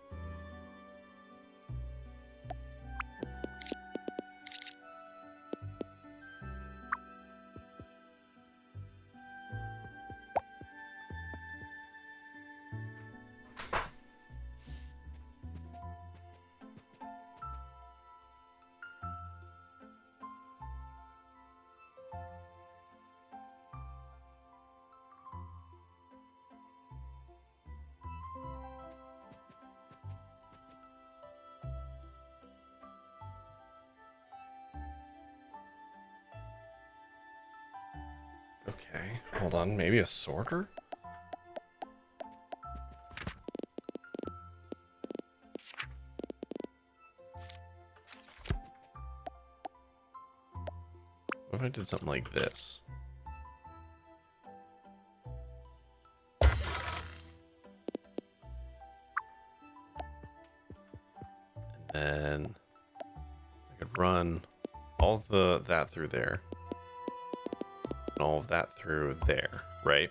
Okay, hold on. Maybe a sorter? What if I did something like this? And then I could run all that through there. And all of that through there, right?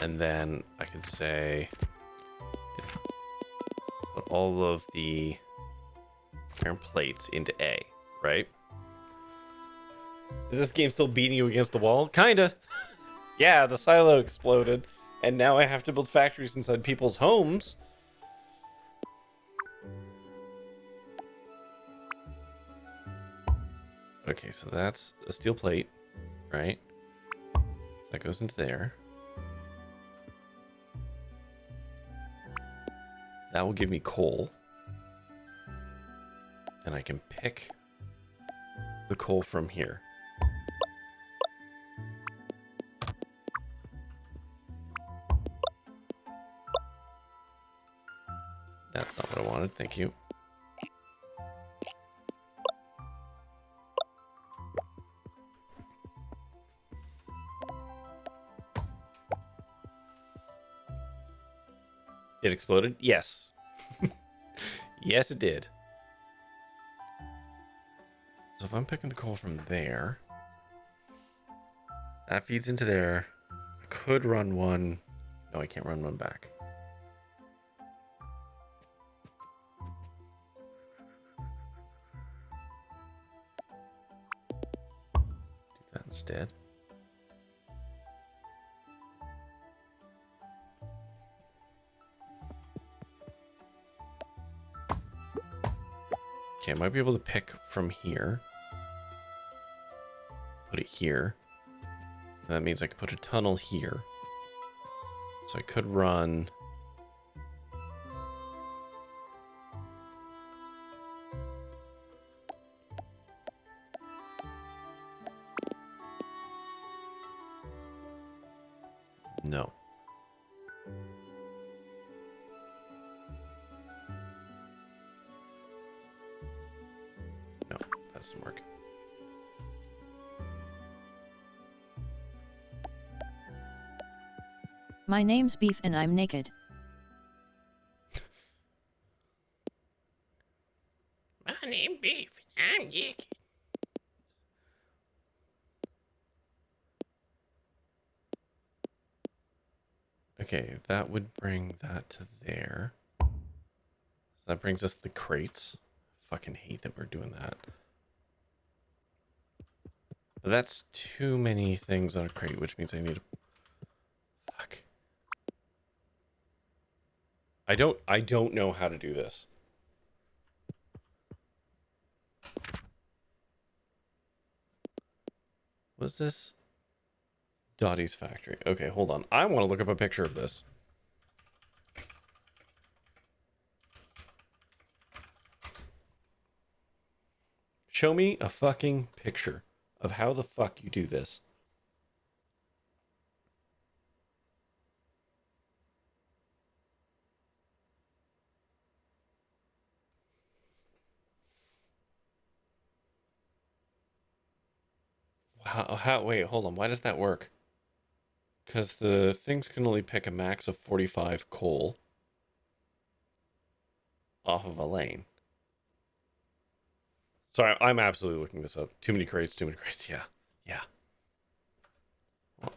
And then I could say put all of the iron plates into A, right? Is this game still beating you against the wall? Kinda. Yeah, the silo exploded, and now I have to build factories inside people's homes. Okay, so that's a steel plate, right? So that goes into there. That will give me coal. And I can pick the coal from here. That's not what I wanted, thank you. It exploded? Yes. Yes, it did. So if I'm picking the coal from there, that feeds into there. I could run one. No, I can't run one back. Do that instead. Okay, I might be able to pick from here. Put it here. That means I could put a tunnel here. So I could run... No. No, that doesn't work. My name's Beef and I'm naked. My name's Beef and I'm naked. Okay, that would bring that to there. So that brings us the crates. Fucking hate that we're doing that. But that's too many things on a crate, which means I need to... Fuck. I don't know how to do this. What's this? Dottie's factory. Okay, hold on. I want to look up a picture of this. Show me a fucking picture of how the fuck you do this. Wait, hold on. Why does that work? Because the things can only pick a max of 45 coal off of a lane. Sorry, I'm absolutely looking this up. Too many crates, too many crates. Yeah. Yeah. Well,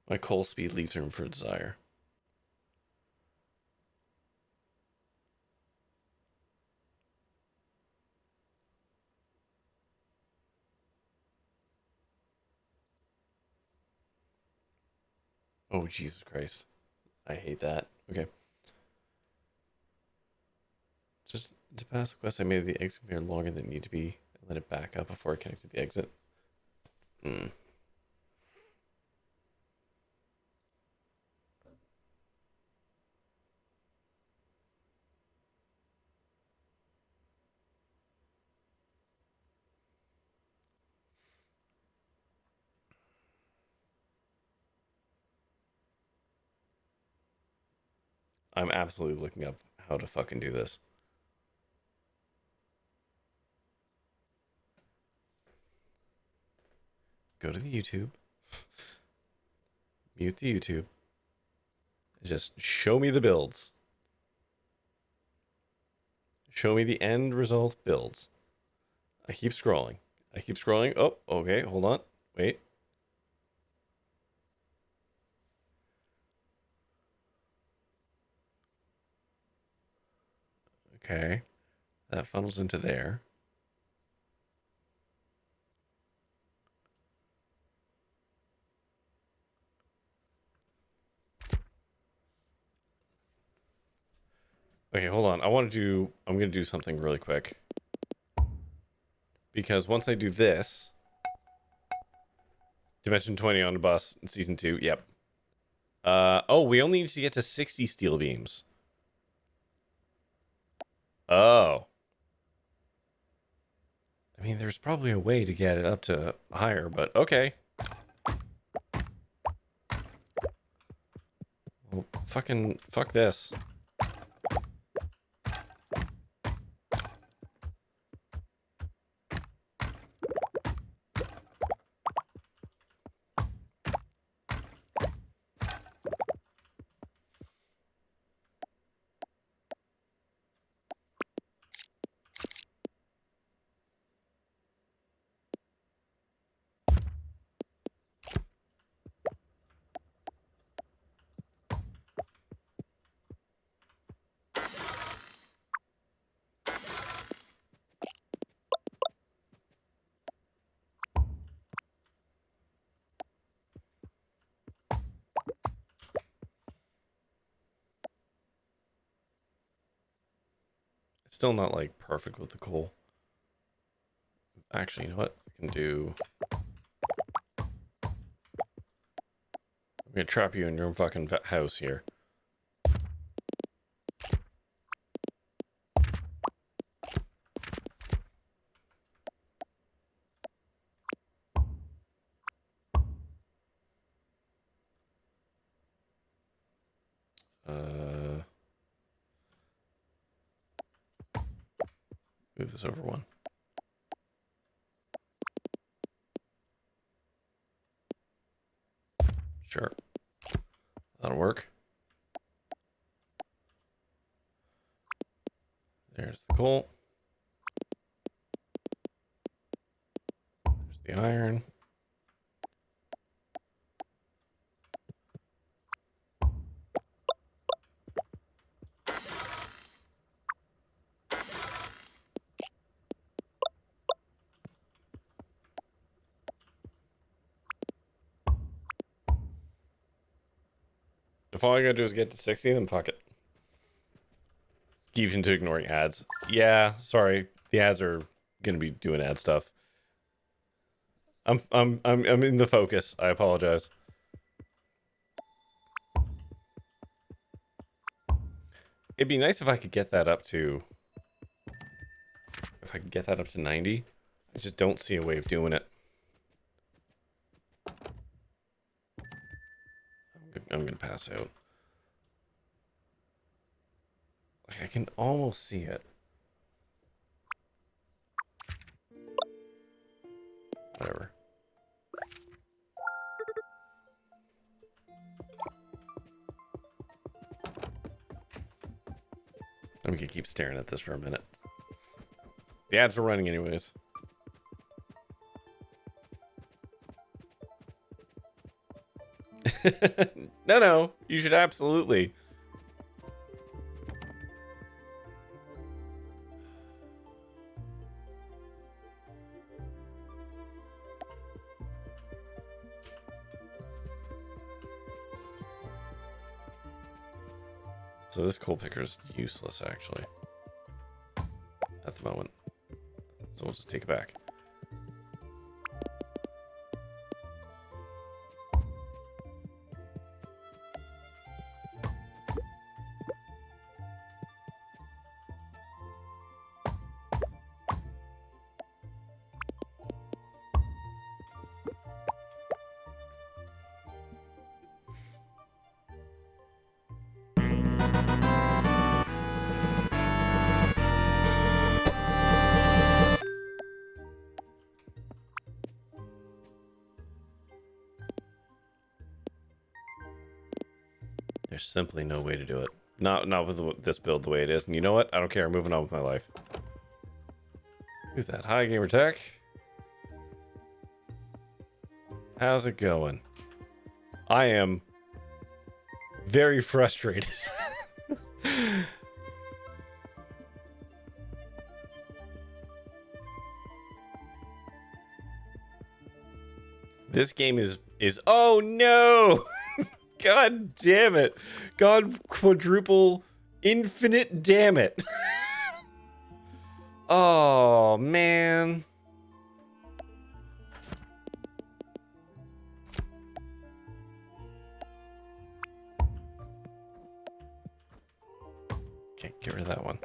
my coal speed leaves room for desire. Oh, Jesus Christ. I hate that. Okay. Just to pass the quest, I made the exit conveyor longer than it needed to be and let it back up before I connected the exit. I'm absolutely looking up how to fucking do this. Go to the YouTube. Mute the YouTube. Just show me the builds. Show me the end result builds. I keep scrolling. I keep scrolling. Oh, okay. Hold on. Wait. Okay. That funnels into there. Okay, hold on. I'm gonna do something really quick. Because once I do this, Dimension 20 on the bus in season 2. Yep. Oh, we only need to get to 60 steel beams. Oh. I mean, there's probably a way to get it up to higher, but okay. Well, fuck this. It's still not like perfect with the coal. Actually, you know what? I can do. I'm gonna trap you in your own fucking house here. Move this over one. Sure. That'll work. There's the coal. There's the iron. If all I gotta do is get to 60, then fuck it. Keep into ignoring ads. Yeah, sorry. The ads are gonna be doing ad stuff. I'm in the focus. I apologize. It'd be nice if I could get that up to 90. I just don't see a way of doing it. I'm gonna pass out. Like, I can almost see it. Whatever. I'm gonna keep staring at this for a minute. The ads are running anyways. No, you should absolutely. So this coal picker is useless, actually, at the moment. So we'll just take it back. There's simply no way to do it. Not with this build the way it is. And you know what? I don't care. I'm moving on with my life. Who's that? Hi, Gamer Tech. How's it going? I am very frustrated. This game is oh no! God damn it. God quadruple Infinite, damn it. Oh, man. Okay, get rid of that one.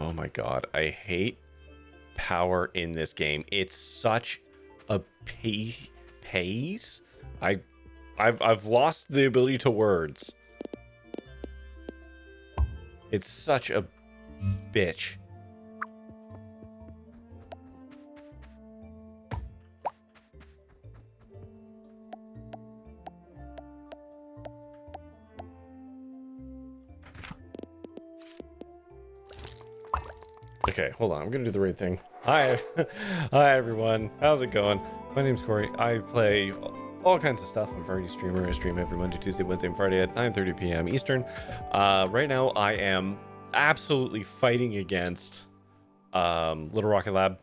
Oh my god, I hate power in this game. It's such a pace. I've lost the ability to words. It's such a bitch. Okay, hold on. I'm gonna do the right thing. Hi, hi everyone. How's it going? My name's Corey. I play all kinds of stuff. I'm a variety streamer. I stream every Monday, Tuesday, Wednesday, and Friday at 9:30 p.m. Eastern. Right now, I am absolutely fighting against Little Rocket Lab.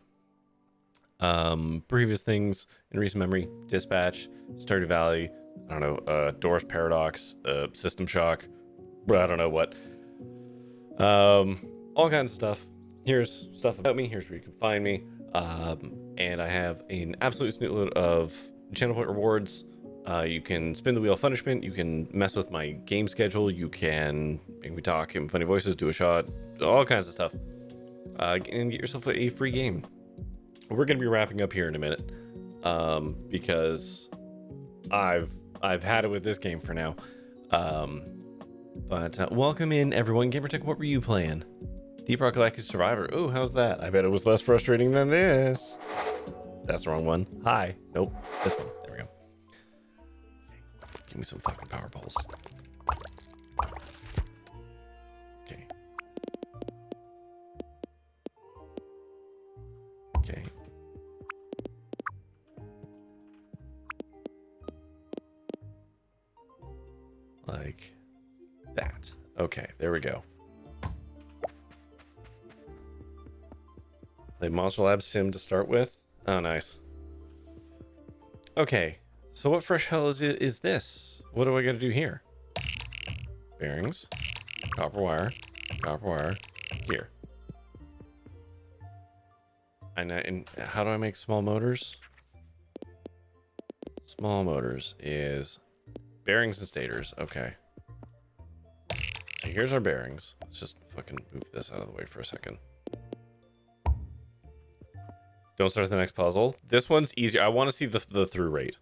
Previous things in recent memory: Dispatch, Stardew Valley. I don't know. Doors Paradox, System Shock. I don't know what. All kinds of stuff. Here's stuff about me. Here's where you can find me. And I have an absolute snootload of channel point rewards. You can spin the wheel of punishment. You can mess with my game schedule. You can make me talk in funny voices, do a shot, all kinds of stuff. And get yourself a free game. We're gonna be wrapping up here in a minute, because I've had it with this game for now. But welcome in, everyone. Gamertech, what were you playing? Deep Rock Galactic Survivor. Ooh, how's that? I bet it was less frustrating than this. That's the wrong one. Hi. Nope. This one. There we go. Okay. Give me some fucking power balls. Okay. Okay. Like that. Okay, there we go. Play Monster Lab Sim to start with. Oh, nice. Okay, so what fresh hell is this? What do I got to do here? Bearings, copper wire, here. And how do I make small motors? Small motors is bearings and stators. Okay. So here's our bearings. Let's just fucking move this out of the way for a second. Don't start the next puzzle. This one's easier. I want to see the through rate.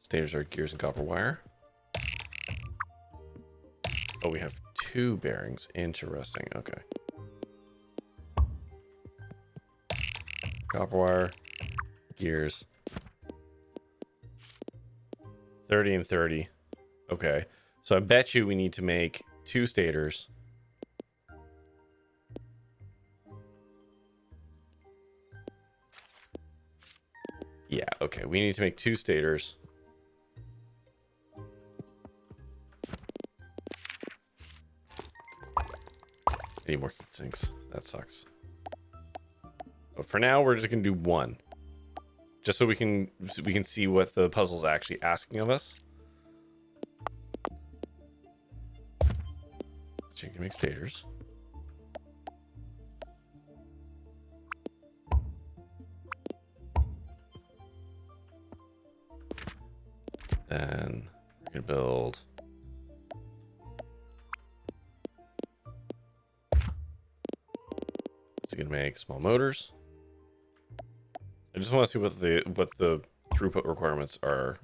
Stators are gears and copper wire. Oh, we have 2 bearings. Interesting. Okay. Copper wire, gears. 30 and 30. Okay. So I bet you we need to make 2 stators. Yeah, okay. We need to make 2 stators. I need more heat sinks. That sucks. But for now, we're just gonna do 1, just so we can see what the puzzle's actually asking of us. So you can make stators. Then we're gonna build it's gonna make small motors. I just want to see what the throughput requirements are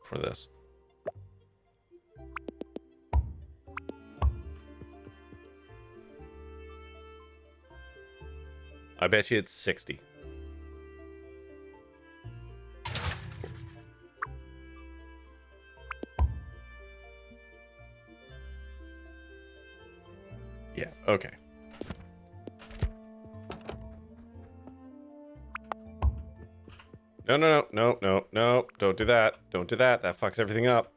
for this. I bet you it's 60. Yeah, okay. No. Don't do that. Don't do that. That fucks everything up.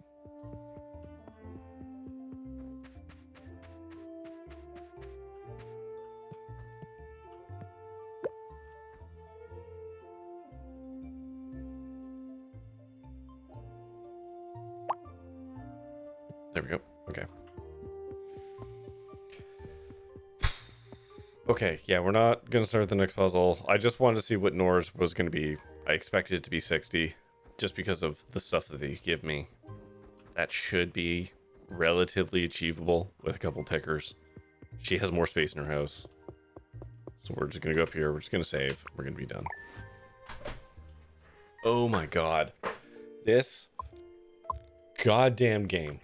There we go. Okay. Okay, yeah, we're not going to start the next puzzle. I just wanted to see what Nor's was going to be. I expected it to be 60, just because of the stuff that they give me. That should be relatively achievable with a couple pickers. She has more space in her house. So we're just going to go up here. We're just going to save. We're going to be done. Oh my god. This goddamn game.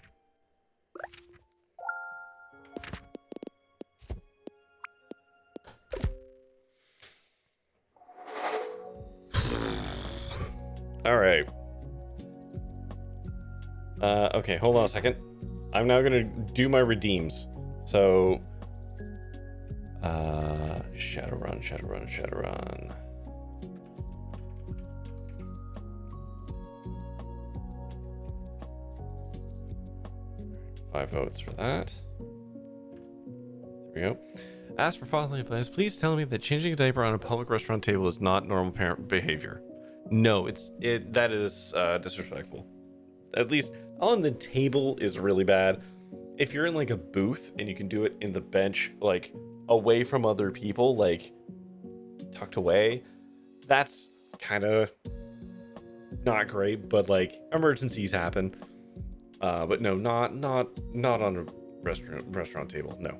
All right. Okay, hold on a second. I'm now gonna do my redeems. So, Shadowrun. 5 votes for that. There we go. As for following advice, please tell me that changing a diaper on a public restaurant table is not normal parent behavior. No, that is disrespectful. At least on the table is really bad. If you're in like a booth and you can do it in the bench, like away from other people, like tucked away, that's kind of not great. But like emergencies happen. But no, not on a restaurant table. No.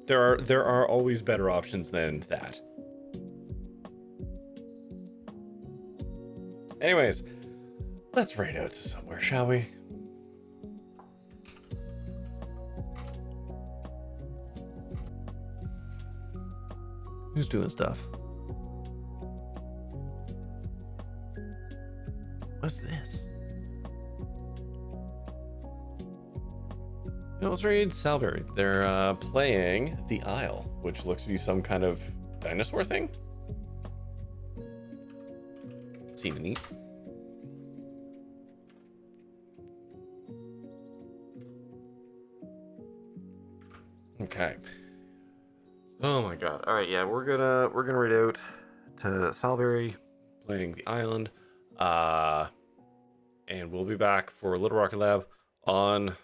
There are always better options than that. Anyways, let's raid out to somewhere, shall we? Who's doing stuff? What's this? Let's raid Salberry. They're playing The Isle, which looks to be some kind of dinosaur thing. Seems neat. Okay. Oh my god. All right, yeah, we're gonna raid out to Salberry, playing The Island, and we'll be back for Little Rocket Lab on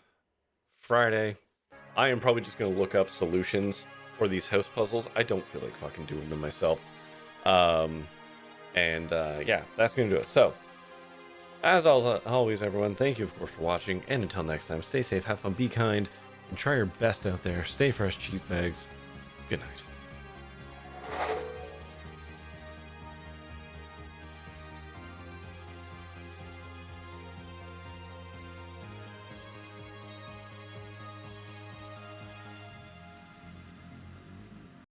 Friday. I am probably just gonna look up solutions for these house puzzles. I don't feel like fucking doing them myself. Yeah, that's gonna do it. So, as always, everyone, thank you, of course, for watching. And until next time, stay safe, have fun, be kind, and try your best out there. Stay fresh, cheese bags. Good night.